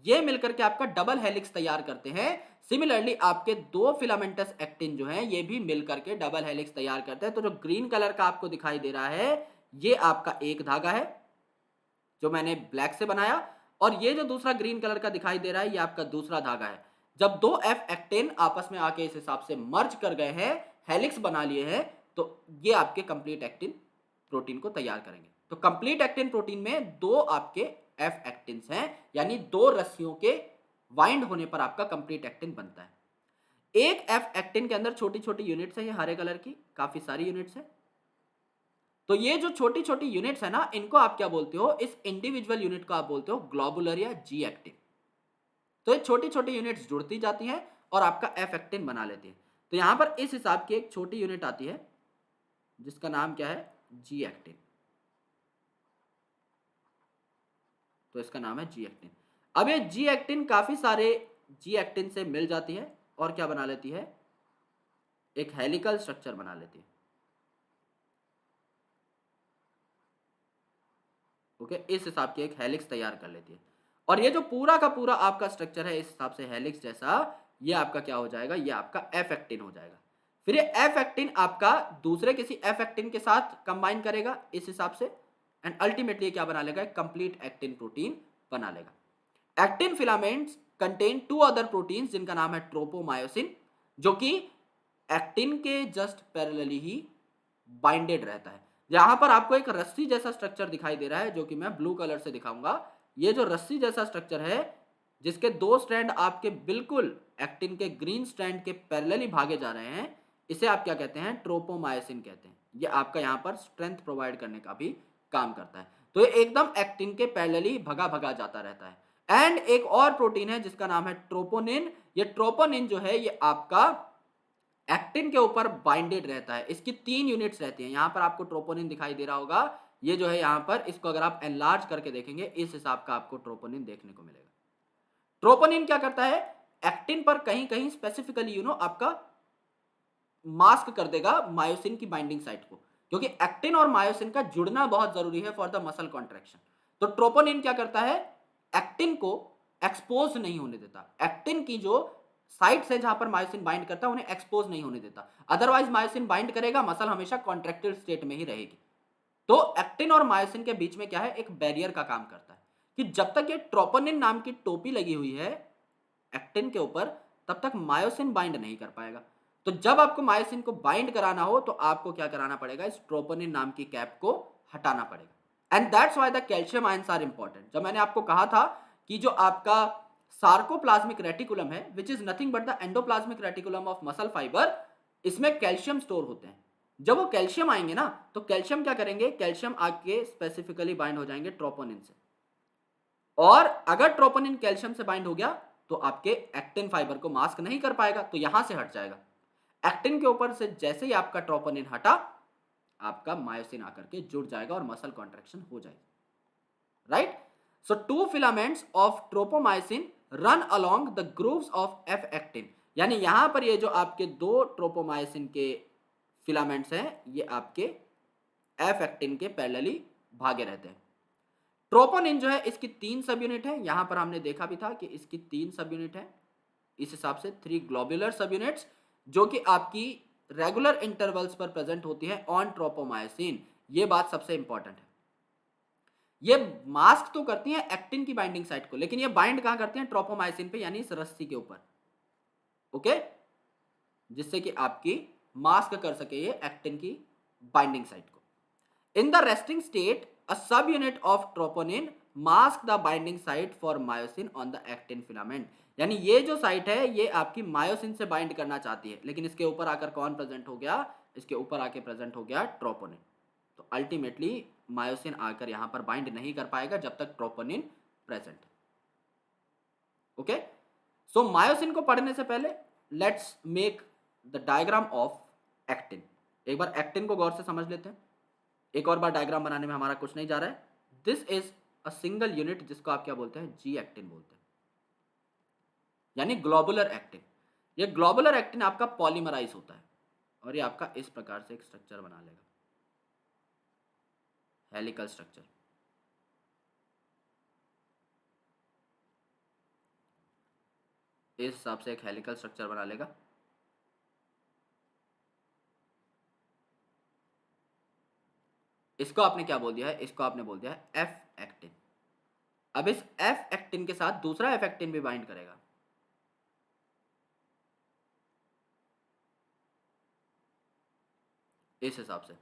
ये मिलकर के आपका डबल हेलिक्स तैयार करते हैं। सिमिलरली आपके दो फिलामेंटस एक्टिन जो है ये भी मिलकर के डबल हेलिक्स तैयार करते हैं। तो जो ग्रीन कलर का आपको दिखाई दे रहा है ये आपका एक धागा है जो मैंने ब्लैक से बनाया, और ये जो दूसरा ग्रीन कलर का दिखाई दे रहा है ये आपका दूसरा धागा है। जब दो एफ एक्टिन आपस में आके इस हिसाब से मर्ज कर गए हैं, हेलिक्स बना लिए हैं, तो ये आपके कंप्लीट एक्टिन प्रोटीन को तैयार करेंगे। तो कंप्लीट एक्टिन प्रोटीन में दो आपके एफ एक्टिन्स हैं, यानी दो रस्सियों के वाइंड होने पर आपका कंप्लीट एक्टिन बनता है। एक एफ एक्टिन के अंदर छोटी छोटी यूनिट्स है, ये हरे कलर की काफी सारी यूनिट्स है। तो ये जो छोटी छोटी यूनिट्स है ना इनको आप क्या बोलते हो, इस इंडिविजुअल यूनिट को आप बोलते हो ग्लोबुलर या जी एक्टिन। तो ये छोटी छोटी यूनिट्स जुड़ती जाती हैं और आपका एफ एक्टिन बना लेती है। तो यहां पर इस हिसाब की एक छोटी यूनिट आती है जिसका नाम क्या है, जी एक्टिन। तो इसका नाम है जी एक्टिन। अब ये जी एक्टिन काफी सारे जी एक्टिन से मिल जाती है और क्या बना लेती है, एक हेलिकल स्ट्रक्चर बना लेती है। ओके, इस हिसाब की एक हेलिक्स तैयार कर लेती है। और ये जो पूरा का पूरा आपका स्ट्रक्चर है इस हिसाब से हेलिक्स जैसा, ये आपका क्या हो जाएगा, ये आपका एफ एक्टिन हो जाएगा। फिर ये एफ एक्टिन आपका दूसरे किसी एफ एक्टिन के साथ कंबाइन करेगा इस हिसाब से, एंड अल्टीमेटली क्या बना लेगा, एक कंप्लीट एक्टिन प्रोटीन बना लेगा। Actin filaments contain two other proteins जिनका नाम है ट्रोपोमायोसिन, जो कि एक्टिन के जस्ट पैरेलली ही बाइंडेड रहता है। यहां पर आपको एक रस्सी जैसा स्ट्रक्चर दिखाई दे रहा है, जो कि मैं ब्लू कलर से दिखाऊंगा। ये जो रस्सी जैसा स्ट्रक्चर है, जिसके दो स्ट्रैंड आपके बिल्कुल एक्टिन के ग्रीन स्ट्रैंड के पैरेलली भागे जा रहे हैं, इसे आप क्या कहते हैं, ट्रोपोमायोसिन कहते हैं। ये आपका यहां पर स्ट्रेंथ प्रोवाइड करने का भी काम करता है। तो ये एकदम एक्टिन के पैरेलली भगा भगा जाता रहता है। एंड एक और प्रोटीन है जिसका नाम है ट्रोपोनिन। ये ट्रोपोनिन जो है ये आपका एक्टिन के ऊपर बाइंडेड रहता है। इसकी 3 यूनिट्स रहती हैं। यहां पर आपको ट्रोपोनिन दिखाई दे रहा होगा, ये जो है यहां पर, इसको अगर आप एनलार्ज करके देखेंगे इस हिसाब का आपको ट्रोपोनिन देखने को मिलेगा। ट्रोपोनिन क्या करता है, एक्टिन पर कहीं कहीं स्पेसिफिकली आपका मास्क कर देगा मायोसिन की बाइंडिंग साइट को, क्योंकि एक्टिन और मायोसिन का जुड़ना बहुत जरूरी है फॉर द मसल कॉन्ट्रैक्शन। तो ट्रोपोनिन क्या करता है, एक्टिन को एक्सपोज नहीं होने देता। एक्टिन की जो साइट्स है जहां पर मायोसिन बाइंड करता है उन्हें एक्सपोज नहीं होने देता। अदरवाइज मायोसिन बाइंड करेगा, मसल हमेशा कॉन्ट्रैक्टेड स्टेट में ही रहेगी। तो एक्टिन और मायोसिन के बीच में क्या है, एक बैरियर का काम करता है कि जब तक ये ट्रोपोनिन नाम की टोपी लगी हुई है एक्टिन के ऊपर, तब तक मायोसिन बाइंड नहीं कर पाएगा। तो जब आपको मायोसिन को बाइंड कराना हो तो आपको क्या कराना पड़ेगा, इस ट्रोपोनिन नाम की कैप को हटाना पड़ेगा। And that's why the calcium ions are important. जब मैंने आपको कहा था कि जो आपका सार्कोप्लाज्मिक रेटिकुलम है, which is nothing but the endoplasmic reticulum of muscle fibre, इसमें कैल्शियम स्टोर होते हैं। जब वो कैल्शियम आएंगे ना, तो कैल्शियम क्या करेंगे, कैल्शियम आके स्पेसिफिकली बाइंड हो जाएंगे ट्रोपोनिन से। और अगर ट्रोपोनिन कैल्शियम से बाइंड हो गया तो आपके एक्टिन फाइबर को मास्क नहीं कर पाएगा, तो यहां से हट जाएगा। एक्टिन के ऊपर से जैसे ही आपका ट्रोपोनिन हटा, आपका मायोसिन आकर के जुड़ जाएगा और मसल कॉन्ट्रैक्शन हो जाएगी। Right? So two filaments of tropomyosin run along the grooves of F actin. यानी यहां पर ये जो आपके दो ट्रोपोमायोसिन के फिलामेंट्स हैं, ये आपके एफ एक्टिन के पैरेलली भागे रहते हैं। ट्रोपोनिन जो है इसकी 3 सब यूनिट है। यहां पर हमने देखा भी था कि इसकी 3 सब यूनिट है। इस हिसाब से 3 ग्लोबुलर सब यूनिट्स, जो कि आपकी रेगुलर इंटरवल्स पर प्रेजेंट होती है ऑन ट्रोपोमायोसिन। ये बात सबसे इंपॉर्टेंट है। ये मास्क तो करती हैं एक्टिन की बाइंडिंग साइट को, लेकिन ये बाइंड कहां करती हैं, ट्रोपोमायोसिन पे, यानी इस रस्सी के ऊपर। ओके, जिससे कि आपकी मास्क कर सके ये एक्टिन की बाइंडिंग साइट को। In the resting state, a subunit of troponin mask the binding site for myosin on the actin filament। यानी ये जो साइट है ये आपकी मायोसिन से बाइंड करना चाहती है, लेकिन इसके ऊपर आकर कौन प्रेजेंट हो गया, इसके ऊपर आके प्रेजेंट हो गया ट्रोपोनिन। तो अल्टीमेटली मायोसिन आकर यहां पर बाइंड नहीं कर पाएगा जब तक ट्रोपोनिन प्रेजेंट है। ओके, सो मायोसिन को पढ़ने से पहले let's make the diagram of actin. एक बार एक्टिन को गौर से समझ लेते हैं। एक और बार डायग्राम बनाने में हमारा कुछ नहीं जा रहा है। This is a single unit जिसको आप क्या बोलते हैं, जी एक्टिन बोलते हैं, यानी ग्लोबुलर एक्टिन। ये ग्लोबुलर एक्टिन आपका पॉलीमराइज होता है और ये आपका इस प्रकार से एक स्ट्रक्चर बना लेगा, हेलिकल स्ट्रक्चर। इस हिसाब से एक हेलिकल स्ट्रक्चर बना लेगा। इसको आपने क्या बोल दिया है, इसको आपने बोल दिया है एफ एक्टिन। अब इस एफ एक्टिन के साथ दूसरा एफ एक्टिन भी बाइंड करेगा। इस हिसाब से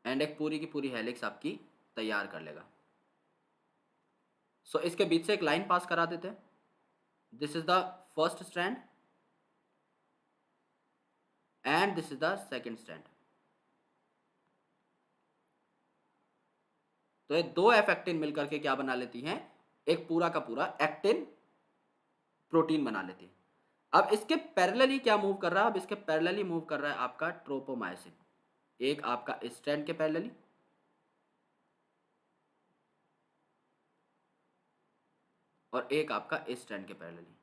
एंड एक पूरी की पूरी हेलिक्स आपकी तैयार कर लेगा। सो इसके बीच से एक लाइन पास करा देते हैं। This is the first strand and this is the second strand. तो ये दो एफ एक्टिन मिलकर के क्या बना लेती हैं, एक पूरा का पूरा एक्टिन प्रोटीन बना लेती है। अब इसके पैरेलली क्या मूव कर रहा है, अब इसके पैरेलली मूव कर रहा है आपका ट्रोपोमायोसिन, एक आपका स्ट्रैंड के पैरेलली और एक आपका स्ट्रैंड के पैरेलली।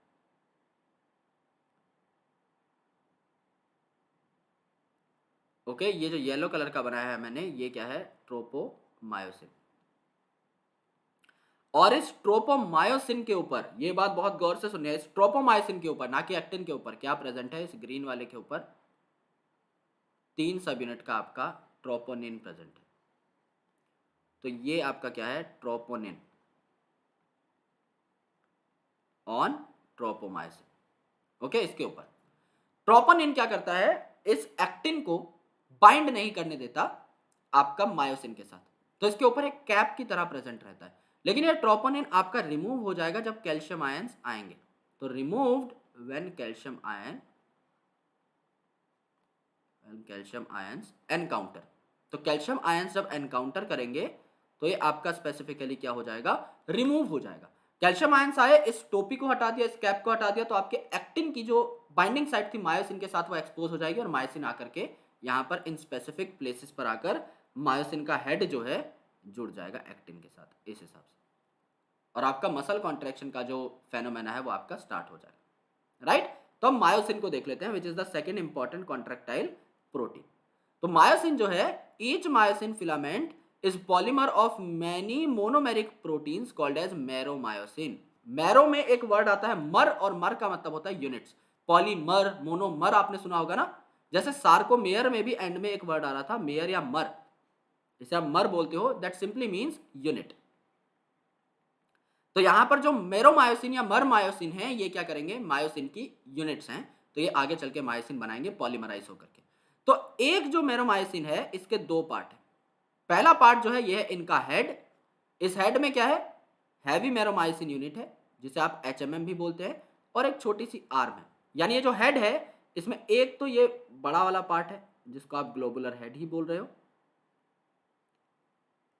ओके, ये जो येलो कलर का बनाया है मैंने, ये क्या है, ट्रोपोमायोसिन। और इस ट्रोपोमायोसिन के ऊपर, ये बात बहुत गौर से सुनिए, इस ट्रोपोमायोसिन के ऊपर, ना कि एक्टिन के ऊपर, क्या प्रेजेंट है, इस ग्रीन वाले के ऊपर 3 सब यूनिट का आपका ट्रोपोनिन प्रेजेंट है। तो ये आपका क्या है, ट्रोपोनिन ऑन ट्रोपोमायोसिन। ओके, इसके ऊपर ट्रोपोनिन क्या करता है, इस एक्टिन को बाइंड नहीं करने देता आपका मायोसिन के साथ, तो इसके ऊपर एक कैप की तरह प्रेजेंट रहता है। लेकिन ये ट्रोपोनिन आपका रिमूव हो जाएगा जब कैल्शियम आयंस आएंगे। तो removed when calcium ions encounter. तो कैल्शियम आयंस जब एनकाउंटर करेंगे तो ये आपका स्पेसिफिकली क्या हो जाएगा, रिमूव हो जाएगा। कैल्शियम आयंस आए, इस टोपी को हटा दिया, इस कैप को हटा दिया, तो आपके एक्टिन की जो बाइंडिंग साइट थी मायोसिन के साथ वो एक्सपोज हो जाएगी और मायोसिन आकर के यहाँ पर इन स्पेसिफिक प्लेसेस पर आकर मायोसिन का हेड जो है जुड़ जाएगा एक्टिन के साथ, इस हिसाब से, और आपका मसल कॉन्ट्रैक्शन का जो फेनोमेना है वो आपका स्टार्ट हो जाएगा। राइट, तो हम मायोसिन को देख लेते हैं, which is the second important contractile protein. तो मायोसिन जो है, each myosin filament is polymer of many monomeric proteins called as meromyosin. Mero में एक वर्ड आता है मर, और मर का मतलब होता है यूनिट्स। पॉलीमर, मोनोमर आपने सुना होगा ना, जैसे सार्कोमेयर में भी एंड में एक वर्ड आ रहा था मेयर या मर, जिसे आप मर बोलते हो, दैट सिंपली मीन्स यूनिट। तो यहां पर जो मेरोमायोसिन या मर मायोसिन है, ये क्या करेंगे, मायोसिन की यूनिट्स हैं, तो ये आगे चल के मायोसिन बनाएंगे पॉलीमराइज होकर के। तो एक जो मेरोमायोसिन है, इसके 2 पार्ट है। पहला पार्ट जो है ये है इनका हेड। इस हेड में क्या है, हैवी मेरोमायोसिन यूनिट है, जिसे आप एचएमएम भी बोलते हैं, और एक छोटी सी आर्म है। यानी ये जो हेड है, इसमें एक तो ये बड़ा वाला पार्ट है जिसको आप ग्लोबुलर हेड ही बोल रहे हो,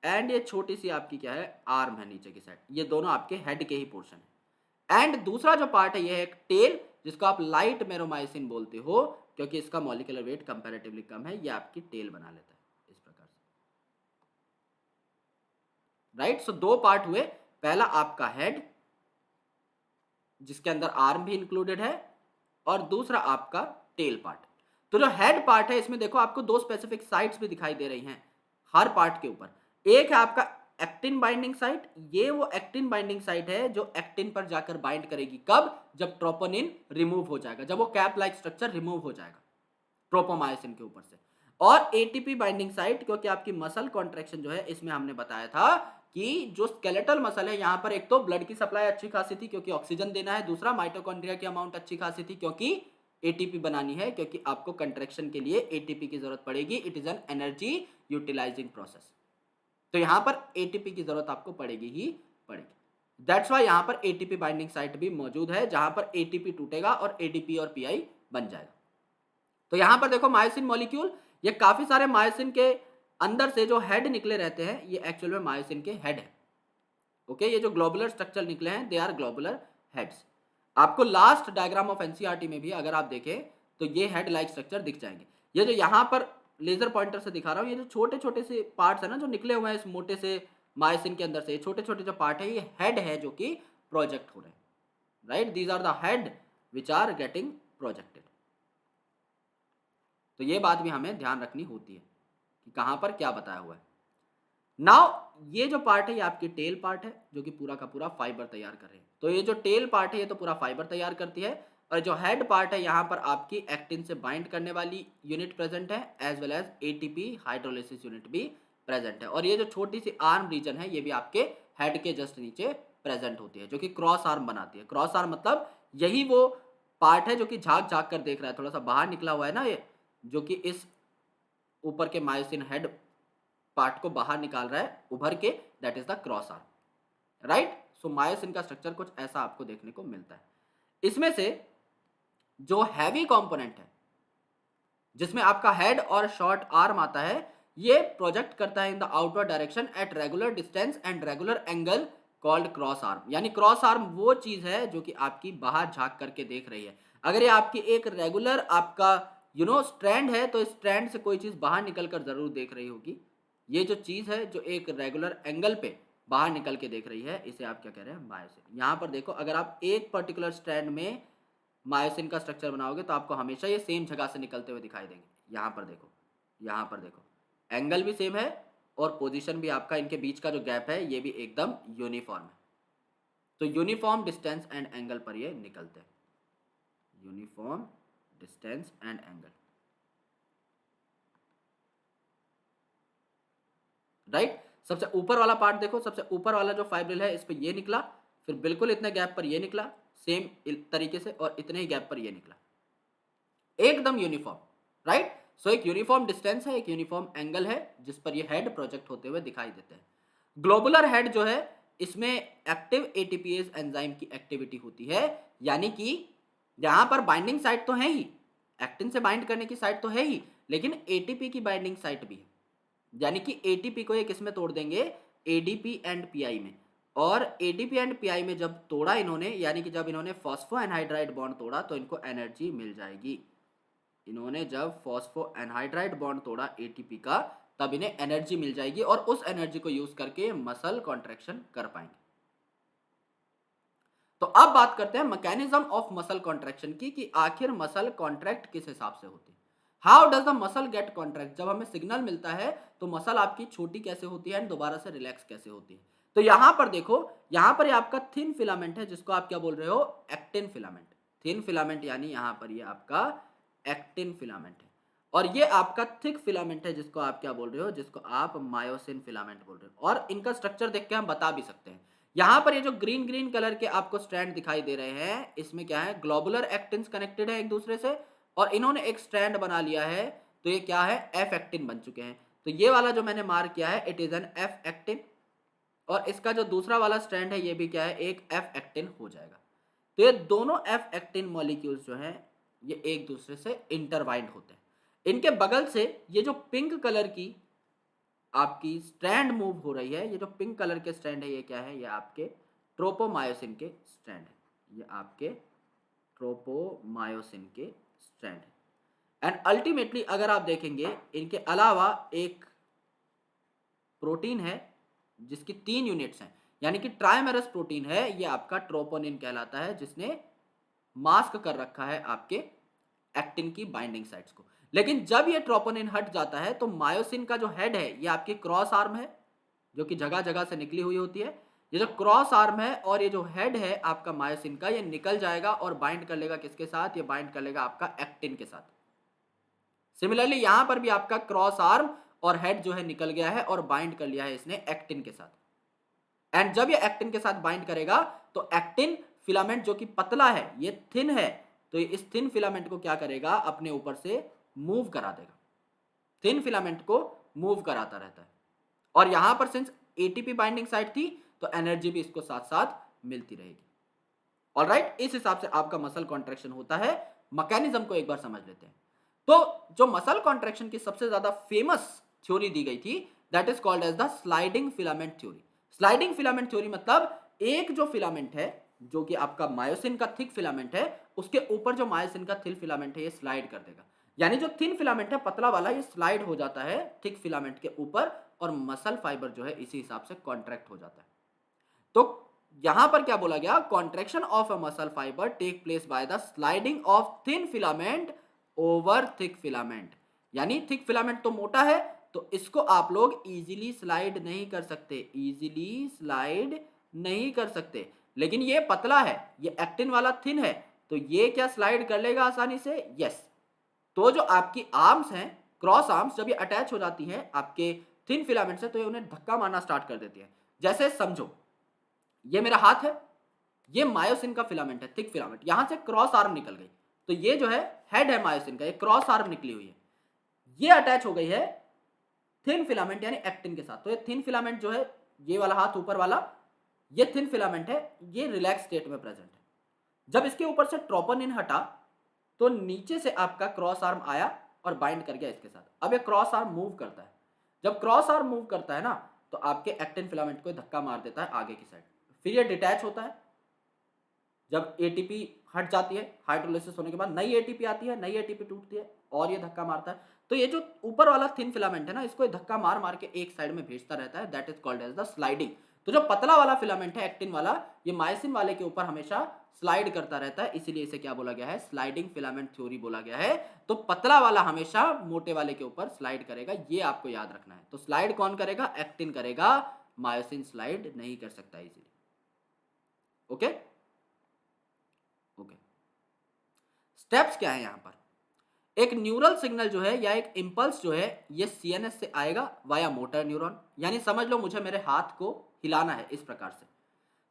एंड ये छोटी सी आपकी क्या है, आर्म है नीचे की साइड। ये दोनों आपके हेड के ही पोर्शन है। एंड दूसरा जो पार्ट है ये है एक टेल, जिसको आप लाइट मेरोमायोसिन बोलते हो, क्योंकि इसका मॉलिक्यूलर वेट कंपैरेटिवली कम है, ये आपकी टेल बना लेता है इस प्रकार से। राइट, सो 2 पार्ट हुए, पहला आपका हेड जिसके अंदर आर्म भी इंक्लूडेड है, और दूसरा आपका टेल पार्ट। तो जो हेड पार्ट है, इसमें देखो आपको 2 स्पेसिफिक साइट्स भी दिखाई दे रही हैं हर पार्ट के ऊपर। एक है आपका एक्टिन बाइंडिंग साइट, ये वो एक्टिन बाइंडिंग साइट है जो एक्टिन पर जाकर बाइंड करेगी, कब, जब ट्रोपोनिन रिमूव हो जाएगा, जब वो कैप लाइक स्ट्रक्चर रिमूव हो जाएगा ट्रोपोमायोसिन के ऊपर से। और एटीपी बाइंडिंग साइट, क्योंकि आपकी मसल कॉन्ट्रैक्शन जो है, इसमें हमने बताया था कि जो स्केलेटल मसल है, यहां पर एक तो ब्लड की सप्लाई अच्छी खासी थी क्योंकि ऑक्सीजन देना है, दूसरा माइटोकॉन्ड्रिया की अमाउंट अच्छी खासी थी क्योंकि एटीपी बनानी है, क्योंकि आपको कंट्रैक्शन के लिए एटीपी की जरूरत पड़ेगी। It is an energy utilising process, तो यहां पर एटीपी की जरूरत आपको पड़ेगी ही पड़ेगी। दैट्स वाई यहां पर एटीपी बाइंडिंग साइट भी मौजूद है, जहां पर एटीपी टूटेगा और एडीपी और पीआई बन जाएगा। तो यहां पर देखो मायोसिन मॉलिक्यूल, ये काफी सारे मायोसिन के अंदर से जो हेड निकले रहते हैं, ये एक्चुअल में मायोसिन के हेड है। ओके, ये जो ग्लोबुलर स्ट्रक्चर निकले हैं, दे आर ग्लोबुलर हेड्स। आपको लास्ट डायग्राम ऑफ एनसीईआरटी में भी अगर आप देखें तो ये हेड लाइक स्ट्रक्चर दिख जाएंगे। ये जो यहाँ पर लेजर पॉइंटर से दिखा रहा हूँ, ये जो छोटे छोटे से पार्ट्स है ना जो निकले हुए हैं इस मोटे से मायोसिन के अंदर से, छोटे छोटे जो पार्ट है, ये हेड है जो कि प्रोजेक्ट हो रहे हैं। Right, these are the head which are getting projected. तो ये बात भी हमें ध्यान रखनी होती है कि कहाँ पर क्या बताया हुआ है। नाउ ये जो पार्ट है, ये आपकी टेल पार्ट है जो कि पूरा का पूरा फाइबर तैयार कर रहे हैं। तो ये जो टेल पार्ट है, ये तो पूरा फाइबर तैयार करती है, और जो हेड पार्ट है, यहाँ पर आपकी एक्टिन से बाइंड करने वाली यूनिट प्रेजेंट है, as well as ATP hydrolysis unit भी प्रेजेंट है। और ये जो छोटी सी आर्म रीजन है, ये भी आपके हेड के जस्ट नीचे प्रेजेंट होती है, जो कि क्रॉस आर्म बनाती है। क्रॉस आर्म मतलब यही वो पार्ट है जो कि झाँक झाँक कर देख रहा है, थोड़ा सा बाहर निकला हुआ है ना ये, जो कि इस ऊपर के मायोसिन हेड पार्ट को बाहर निकाल रहा है उभर के, that is the cross arm. Right, so myosin का स्ट्रक्चर कुछ ऐसा आपको देखने को मिलता है। इसमें से जो हैवी कंपोनेंट है, जिसमें आपका हेड और शॉर्ट आर्म आता है, ये प्रोजेक्ट करता है in the outward direction at regular distance and regular angle called cross arm. यानी क्रॉस आर्म वो चीज है जो कि आपकी बाहर झांक करके देख रही है। अगर ये आपकी एक रेगुलर आपका स्ट्रैंड है तो स्ट्रैंड से कोई चीज बाहर निकल कर जरूर देख रही होगी। ये जो चीज है जो एक रेगुलर एंगल पे बाहर निकल के देख रही है, इसे आप क्या कह रहे हैं, मायोसिन। यहाँ पर देखो, अगर आप एक पर्टिकुलर स्ट्रैंड में मायोसिन का स्ट्रक्चर बनाओगे तो आपको हमेशा ये सेम जगह से निकलते हुए दिखाई देंगे। यहाँ पर देखो, यहाँ पर देखो, एंगल भी सेम है और पोजीशन भी आपका, इनके बीच का जो गैप है ये भी एकदम यूनिफॉर्म है। तो यूनिफॉर्म डिस्टेंस एंड एंगल पर ये निकलते हैं, uniform distance and angle, right. सबसे ऊपर वाला पार्ट देखो, सबसे ऊपर वाला जो फाइब्रिल है इस पे ये निकला, फिर बिल्कुल इतने गैप पर ये निकला सेम तरीके से, और इतने ही गैप पर ये निकला, एकदम यूनिफॉर्म, राइट। सो एक यूनिफॉर्म डिस्टेंस है, एक यूनिफॉर्म एंगल है जिस पर ये हेड प्रोजेक्ट होते हुए दिखाई देते हैं। ग्लोबुलर हेड जो है इसमें एक्टिव एटीपीएज एंजाइम की एक्टिविटी होती है। यानी कि यहां पर बाइंडिंग साइट तो है ही, एक्टिन से बाइंड करने की साइट तो है ही, लेकिन एटीपी की बाइंडिंग साइट भी है। यानी कि एटीपी को ये किस में तोड़ देंगे, एडीपी एंड पीआई में। और एडीपी एंड पीआई में जब तोड़ा इन्होंने, यानी कि जब इन्होंने फॉस्फोएनहाइड्राइड बॉन्ड तोड़ा तो इनको एनर्जी मिल जाएगी। इन्होंने जब फॉस्फोएनहाइड्राइड बॉन्ड तोड़ा एटीपी का, तब इन्हें एनर्जी मिल जाएगी और उस एनर्जी को यूज करके मसल कॉन्ट्रैक्शन कर पाएंगे। तो अब बात करते हैं मैकेनिज्म ऑफ मसल कॉन्ट्रैक्शन की, कि आखिर मसल कॉन्ट्रैक्ट किस हिसाब से होती है। How does the muscle get contract, जब हमें सिग्नल मिलता है तो मसल आपकी छोटी कैसे होती है एंड दोबारा से रिलैक्स कैसे होती है। तो यहां पर देखो, यहां पर ये आपका थिन फिलामेंट है जिसको आप क्या बोल रहे हो, एक्टिन फिलामेंट। थिन फिलामेंट यानी यहां पर ये आपका एक्टिन फिलामेंट है, और ये आपका थिक फिलामेंट है जिसको आप क्या बोल रहे हो, जिसको आप मायोसिन फिलामेंट बोल रहे हो। और इनका स्ट्रक्चर देख के हम बता भी सकते हैं। यहां पर ये जो ग्रीन ग्रीन कलर के आपको स्ट्रैंड दिखाई दे रहे हैं, इसमें क्या है, ग्लोबुलर एक्टिन्स कनेक्टेड है एक दूसरे से, और इन्होंने एक स्ट्रैंड बना लिया है, तो ये क्या है, एफ एक्टिन बन चुके हैं। तो ये वाला जो मैंने मार्क किया है, it is N F actin, और इसका जो दूसरा वाला स्ट्रैंड है ये भी क्या है, एक एफ एक्टिन हो जाएगा। तो ये दोनों एफ एक्टिन मॉलिक्यूल्स जो हैं ये एक दूसरे से इंटरवाइंड होते हैं। इनके बगल से ये जो पिंक कलर की आपकी स्ट्रैंड मूव हो रही है, ये जो पिंक कलर के स्ट्रैंड है ये क्या है, ये आपके ट्रोपोमायोसिन के स्ट्रैंड है, ये आपके ट्रोपोमायोसिन के स्ट्रैंड है। एंड अल्टीमेटली अगर आप देखेंगे, इनके अलावा एक प्रोटीन है जिसकी 3 यूनिट्स हैं, यानी कि ट्राइमेरस प्रोटीन है, ये आपका ट्रोपोनिन कहलाता है, जिसने मास्क कर रखा है आपके एक्टिन की बाइंडिंग साइट्स को। लेकिन जब ये ट्रोपोनिन हट जाता है तो मायोसिन का जो हेड है ये आपकी क्रॉस आर्म है, जो कि जगह जगह से निकली हुई होती है। ये जो क्रॉस आर्म है और ये जो हेड है आपका मायोसिन का, ये निकल जाएगा और बाइंड कर लेगा किसके साथ, ये बाइंड कर लेगा आपका एक्टिन के साथ। सिमिलरली यहां पर भी आपका क्रॉस आर्म और हेड जो है निकल गया है और बाइंड कर लिया है इसने एक्टिन के साथ। एंड जब ये एक्टिन के साथ बाइंड करेगा तो एक्टिन फिलामेंट जो कि पतला है, ये थिन है, तो ये इस थिन फिलामेंट को क्या करेगा, अपने ऊपर से मूव करा देगा, थिन फिलामेंट को मूव कराता रहता है। और यहां पर सिंस एटीपी बाइंडिंग साइट थी तो एनर्जी भी इसको साथ साथ मिलती रहेगी। ऑलराइट, इस हिसाब से आपका मसल कॉन्ट्रैक्शन होता है। मैकेनिज्म को एक बार समझ लेते हैं। तो जो मसल कॉन्ट्रैक्शन की सबसे ज्यादा फेमस थ्योरी दी गई थी, that is called as the sliding filament theory. Sliding filament theory मतलब एक जो फिलामेंट है जो कि आपका मायोसिन का थिक फिलामेंट है, उसके ऊपर जो मायोसिन का थिन फिलामेंट है ये स्लाइड कर देगा। यानी जो थिन फिलामेंट है पतला वाला, ये स्लाइड हो जाता है थिक फिलामेंट के ऊपर, और मसल फाइबर जो है इसी हिसाब से कॉन्ट्रैक्ट हो जाता है। तो यहां पर क्या बोला गया, contraction of a muscle fibre take place by the sliding of thin filament over thick filament. यानी थिक फिलामेंट तो मोटा है तो इसको आप लोग इजीली स्लाइड नहीं कर सकते, इजीली स्लाइड नहीं कर सकते। लेकिन ये पतला है, ये एक्टिन वाला थिन है, तो ये क्या स्लाइड कर लेगा आसानी से, यस। तो जो आपकी आर्म्स हैं, क्रॉस आर्म्स, जब ये अटैच हो जाती हैं आपके थिन फिलामेंट से तो ये उन्हें धक्का मारना स्टार्ट कर देती है। जैसे समझो ये मेरा हाथ है, ये मायोसिन का फिलामेंट है, थिक फिलामेंट, यहां से क्रॉस आर्म निकल गई, तो ये जो है हेड है मायोसिन का, ये क्रॉस आर्म निकली हुई है, ये अटैच हो गई है थिन फिलामेंट यानी एक्टिन के साथ। तो ये थिन फिलामेंट जो है, ये वाला हाथ ऊपर वाला, ये थिन फिलामेंट है, ये रिलैक्स स्टेट में प्रेजेंट है। जब इसके ऊपर से ट्रोपोनिन हटा तो नीचे से आपका क्रॉस आर्म आया और बाइंड कर गया इसके साथ। अब ये क्रॉस आर्म मूव करता है, जब क्रॉस आर्म मूव करता है ना, तो आपके एक्टिन फिलामेंट को धक्का मार देता है आगे की साइड, फिर ये डिटैच होता है, जब एटीपी हट जाती है हाइड्रोलिसिस होने के बाद नई एटीपी आती है, नई एटीपी टूटती है और ये धक्का मारता है। तो ये जो ऊपर वाला थिन फिलामेंट है ना, इसको धक्का मार मार के एक साइड में भेजता रहता है, that is called as the sliding. तो जो पतला वाला फिलामेंट है एक्टिन वाला, ये मायोसिन वाले के ऊपर हमेशा स्लाइड करता रहता है, इसीलिए इसे क्या बोला गया है, स्लाइडिंग फिलामेंट थ्योरी बोला गया है। तो पतला वाला हमेशा मोटे वाले के ऊपर स्लाइड करेगा, ये आपको याद रखना है। तो स्लाइड कौन करेगा, एक्टिन करेगा, मायोसिन स्लाइड नहीं कर सकता इसीलिए। ओके ओके, स्टेप्स क्या है यहाँ पर, एक न्यूरल सिग्नल जो है या एक इंपल्स जो है ये सीएनएस से आएगा वाया मोटर न्यूरॉन, यानी समझ लो मुझे मेरे हाथ को हिलाना है इस प्रकार से,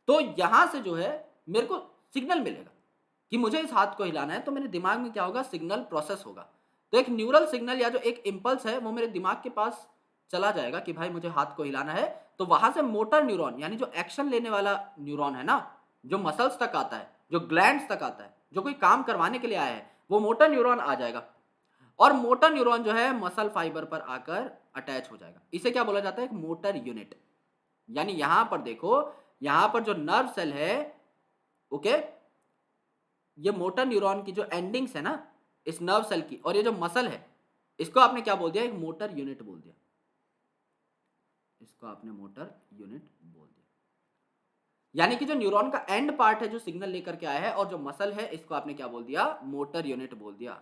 तो यहां से जो है मेरे को सिग्नल मिलेगा कि मुझे इस हाथ को हिलाना है, तो मेरे दिमाग में क्या होगा, सिग्नल प्रोसेस होगा। तो एक न्यूरल सिग्नल या जो एक इंपल्स है वो मेरे दिमाग के पास चला जाएगा कि भाई मुझे हाथ को हिलाना है, तो वहां से मोटर न्यूरॉन यानी जो एक्शन लेने वाला न्यूरॉन है ना, जो मसल्स तक आता है, जो ग्लैंड्स तक आता है, जो कोई काम करवाने के लिए आया है, वो मोटर न्यूरॉन आ जाएगा और मोटर न्यूरॉन जो है मसल फाइबर पर आकर अटैच हो जाएगा। इसे क्या बोला जाता है, एक मोटर यूनिट। यानी यहां पर देखो, यहां पर जो नर्व सेल है, ओके, ये मोटर न्यूरॉन की जो एंडिंग्स है ना इस नर्व सेल की, और ये जो मसल है, इसको आपने क्या बोल दिया, एक मोटर यूनिट बोल दिया, इसको आपने मोटर यूनिट बोल दिया। यानी कि जो न्यूरॉन का एंड पार्ट है जो सिग्नल लेकर के आया है, और जो मसल है इसको आपने क्या बोल दिया, मोटर यूनिट बोल दिया।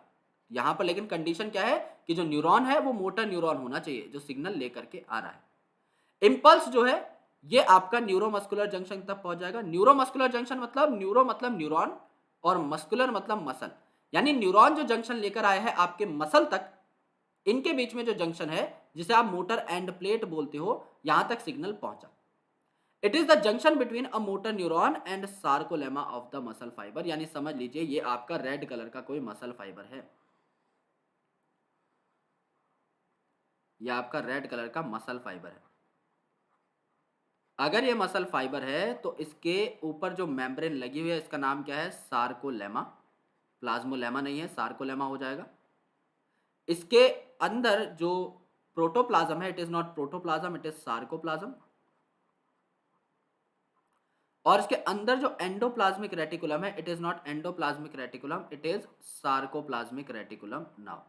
यहां पर लेकिन कंडीशन क्या है कि जो न्यूरॉन है वो मोटर न्यूरॉन होना चाहिए जो सिग्नल लेकर के आ रहा है। इंपल्स जो है ये आपका न्यूरोमस्कुलर जंक्शन तक पहुंच जाएगा। न्यूरोमस्कुलर जंक्शन मतलब न्यूरो मतलब न्यूरॉन और मस्कुलर मतलब मसल, यानी न्यूरॉन जो जंक्शन लेकर आया है आपके मसल तक, इनके बीच में जो जंक्शन है जिसे आप मोटर एंड प्लेट बोलते हो, यहां तक सिग्नल पहुंचा। It is the junction between a motor neuron and sarcolemma of the muscle fibre, यानी समझ लीजिए ये आपका रेड कलर का कोई मसल फाइबर है, ये आपका रेड कलर का मसल फाइबर है। अगर ये मसल फाइबर है तो इसके ऊपर जो मेम्ब्रेन लगी हुई है इसका नाम क्या है, सार्कोलेमा, प्लाज्मोलेमा नहीं है, सार्कोलेमा हो जाएगा। इसके अंदर जो प्रोटोप्लाज्म है, it is not protoplasm, it is sarcoplasm. और इसके अंदर जो एंडोप्लाज्मिक रेटिकुलम है, it is not endoplasmic reticulum, it is sarcoplasmic reticulum. Now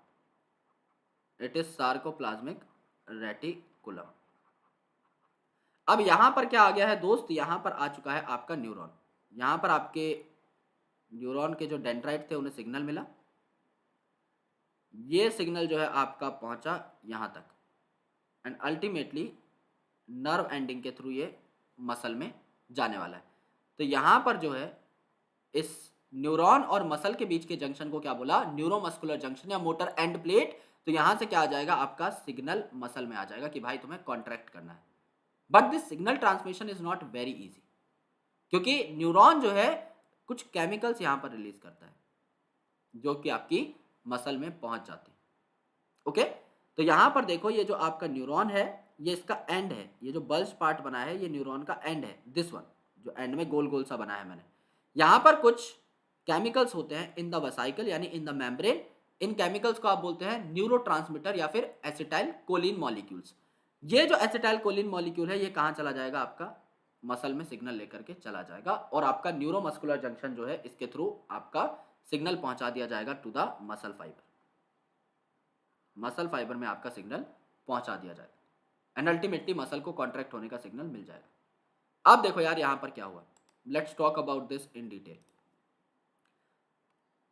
it is sarcoplasmic reticulum. अब यहां पर क्या आ गया है दोस्त, यहां पर आ चुका है आपका न्यूरॉन। यहां पर आपके न्यूरॉन के जो डेंड्राइट थे उन्हें सिग्नल मिला, ये सिग्नल जो है आपका पहुंचा यहां तक, एंड अल्टीमेटली नर्व एंडिंग के थ्रू ये मसल में जाने वाला है। तो यहां पर जो है इस न्यूरॉन और मसल के बीच के जंक्शन को क्या बोला, न्यूरोमस्कुलर जंक्शन या मोटर एंड प्लेट। तो यहां से क्या आ जाएगा, आपका सिग्नल मसल में आ जाएगा कि भाई तुम्हें कॉन्ट्रैक्ट करना है। But this signal transmission is not very easy, क्योंकि न्यूरॉन जो है कुछ केमिकल्स यहां पर रिलीज करता है जो कि आपकी मसल में पहुंच जाती है। ओके, तो यहां पर देखो ये जो आपका न्यूरॉन है ये इसका एंड है, ये जो बल्ज पार्ट बना है ये न्यूरॉन का एंड है, दिस वन जो एंड में गोल गोल सा बना है मैंने। यहां पर कुछ केमिकल्स होते हैं इन द वसाइकल यानी in the membrane, in chemicals को आप बोलते हैं न्यूरोट्रांसमीटर या फिर एसिटाइल कोलिन मॉलिक्यूल्स। ये जो एसिटाइल कोलिन मॉलिक्यूल है ये कहां चला जाएगा, आपका मसल में सिग्नल लेकर के चला जाएगा, और आपका न्यूरोमस्कुलर जंक्शन जो है इसके थ्रू आपका सिग्नल पहुंचा दिया जाएगा to the muscle fibre. Muscle fibre में आपका सिग्नल पहुंचा दिया जाएगा एंड अल्टीमेटली मसल को कॉन्ट्रैक्ट होने का सिग्नल मिल जाएगा। अब देखो यार यहां पर क्या हुआ, let's talk about this in detail.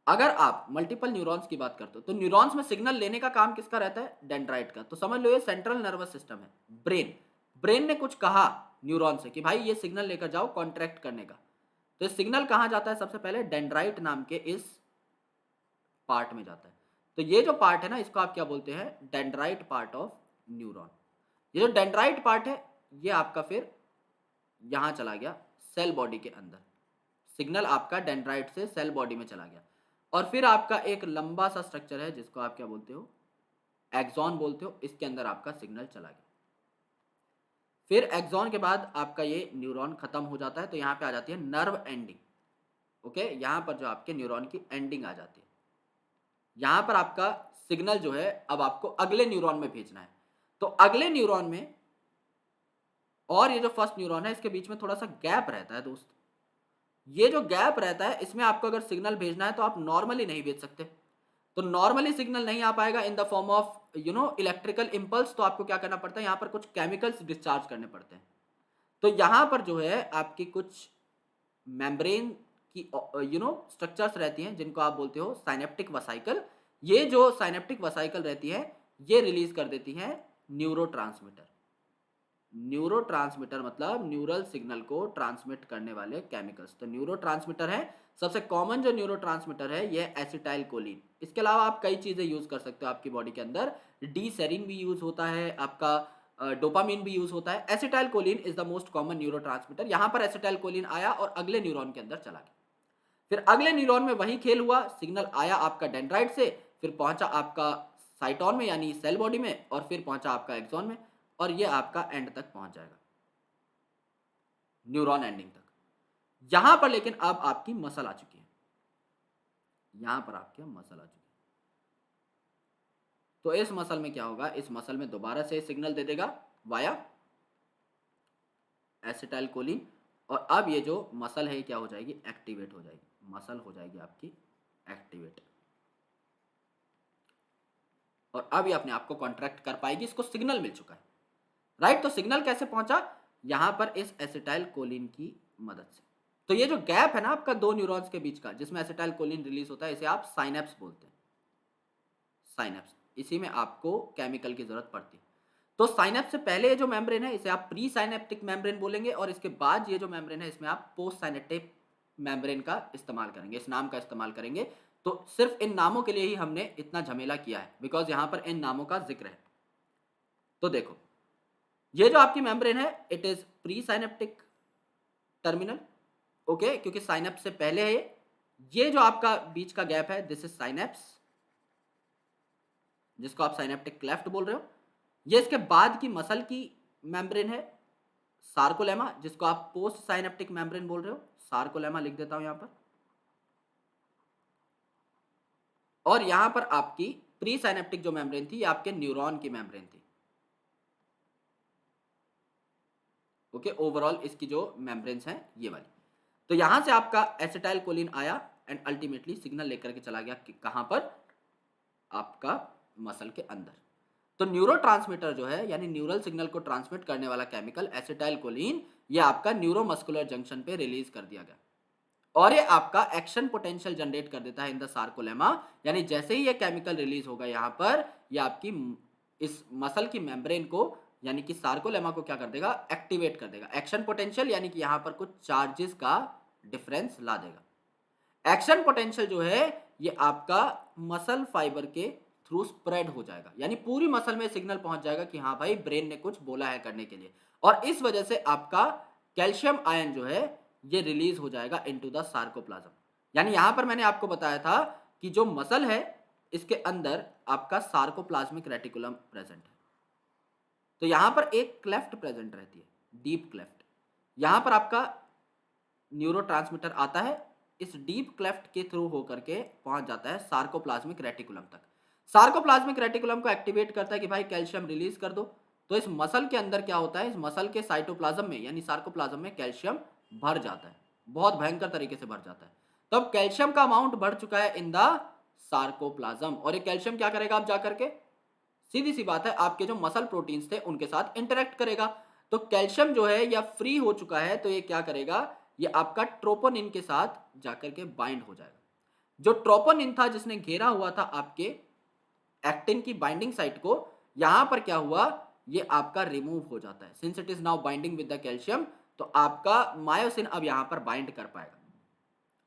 अगर आप मल्टीपल न्यूरॉन्स की बात करते हो तो न्यूरॉन्स में सिग्नल लेने का काम किसका रहता है, डेंड्राइट का। तो समझ लो ये सेंट्रल नर्वस सिस्टम है, ब्रेन। ब्रेन ने कुछ कहा न्यूरॉन से कि भाई ये सिग्नल लेकर जाओ कॉन्ट्रैक्ट करने का, तो ये सिग्नल कहां जाता है, सबसे पहले डेंड्राइट नाम के इस पार्ट में जाता है। तो ये जो पार्ट है ना इसको आप क्या बोलते हैं, डेंड्राइट पार्ट ऑफ न्यूरॉन। ये जो डेंड्राइट पार्ट है ये आपका फिर यहां चला गया सेल बॉडी के अंदर, सिग्नल आपका डेंड्राइट से सेल बॉडी में चला गया, और फिर आपका एक लंबा सा स्ट्रक्चर है जिसको आप क्या बोलते हो, एक्सॉन बोलते हो, इसके अंदर आपका सिग्नल चला गया। फिर एक्सॉन के बाद आपका ये न्यूरॉन खत्म हो जाता है, तो यहाँ पे आ जाती है नर्व एंडिंग। ओके, यहाँ पर जो आपके न्यूरॉन की एंडिंग आ जाती है, यहाँ पर आपका सिग्नल जो है अब आपको अगले न्यूरॉन में भेजना है। तो अगले न्यूरॉन में और ये जो फर्स्ट न्यूरॉन है इसके बीच में थोड़ा सा गैप रहता है दोस्त। ये जो गैप रहता है इसमें आपको अगर सिग्नल भेजना है तो आप नॉर्मली नहीं भेज सकते। तो नॉर्मली सिग्नल नहीं आ पाएगा in the form of electrical impulse, तो आपको क्या करना पड़ता है, यहाँ पर कुछ केमिकल्स डिस्चार्ज करने पड़ते हैं। तो यहाँ पर जो है आपकी कुछ मेम्ब्रेन की स्ट्रक्चर्स रहती हैं जिनको आप बोलते हो साइनेप्टिक वसाइकल। ये जो साइनेप्टिक वसाइकल रहती है ये रिलीज कर देती हैं न्यूरोट्रांसमीटर। न्यूरोट्रांसमीटर मतलब न्यूरल सिग्नल को ट्रांसमिट करने वाले केमिकल्स। तो न्यूरोट्रांसमीटर है, सबसे कॉमन जो न्यूरोट्रांसमीटर है ये एसिटाइल कोलिन। इसके अलावा आप कई चीजें यूज कर सकते हो आपकी बॉडी के अंदर, डी सेरिन भी यूज होता है, आपका डोपामिन भी यूज होता है। Acetyl choline is the most common neurotransmitter. यहाँ पर एसिटाइल कोलिन आया और अगले न्यूरॉन के अंदर चला गया। फिर अगले न्यूरॉन में वही खेल हुआ, सिग्नल आया आपका डेंड्राइट से, फिर पहुंचा आपका साइटोन में यानी सेल बॉडी में, और फिर पहुंचा आपका एक्सॉन में, और ये आपका एंड तक पहुंच जाएगा, न्यूरॉन एंडिंग तक। यहां पर लेकिन अब आपकी मसल आ चुकी है, यहां पर आपकी मसल आ चुकी है। तो इस मसल में क्या होगा, इस मसल में दोबारा से सिग्नल दे देगा वाया एसिटाइल कोलिन, और अब ये जो मसल है क्या हो जाएगी, एक्टिवेट हो जाएगी, मसल हो जाएगी आपकी एक्टिवेट, और अब ये अपने आप को कॉन्ट्रैक्ट कर पाएगी, इसको सिग्नल मिल चुका है, राइट। तो सिग्नल कैसे पहुंचा, यहां पर इस एसिटाइल कोलिन की मदद से। तो ये जो गैप है ना आपका दो न्यूरॉन्स के बीच का जिसमें एसिटाइल कोलिन रिलीज होता है, इसे आप साइनेप्स बोलते हैं, साइनेप्स। इसी में आपको केमिकल की जरूरत पड़ती है। तो साइनेप्स से पहले ये जो मेम्ब्रेन है इसे आप प्री साइनेप्टिक मेम्ब्रेन बोलेंगे, और इसके बाद ये जो मेम्ब्रेन है इसमें आप पोस्ट साइनेप्टिक मेम्ब्रेन का इस्तेमाल करेंगे, इस नाम का इस्तेमाल करेंगे। तो सिर्फ इन नामों के लिए ही हमने इतना झमेला किया है, बिकॉज यहां पर इन नामों का जिक्र है। तो देखो ये जो आपकी मेम्ब्रेन है it is pre synaptic terminal, okay, क्योंकि साइनेप्स से पहले है ये जो आपका बीच का गैप है दिस इज साइनेप्स, जिसको आप साइनेप्टिक क्लेफ्ट बोल रहे हो। ये इसके बाद की मसल की मेम्ब्रेन है सार्कोलेमा, जिसको आप पोस्ट साइनेप्टिक मेम्ब्रेन बोल रहे हो, सार्कोलेमा लिख देता हूं यहां पर। और यहां पर आपकी प्री साइनेप्टिक जो मेम्ब्रेन थी ये आपके न्यूरॉन की मेम्ब्रेन थी, ओके। ओवरऑल इसकी जो मेम्ब्रेन्स हैं ये वाली। तो यहां से आपका एसिटाइल कोलिन आया एंड अल्टीमेटली सिग्नल लेकर के चला गया कि कहां पर, आपका मसल के अंदर। तो न्यूरोट्रांसमीटर जो है यानी न्यूरल सिग्नल को ट्रांसमिट करने वाला केमिकल एसिटाइल कोलिन, ये आपका न्यूरोमस्कुलर जंक्शन पे रिलीज कर दिया गया, और ये आपका एक्शन पोटेंशियल जनरेट कर देता है इन द सार्कोलेमा। यानी जैसे ही ये केमिकल रिलीज होगा यहाँ पर, ये आपकी इस मसल की मेम्ब्रेन को यानी कि सार्कोलेमा को क्या कर देगा, एक्टिवेट कर देगा। एक्शन पोटेंशियल यानी कि यहाँ पर कुछ चार्जेस का डिफरेंस ला देगा। एक्शन पोटेंशियल जो है ये आपका मसल फाइबर के थ्रू स्प्रेड हो जाएगा, यानी पूरी मसल में सिग्नल पहुंच जाएगा कि हाँ भाई ब्रेन ने कुछ बोला है करने के लिए, और इस वजह से आपका कैल्शियम आयन जो है ये रिलीज हो जाएगा इनटू द सार्कोप्लाज्म। यानी यहां पर मैंने आपको बताया था कि जो मसल है इसके अंदर आपका सार्कोप्लाज्मिक रेटिकुलम प्रेजेंट है। तो यहां पर एक क्लेफ्ट प्रेजेंट रहती है, डीप क्लेफ्ट। यहां पर आपका न्यूरोट्रांसमीटर आता है, इस डीप क्लेफ्ट के थ्रू होकर के पहुंच जाता है सार्कोप्लाज्मिक रेटिकुलम तक। सार्कोप्लाज्मिक रेटिकुलम को एक्टिवेट करता है कि भाई कैल्शियम रिलीज कर दो। तो इस मसल के अंदर क्या होता है, इस मसल के साइटोप्लाज्म में यानी सार्कोप्लाज्म में कैल्शियम भर जाता है, बहुत भयंकर तरीके से भर जाता है। तब कैल्शियम का अमाउंट बढ़ चुका है इन द सार्कोप्लाज्म, और ये कैल्शियम क्या करेगा अब जाकर के, सीधी सी बात है आपके जो मसल प्रोटीन्स थे उनके साथ इंटरेक्ट करेगा। तो कैल्शियम जो है या फ्री हो चुका है, तो ये क्या करेगा, ये आपका ट्रोपोनिन के साथ जाकर के बाइंड हो जाएगा। जो ट्रोपोनिन था जिसने घेरा हुआ था आपके एक्टिन की बाइंडिंग साइट को, यहां पर क्या हुआ, ये आपका रिमूव हो जाता है। Since it is now binding with the calcium, तो आपका मायोसिन अब यहां पर बाइंड कर पाएगा।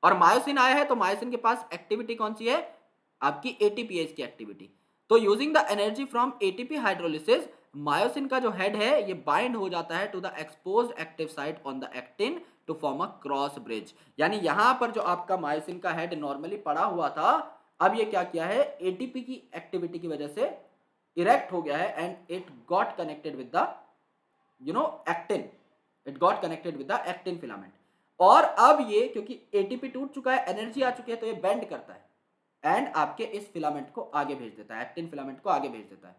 और मायोसिन आया है तो मायोसिन के पास एक्टिविटी कौन सी है, आपकी एटीपीएस की एक्टिविटी। तो using the energy from ATP hydrolysis, myosin का जो हेड है ये बाइंड हो जाता है to the exposed active site on the actin to form a cross bridge. यानी यहां पर जो आपका मायोसिन का हेड नॉर्मली पड़ा हुआ था, अब ये क्या किया है, एटीपी की एक्टिविटी की वजह से इरेक्ट हो गया है and it got connected with the actin, it got connected with the actin filament. और अब ये क्योंकि एटीपी टूट चुका है, एनर्जी आ चुकी है, तो ये बेंड करता है एंड आपके इस फिलामेंट को आगे भेज देता है, एक्टिन फिलामेंट को आगे भेज देता है।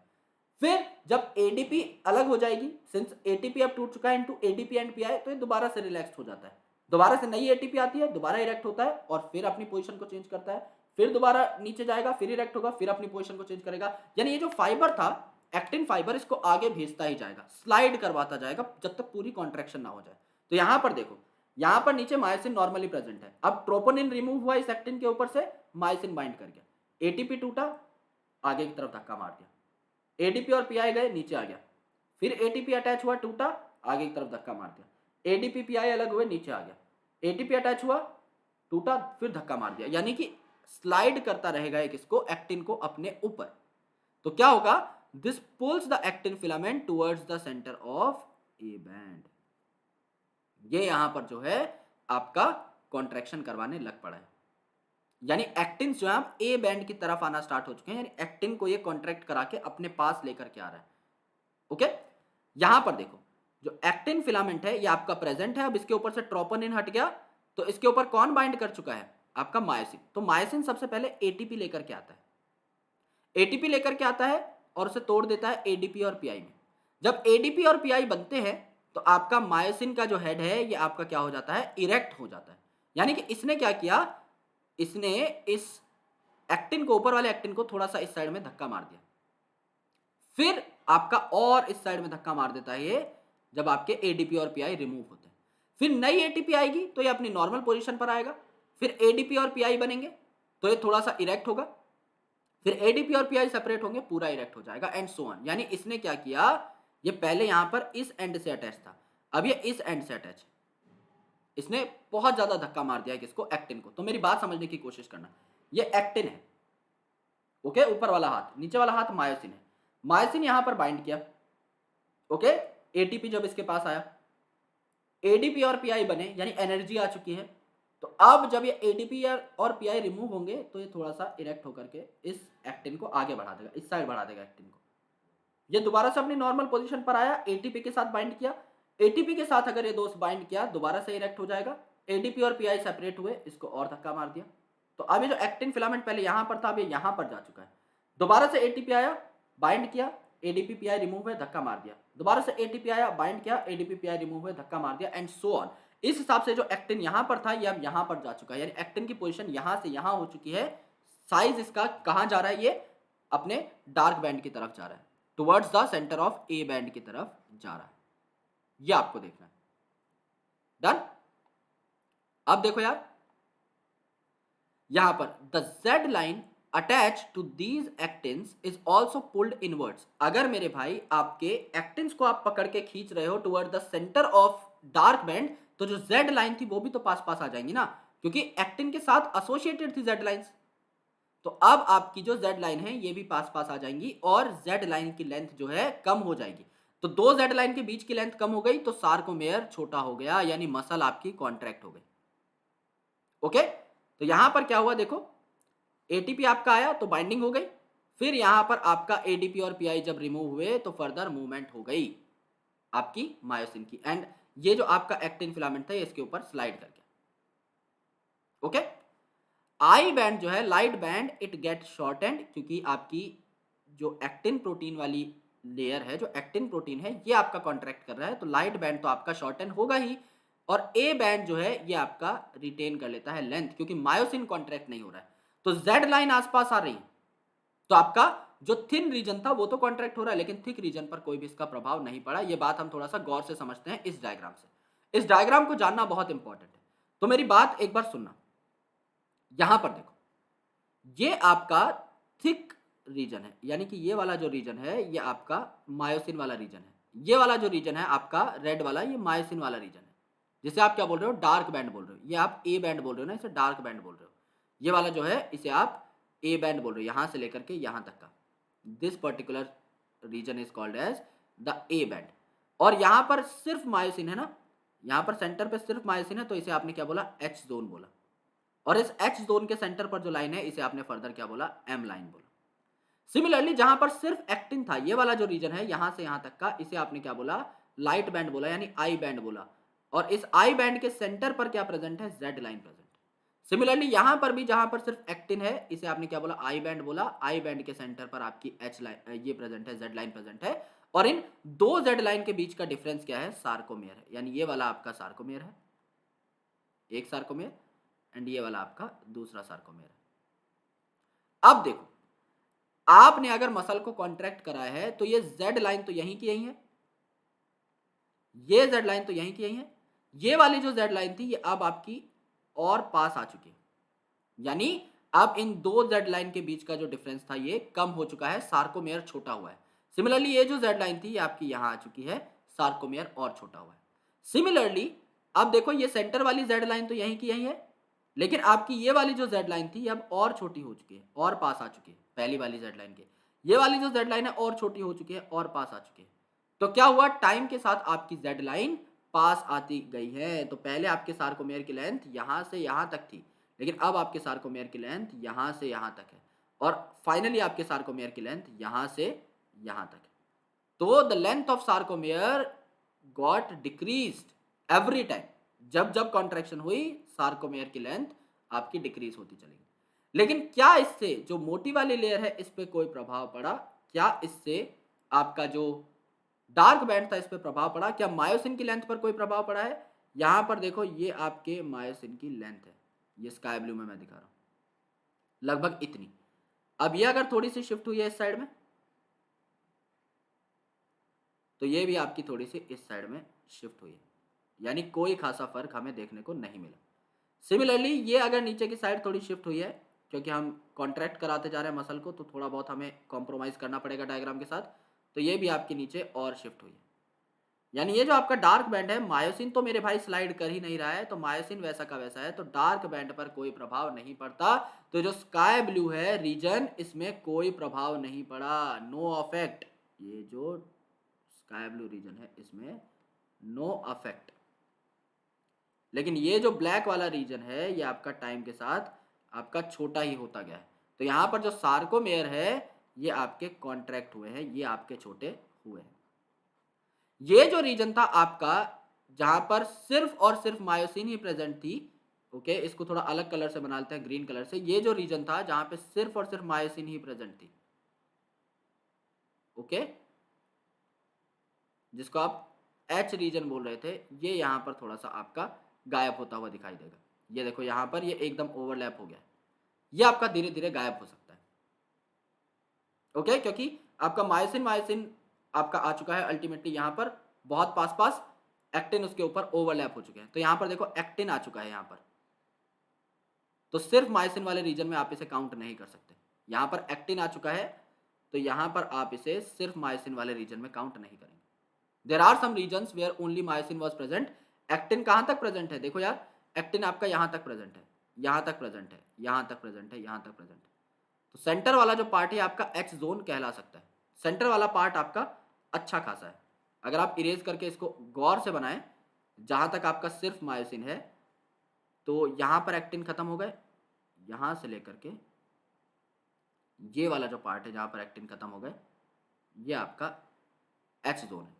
फिर जब एडीपी अलग हो जाएगी, सिंस एटीपी अब टूट चुका है इनटू एडीपी एंड पीआई, तो ये दोबारा से रिलैक्स हो जाता है, दोबारा से नई एटीपी आती है, दोबारा इरेक्ट होता है और फिर अपनी पोजीशन को चेंज करता है, फिर दोबारा नीचे जाएगा, फिर इरेक्ट होगा, फिर अपनी पोजीशन को चेंज करेगा। यानी ये जो फाइबर था, एक्टिन फाइबर, इसको आगे भेजता ही जाएगा, स्लाइड करवाता जाएगा जब तक पूरी कॉन्ट्रैक्शन ना हो जाए। तो यहां पर देखो, यहां पर नीचे मायोसिन नॉर्मली प्रेजेंट है, अब ट्रोपोनिन रिमूव हुआ इस एक्टिन के ऊपर से, मायोसिन बाइंड कर गया, एटीपी टूटा, आगे की तरफ धक्का मार दिया, एडीपी और पीआई गए, नीचे आ गया, फिर एटीपी अटैच हुआ, टूटा, आगे की तरफ धक्का मार दिया, एडीपी पीआई अलग हुए, नीचे आ गया, एटीपी अटैच हुआ, टूटा, फिर धक्का मार दिया, यानी कि स्लाइड करता रहेगा एक इसको, एक्टिन को अपने ऊपर। तो क्या होगा, this pulls the actin filament towards the centre of A band. ये यहां पर जो है आपका कॉन्ट्रैक्शन करवाने लग पड़ा है, यानी एक्टिन जो है ए बैंड की तरफ आना स्टार्ट हो चुके हैं, यानी एक्टिन को ये कॉन्ट्रैक्ट करा के अपने पास लेकर के आ रहा है। ओके, यहां पर देखो, जो एक्टिन फिलामेंट है ये आपका प्रेजेंट है, अब इसके ऊपर से ट्रोपोनिन हट गया, तो इसके ऊपर कौन बाइंड कर चुका है, आपका मायोसिन। तो मायोसिन सबसे पहले एटीपी लेकर के आता है, एटीपी लेकर के आता है और उसे तोड़ देता है एडीपी और पीआई में। जब एडीपी और पीआई बनते हैं तो आपका मायोसिन का जो हेड है ये आपका क्या हो जाता है, इरेक्ट हो जाता है। यानी कि इसने क्या किया, इसने इस एक्टिन को, ऊपर वाले एक्टिन को थोड़ा सा इस साइड में धक्का मार दिया, फिर आपका और इस साइड में धक्का मार देता है ये, जब आपके एडीपी और पीआई रिमूव होते हैं। फिर नई एटीपी आएगी तो ये अपनी नॉर्मल पोजीशन पर आएगा, फिर एडीपी और पीआई बनेंगे तो ये थोड़ा सा इरेक्ट होगा, फिर एडीपी और पीआई सेपरेट होंगे, पूरा इरेक्ट हो जाएगा, एंड सो ऑन। यानी इसने क्या किया, ये पहले यहां पर इस एंड से अटैच था, अब ये इस एंड से अटैच है, इसने बहुत ज्यादा धक्का मार दिया किसको, एक्टिन को। तो मेरी बात समझने की कोशिश करना, ये एक्टिन है, ओके, ऊपर वाला हाथ, नीचे वाला हाथ मायोसिन है, मायोसिन यहां पर बाइंड किया, ओके, एटीपी जब इसके पास आया, एडीपी और पीआई बने, यानी एनर्जी आ चुकी है, तो अब जब ये एडीपी और पीआई रिमूव होंगे तो ये थोड़ा सा इरेक्ट होकर के इस एक्टिन को आगे बढ़ा देगा, इस साइड बढ़ा देगा एक्टिन को, ये दोबारा से अपनी नॉर्मल पोजीशन पर आया, एटीपी के साथ बाइंड किया, एटीपी के साथ अगर ये दोस्त बाइंड किया दोबारा से इरेक्ट हो जाएगा, एडीपी और पीआई सेपरेट हुए, इसको और धक्का मार दिया, तो अब ये जो एक्टिन फिलामेंट पहले यहां पर था अब ये यहां पर जा चुका है, दोबारा से एटीपी आया, बाइंड किया, एडीपी पीआई रिमूव हुए, धक्का मार दिया, दोबारा से एटीपी आया, बाइंड किया, एडीपी पीआई रिमूव हुए, धक्का मार दिया, एंड सो ऑन। इस हिसाब से जो एक्टिन यहां पर था ये अब यहां पर जा चुका है, यानी एक्टिन की पोजीशन यहां से यहां हो चुकी है, साइज इसका कहां जा रहा है, ये अपने डार्क बैंड की तरफ जा रहा है, towards the centre of A band की तरफ जा रहा है, ये आपको देखना है। डन। अब देखो यार, यहां पर the Z line attach to these actins is also pulled inwards. अगर मेरे भाई आपके एक्टिन्स को आप पकड़ के खींच रहे हो toward the centre of dark band, तो जो जेड लाइन थी वो भी तो पास पास आ जाएंगी ना, क्योंकि एक्टिन के साथ एसोसिएटेड थी जेड लाइंस। तो अब आपकी जो जेड लाइन है ये भी पास पास आ जाएंगी और जेड लाइन की लेंथ जो है कम हो जाएगी। तो दो जेड लाइन के बीच की लेंथ कम हो गई तो सार्कोमेयर छोटा हो गया, यानी मसल आपकी कॉन्ट्रैक्ट हो गई। ओके, तो यहां पर क्या हुआ देखो, एटीपी आपका आया तो बाइंडिंग हो गई, फिर यहां पर आपका एडीपी और पीआई जब रिमूव हुए तो फर्दर मूवमेंट हो गई आपकी मायोसिन की, एंड ये जो आपका एक्टिन फिलामेंट था इसके ऊपर स्लाइड कर गया। ओके, आई बैंड जो है light band, it get shortened, क्योंकि आपकी जो एक्टिन प्रोटीन वाली लेयर है, जो एक्टिन प्रोटीन है ये आपका कॉन्ट्रैक्ट कर रहा है, तो लाइट बैंड तो आपका शॉर्टेन होगा ही, और ए बैंड जो है ये आपका रिटेन कर लेता है लेंथ, क्योंकि मायोसिन कॉन्ट्रैक्ट नहीं हो रहा है। तो जेड लाइन आसपास आ रही है तो आपका जो थिन रीजन था वो तो कॉन्ट्रैक्ट हो रहा है, लेकिन थिक रीजन पर कोई भी इसका प्रभाव नहीं पड़ा। ये बात हम थोड़ा सा गौर से समझते हैं इस डायग्राम से, इस डायग्राम को जानना बहुत इंपॉर्टेंट है। तो मेरी बात एक बार सुनना, यहां पर देखो, ये आपका थिक रीजन है, यानी कि ये वाला जो रीजन है ये आपका मायोसिन वाला रीजन है, ये वाला जो रीजन है आपका रेड वाला ये मायोसिन वाला रीजन है, जिसे आप क्या बोल रहे हो, डार्क बैंड बोल रहे हो, ये आप ए बैंड बोल रहे हो ना, इसे डार्क बैंड बोल रहे हो, ये वाला जो है इसे आप ए बैंड बोल रहे हो, यहां से लेकर के यहां तक का, this particular region is called as the A band. और यहां पर सिर्फ मायोसिन है ना, यहां पर सेंटर पे सिर्फ मायोसिन है, तो इसे आपने क्या बोला, एच जोन बोला, और इस एच जोन के सेंटर पर जो लाइन है इसे आपने फर्दर क्या बोला, एम लाइन बोला। सिमिलरली जहां पर सिर्फ एक्टिन था, ये वाला जो रीजन है यहां से यहां तक का, इसे आपने क्या बोला, लाइट बैंड बोला, यानी आई बैंड बोला, और इस आई बैंड के सेंटर पर क्या प्रेजेंट है, जेड लाइन प्रेजेंट। सिमिलरली यहां पर भी जहां पर सिर्फ एक्टिन है, इसे आपने क्या बोला, आई बैंड बोला। आई बैंड के सेंटर पर आपकी एच लाइन ये प्रेजेंट है, जेड लाइन प्रेजेंट है, और इन दो जेड लाइन के बीच का डिफरेंस क्या है, सार्कोमेयर है। यानी ये वाला आपका सार्कोमेयर है, एक सार्कोमेयर, एंड ये वाला आपका दूसरा सार्कोमेयर है। अब देखो, आपने अगर मसल को कॉन्ट्रैक्ट करा है तो ये जेड लाइन तो यहीं की यहीं है, ये जेड लाइन तो यहीं की यहीं है, ये वाली जो जेड लाइन थी ये अब आपकी और पास आ चुकी है। यानी अब इन दो जेड लाइन के बीच का जो डिफरेंस था ये कम हो चुका है, सार्कोमेयर छोटा हुआ है। सिमिलरली ये जो जेड लाइन थी ये आपकी यहां आ चुकी है, सार्कोमेयर और छोटा हुआ है। सिमिलरली अब देखो, ये सेंटर वाली जेड लाइन तो यहीं की यहीं है, लेकिन आपकी ये वाली जो जेड लाइन थी अब और छोटी हो चुकी है और पास आ चुकी है पहली वाली जेड लाइन के। ये वाली जो जेड लाइन है और छोटी हो चुकी है और पास आ चुकी है। तो क्या हुआ, टाइम के साथ आपकी जेड लाइन पास आती गई है। तो पहले आपके सार्कोमेयर की लेंथ यहां से यहां तक थी, लेकिन अब आपके सार्कोमेयर की लेंथ यहां से यहां तक है, और फाइनली आपके सार्कोमेयर की लेंथ यहां से यहां तक है। तो the length of sarcomere got decreased every time. जब जब कॉन्ट्रैक्शन हुई, सार्कोमेयर की लेंथ आपकी डिक्रीज होती चली गई। लेकिन क्या इससे जो मोटी वाली लेयर है इस पे कोई प्रभाव पड़ा? क्या इससे आपका जो डार्क बैंड था इस पे प्रभाव पड़ा? क्या मायोसिन की लेंथ पर कोई प्रभाव पड़ा है? यहां पर देखो, ये आपके मायोसिन की लेंथ है, ये स्काई ब्लू में मैं दिखा रहा हूं, लगभग इतनी। अब ये अगर थोड़ी सी शिफ्ट हुई है इस साइड में, तो ये भी आपकी थोड़ी सी इस साइड में शिफ्ट हुई है, यानी कोई खासा फर्क हमें देखने को नहीं मिला। सिमिलरली ये अगर नीचे की साइड थोड़ी शिफ्ट हुई है, क्योंकि हम कॉन्ट्रैक्ट कराते जा रहे हैं मसल को, तो थोड़ा बहुत हमें कॉम्प्रोमाइज करना पड़ेगा डायग्राम के साथ, तो ये भी आपके नीचे और शिफ्ट हुई है। यानी ये जो आपका डार्क बैंड है, मायोसिन तो मेरे भाई स्लाइड कर ही नहीं रहा है, तो मायोसिन वैसा का वैसा है, तो डार्क बैंड पर कोई प्रभाव नहीं पड़ता। तो जो स्काई ब्लू है रीजन, इसमें कोई प्रभाव नहीं पड़ा, नो अफेक्ट। ये जो स्काई ब्लू रीजन है इसमें नो अफेक्ट। लेकिन ये जो ब्लैक वाला रीजन है ये आपका टाइम के साथ आपका छोटा ही होता गया है। तो यहाँ पर जो सार्कोमेयर है ये आपके कॉन्ट्रैक्ट हुए हैं, ये आपके छोटे हुए हैं। ये जो रीजन था आपका जहां पर सिर्फ और सिर्फ मायोसिन ही प्रेजेंट थी, ओके, इसको थोड़ा अलग कलर से बना लेते हैं, ग्रीन कलर से। ये जो रीजन था जहां पे सिर्फ और सिर्फ मायोसिन ही प्रेजेंट थी, ओके, जिसको आप एच रीजन बोल रहे थे, ये यहां पर थोड़ा सा आपका गायब होता हुआ दिखाई देगा। ये देखो यहां पर ये एकदम ओवरलैप हो गया, ये आपका धीरे धीरे गायब हो सकता है, ओके, क्योंकि आपका मायोसिन मायोसिन आपका आ चुका है अल्टीमेटली यहां पर बहुत पास पास, एक्टिन उसके ऊपर ओवरलैप हो चुके हैं। तो यहां पर देखो एक्टिन आ चुका है यहां पर, तो सिर्फ मायोसिन वाले रीजन में आप इसे काउंट नहीं कर सकते। यहां पर एक्टिन आ चुका है, तो यहां पर आप इसे सिर्फ मायोसिन वाले रीजन में काउंट नहीं करेंगे। There are some regions where only myosin was present. Actin कहां तक प्रेजेंट है? देखो यार, एक्टिन आपका यहां तक प्रेजेंट है, यहां तक प्रेजेंट है, यहां तक प्रेजेंट है, यहां तक प्रेजेंट है। तो सेंटर वाला जो पार्ट है आपका एच जोन कहला सकता है। सेंटर वाला पार्ट आपका अच्छा खासा है। अगर आप इरेज करके इसको गौर से बनाएं, जहां तक आपका सिर्फ मायोसिन है, तो यहां पर एक्टिन खत्म हो गए, यहां से लेकर के ये वाला जो पार्ट है जहां पर एक्टिन खत्म हो गए, ये आपका एच जोन है।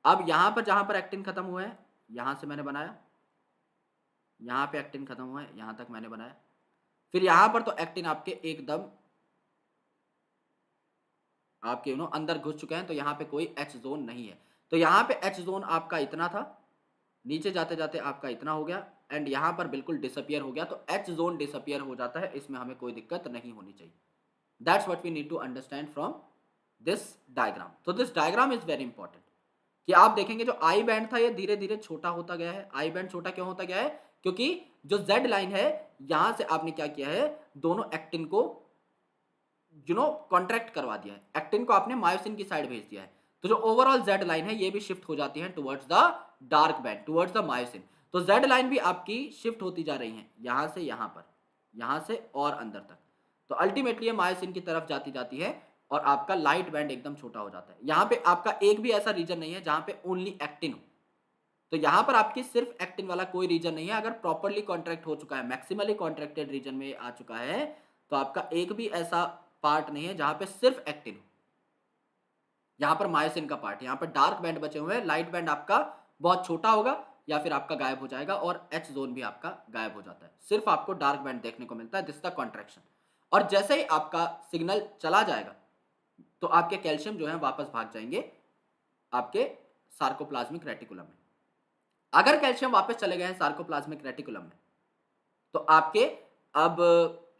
अब यहां पर जहां पर एक्टिन खत्म हुआ है, यहां से मैंने बनाया, यहां पे एक्टिन खत्म हुआ है, यहां तक मैंने बनाया, फिर यहां पर तो एक्टिन आपके एकदम आपके अंदर घुस चुके हैं, तो यहाँ पे कोई एच जोन नहीं है। तो यहाँ पे एच जोन आपका इतना था, नीचे जाते जाते आपका इतना हो गया, एंड यहाँ पर बिल्कुल डिसअपियर हो गया। तो एच जोन डिसअपियर हो जाता है, इसमें हमें कोई दिक्कत नहीं होनी चाहिए। That's what we need to understand from this diagram. तो this diagram is very important, कि आप देखेंगे जो आई बैंड था ये धीरे धीरे छोटा होता गया है। आई बैंड छोटा क्यों होता गया है? क्योंकि जो जेड लाइन है, यहां से आपने क्या किया है, दोनों एक्टिन को कॉन्ट्रैक्ट करवा दिया है, एक्टिन को आपने मायोसिन की साइड भेज दिया है। तो जो ओवरऑल जेड लाइन है ये भी शिफ्ट हो जाती है towards the dark band, towards the myosin. तो जेड लाइन भी आपकी शिफ्ट होती जा रही है, यहां से यहां पर, यहां से और अंदर तक। तो अल्टीमेटली ये मायोसिन की तरफ जाती जाती है, और आपका लाइट बैंड एकदम छोटा हो जाता है। यहां पे आपका एक भी ऐसा रीजन नहीं है जहां पे ओनली एक्टिन हो। तो यहां पर आपकी सिर्फ एक्टिन वाला कोई रीजन नहीं है। अगर प्रॉपरली कॉन्ट्रैक्ट हो चुका है, मैक्सिमली कॉन्ट्रैक्टेड रीजन में आ चुका है, तो आपका एक भी ऐसा पार्ट नहीं है जहां पे सिर्फ एक्टिन हो। यहां पर मायोसिन का पार्ट, यहां पर डार्क बैंड बचे हुए हैं, लाइट बैंड आपका बहुत छोटा होगा, या फिर आपका गायब हो जाएगा और एच जोन भी आपका गायब हो जाता है, सिर्फ आपको डार्क बैंड देखने को मिलता है। This the contraction. और जैसे ही आपका सिग्नल चला जाएगा तो आपके कैल्शियम जो है वापस भाग जाएंगे आपके सार्कोप्लाज्मिक रेटिकुलम में। अगर कैल्शियम वापस चले गए हैं सार्कोप्लाज्मिक रेटिकुलम में तो आपके अब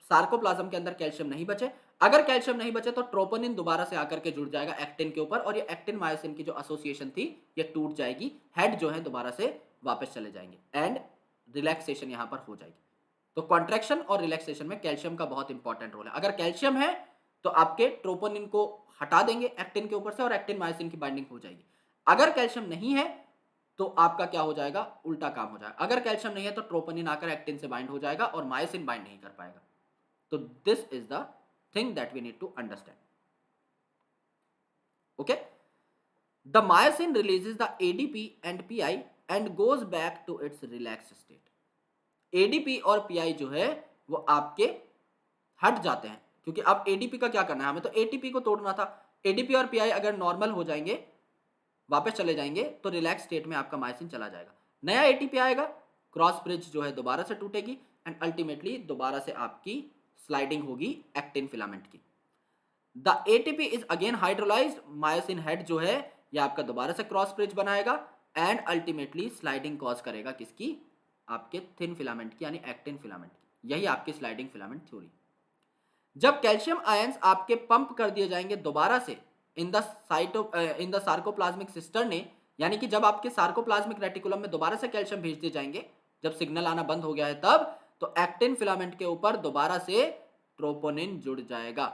सार्कोप्लाज्म के अंदर कैल्शियम नहीं बचे। अगर कैल्शियम नहीं बचे तो ट्रोपोनिन दोबारा से आकर के जुड़ जाएगा एक्टिन के ऊपर और ये एक्टिन मायोसिन की जो एसोसिएशन थी ये टूट जाएगी, हेड जो है दोबारा से वापस चले जाएंगे एंड रिलैक्सेशन यहां पर हो जाएगी। तो कॉन्ट्रैक्शन और रिलैक्सेशन में कैल्शियम का बहुत इंपॉर्टेंट रोल है। अगर कैल्शियम है तो आपके ट्रोपोनिन को हटा देंगे एक्टिन के ऊपर से और एक्टिन मायोसिन की बाइंडिंग हो जाएगी। अगर कैल्शियम नहीं है तो आपका क्या हो जाएगा, उल्टा काम हो जाएगा। अगर कैल्शियम नहीं है तो ट्रोपोनिन आकर एक्टिन से बाइंड हो जाएगा और मायोसिन बाइंड नहीं कर पाएगा। तो this is the thing that we need to understand. Okay, the myosin releases the ADP and Pi and goes back to its relax state. ADP और पीआई जो है वो आपके हट जाते हैं क्योंकि अब एडीपी का क्या करना है, हमें तो एटीपी को तोड़ना था। एडीपी और पीआई अगर नॉर्मल हो जाएंगे, वापस चले जाएंगे तो रिलैक्स स्टेट में आपका मायोसिन चला जाएगा, नया एटीपी आएगा, क्रॉस ब्रिज जो है दोबारा से टूटेगी एंड अल्टीमेटली दोबारा से आपकी स्लाइडिंग होगी एक्टिन फिलामेंट की। The ATP is again hydrolysed, myosin head जो है ये आपका दोबारा से क्रॉस ब्रिज बनाएगा एंड अल्टीमेटली स्लाइडिंग कॉज करेगा किसकी, आपके थिन फिलामेंट की यानी एक्टिन फिलामेंट की। यही आपकी स्लाइडिंग फिलामेंट थ्योरी। जब कैल्शियम आयंस आपके पंप कर दिए जाएंगे दोबारा से इन द सार्कोप्लाज्मिक सिस्टर्ने, यानी कि जब आपके सार्कोप्लाज्मिक रेटिकुलम में दोबारा से कैल्शियम भेज दिए जाएंगे, जब सिग्नल आना बंद हो गया है तब, तो एक्टिन फिलामेंट के ऊपर दोबारा से ट्रोपोनिन जुड़ जाएगा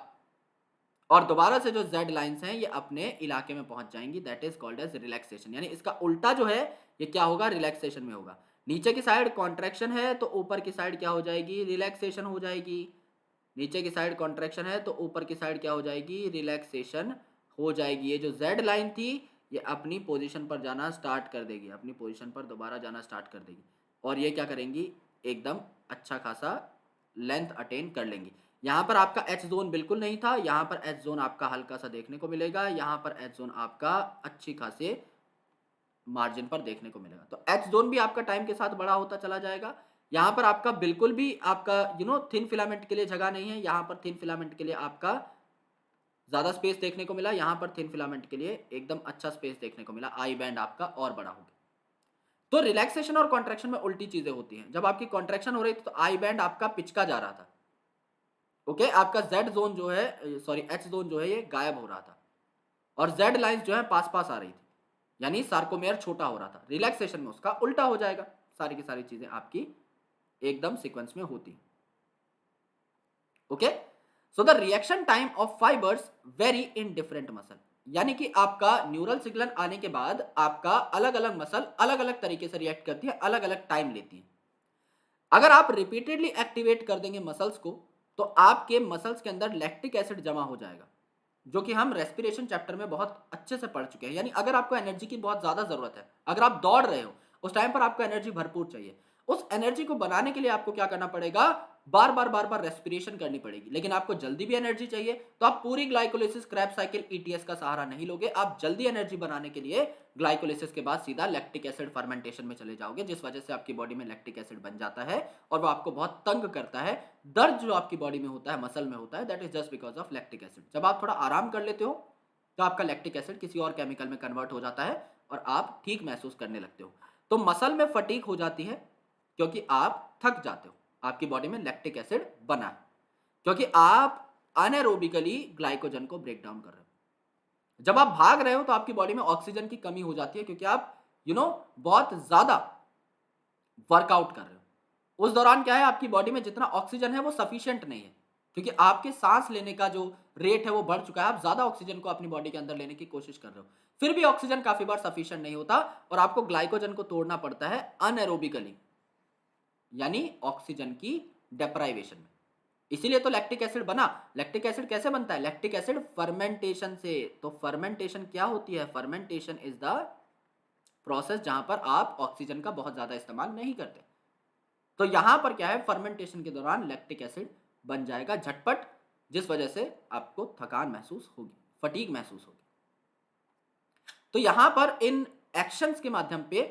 और दोबारा से जो जेड लाइंस हैं ये अपने इलाके में पहुंच जाएंगी। That is called age relaxation. यानी इसका उल्टा जो है ये क्या होगा, रिलैक्सेशन में होगा। नीचे की साइड कॉन्ट्रैक्शन है तो ऊपर की साइड क्या हो जाएगी, रिलैक्सेशन हो जाएगी। नीचे की साइड कॉन्ट्रैक्शन है तो ऊपर की साइड क्या हो जाएगी, रिलैक्सेशन हो जाएगी। ये जो जेड लाइन थी ये अपनी पोजीशन पर जाना स्टार्ट कर देगी, अपनी पोजीशन पर दोबारा जाना स्टार्ट कर देगी और ये क्या करेंगी, एकदम अच्छा खासा लेंथ अटेन कर लेंगी। यहाँ पर आपका एच जोन बिल्कुल नहीं था, यहाँ पर एच जोन आपका हल्का सा देखने को मिलेगा, यहाँ पर एच जोन आपका अच्छी खासे मार्जिन पर देखने को मिलेगा। तो एच जोन भी आपका टाइम के साथ बड़ा होता चला जाएगा। यहाँ पर आपका बिल्कुल भी आपका थिन फिलामेंट के लिए जगह नहीं है, यहाँ पर थिन फिलामेंट के लिए आपका ज्यादा स्पेस देखने को मिला, यहाँ पर थिन फिलामेंट के लिए एकदम अच्छा स्पेस देखने को मिला, आई बैंड आपका और बड़ा हो गया। तो रिलैक्सेशन और कॉन्ट्रैक्शन में उल्टी चीजें होती हैं। जब आपकी कॉन्ट्रैक्शन हो रही थी तो आई बैंड आपका पिचका जा रहा था, ओके, आपका जेड जोन जो है, सॉरी एच जोन जो है ये गायब हो रहा था और जेड लाइंस जो है पास पास आ रही थी, यानी सार्कोमेयर छोटा हो रहा था। रिलैक्सेशन में उसका उल्टा हो जाएगा, सारी की सारी चीजें आपकी एकदम सीक्वेंस में होती। Okay, so the reaction time of fibres very in different muscle, यानी कि आपका न्यूरल सिग्नल आने के बाद आपका अलग अलग मसल अलग अलग तरीके से रिएक्ट करती है, अलग अलग टाइम लेती है। अगर आप रिपीटेडली एक्टिवेट कर देंगे मसल्स को तो आपके मसल्स के अंदर लैक्टिक एसिड जमा हो जाएगा, जो कि हम रेस्पिरेशन चैप्टर में बहुत अच्छे से पढ़ चुके हैं। यानी अगर आपको एनर्जी की बहुत ज्यादा जरूरत है, अगर आप दौड़ रहे हो उस टाइम पर आपको एनर्जी भरपूर चाहिए, उस एनर्जी को बनाने के लिए आपको क्या करना पड़ेगा, बार बार रेस्पिरेशन करनी पड़ेगी। लेकिन आपको जल्दी भी एनर्जी चाहिए तो आप पूरी ग्लाइकोलिसिस क्रैब साइकिल ईटीएस का सहारा नहीं लोगे। आप जल्दी एनर्जी बनाने के लिए ग्लाइकोलिसिस के बाद सीधा लैक्टिक एसिड फर्मेंटेशन में चले जाओगे, जिस वजह से आपकी बॉडी में लैक्टिक एसिड बन जाता है और वो आपको बहुत तंग करता है। दर्द जो आपकी बॉडी में होता है, मसल में होता है, that is just because of lactic acid. जब आप थोड़ा आराम कर लेते हो तो आपका लैक्टिक एसिड किसी और केमिकल में कन्वर्ट हो जाता है और आप ठीक महसूस करने लगते हो। तो मसल में फटीग हो जाती है क्योंकि आप थक जाते हो, आपकी बॉडी में लैक्टिक एसिड बना है क्योंकि आप अनएरोबिकली ग्लाइकोजन को ब्रेक डाउन कर रहे हो। जब आप भाग रहे हो तो आपकी बॉडी में ऑक्सीजन की कमी हो जाती है क्योंकि आप बहुत ज्यादा वर्कआउट कर रहे हो। उस दौरान क्या है, आपकी बॉडी में जितना ऑक्सीजन है वो सफिशिएंट नहीं है क्योंकि आपके सांस लेने का जो रेट है वो बढ़ चुका है। आप ज्यादा ऑक्सीजन को अपनी बॉडी के अंदर लेने की कोशिश कर रहे हो, फिर भी ऑक्सीजन काफी बार सफिशिएंट नहीं होता और आपको ग्लाइकोजन को तोड़ना पड़ता है अनएरोबिकली, यानी ऑक्सीजन की डेप्राइवेशन में। इसीलिए तो लैक्टिक एसिड बना। लैक्टिक एसिड कैसे बनता है, लैक्टिक एसिड फर्मेंटेशन से। तो फर्मेंटेशन क्या होती है, फर्मेंटेशन इज द प्रोसेस जहां पर आप ऑक्सीजन का बहुत ज्यादा इस्तेमाल नहीं करते। तो यहां पर क्या है, फर्मेंटेशन के दौरान लैक्टिक एसिड बन जाएगा झटपट, जिस वजह से आपको थकान महसूस होगी, फटीग महसूस होगी। तो यहां पर इन एक्शंस के माध्यम पे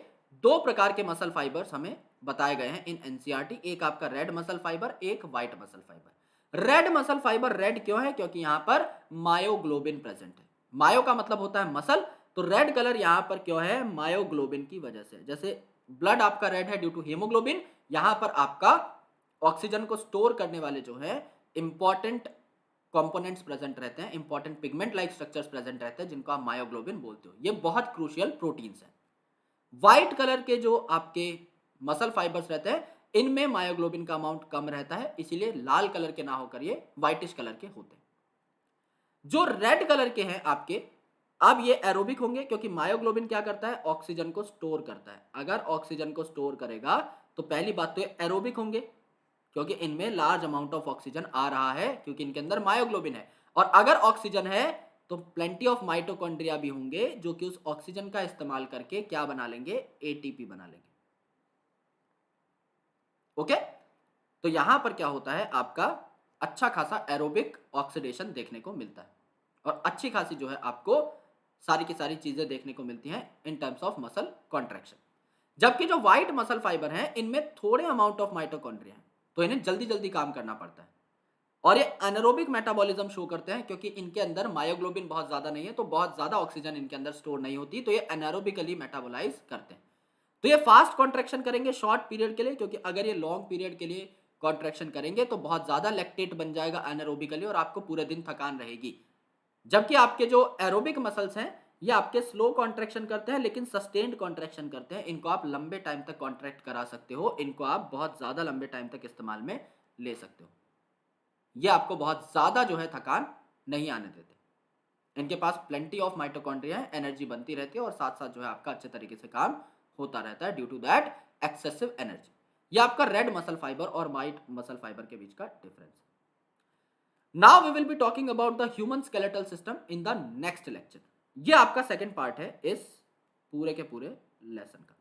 दो प्रकार के मसल फाइबर्स हमें बताए गए हैं इन एनसीईआरटी, एक आपका रेड मसल फाइबर, एक white muscle fibre. Red muscle fibre red क्यों है? क्योंकि यहां पर मायोग्लोबिन प्रेजेंट है। मायो का मतलब होता है मसल, तो रेड कलर यहां पर क्यों है? मायोग्लोबिन की वजह से। जैसे ब्लड आपका रेड है ड्यू टू हीमोग्लोबिन, यहां पर आपका ऑक्सीजन को स्टोर करने वाले जो है इंपॉर्टेंट कंपोनेंट्स प्रेजेंट रहते हैं, important pigment like structures present रहते हैं, जिनको आप मायोग्लोबिन बोलते हो। ये बहुत क्रूशियल प्रोटीन्स हैं। व्हाइट कलर के जो आपके मसल फाइबर्स रहते हैं, इनमें मायोग्लोबिन का अमाउंट कम रहता है, इसीलिए लाल कलर के ना होकर ये व्हाइटिश कलर के होते हैं। जो रेड कलर के हैं आपके, अब ये एरोबिक होंगे, क्योंकि मायोग्लोबिन क्या करता है? ऑक्सीजन को स्टोर करता है। अगर ऑक्सीजन को स्टोर करेगा तो पहली बात तो ये एरोबिक होंगे, क्योंकि इनमें लार्ज अमाउंट ऑफ ऑक्सीजन आ रहा है, क्योंकि इनके अंदर मायोग्लोबिन है। और अगर ऑक्सीजन है तो प्लेंटी ऑफ माइटोकॉन्ड्रिया भी होंगे, जो कि उस ऑक्सीजन का इस्तेमाल करके क्या बना लेंगे? एटीपी बना लेंगे। ओके, तो यहां पर क्या होता है? आपका अच्छा खासा एरोबिक ऑक्सीडेशन देखने को मिलता है, और अच्छी खासी जो है आपको सारी की सारी चीजें देखने को मिलती हैं in terms of muscle contraction. जबकि जो व्हाइट मसल फाइबर हैं, इनमें थोड़े अमाउंट ऑफ माइटोकॉन्ड्रिया हैं, तो इन्हें जल्दी जल्दी काम करना पड़ता है, और ये एनारोबिक मेटाबॉलिज्म शो करते हैं, क्योंकि इनके अंदर मायोग्लोबिन बहुत ज्यादा नहीं है, तो बहुत ज्यादा ऑक्सीजन इनके अंदर स्टोर नहीं होती, तो ये एनारोबिकली मेटाबोलाइज करते हैं। तो ये फास्ट कॉन्ट्रैक्शन करेंगे शॉर्ट पीरियड के लिए, क्योंकि अगर ये लॉन्ग पीरियड के लिए कॉन्ट्रैक्शन करेंगे तो बहुत ज्यादा लैक्टेट बन जाएगा एनारोबिकली, और आपको पूरे दिन थकान रहेगी। जबकि आपके जो एरोबिक मसल्स हैं, ये आपके स्लो कॉन्ट्रैक्शन करते हैं, लेकिन सस्टेन्ड कॉन्ट्रैक्शन करते हैं। इनको आप लंबे टाइम तक कॉन्ट्रैक्ट करा सकते हो, इनको आप बहुत ज्यादा लंबे टाइम तक इस्तेमाल में ले सकते हो। ये आपको बहुत ज्यादा जो है थकान नहीं आने देते। इनके पास प्लेंटी ऑफ माइटोकॉन्ड्रिया है, एनर्जी बनती रहती है, और साथ साथ जो है आपका अच्छे तरीके से काम होता रहता है due to that excessive energy. ये आपका रेड मसल फाइबर और व्हाइट मसल फाइबर के बीच का difference. Now we will be talking about the human skeletal system in the next lecture. ये आपका सेकेंड पार्ट है इस पूरे के पूरे लेसन का।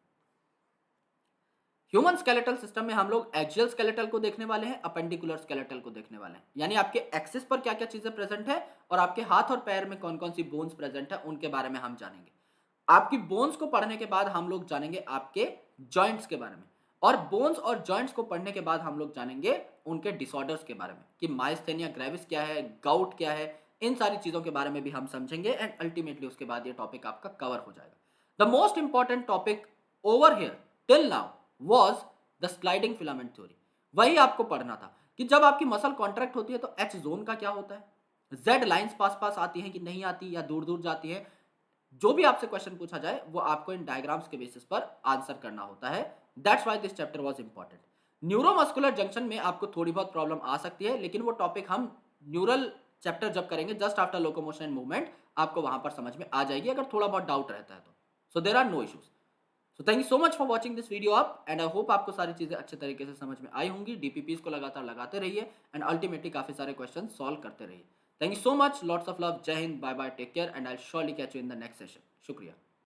ह्यूमन स्केलेटल सिस्टम में हम लोग एक्सियल स्केलेटल को देखने वाले हैं, अपेंडिकुलर स्केलेटल को देखने वाले हैं, यानी आपके एक्सिस पर क्या क्या चीजें प्रेजेंट है, और आपके हाथ और पैर में कौन कौन सी बोन्स प्रेजेंट है, उनके बारे में हम जानेंगे। आपकी बोन्स को पढ़ने के बाद हम लोग जानेंगे आपके जॉइंट्स के बारे में, और बोन्स और जॉइंट्स को पढ़ने के बाद हम लोग जानेंगे उनके डिसऑर्डर्स के बारे में, कि माइस्थेनिया ग्रेविस क्या है, गाउट क्या है, इन सारी चीजों के बारे में भी हम समझेंगे, एंड अल्टीमेटली उसके बाद ये टॉपिक आपका कवर हो जाएगा। The most important topic over here till now was the sliding filament theory. वही आपको पढ़ना था कि जब आपकी मसल कॉन्ट्रैक्ट होती है तो एच जोन का क्या होता है, जेड लाइंस पास पास आती हैं कि नहीं आती, या दूर दूर जाती है। जो भी आपसे क्वेश्चन पूछा जाए वो आपको इन डायग्राम्स के बेसिस पर आंसर करना होता है। That's why this chapter was important. Neuromuscular junction में आपको थोड़ी बहुत प्रॉब्लम आ सकती है, लेकिन वो टॉपिक हम न्यूरल चैप्टर जब करेंगे just after locomotion and movement, आपको वहां पर समझ में आ जाएगी, अगर थोड़ा बहुत डाउट रहता है तो। So there are no issues. So thank you so much for watching this video up, and I hope आपको सारी चीजें अच्छे तरीके से समझ में आई होंगी। डीपीपीज को लगातार लगाते रहिए, एंड अल्टीमेटली काफी सारे क्वेश्चन सॉल्व करते रहिए। Thank you so much, lots of love, जय हिंद, bye bye, take care, and I surely catch you in the next session. शुक्रिया।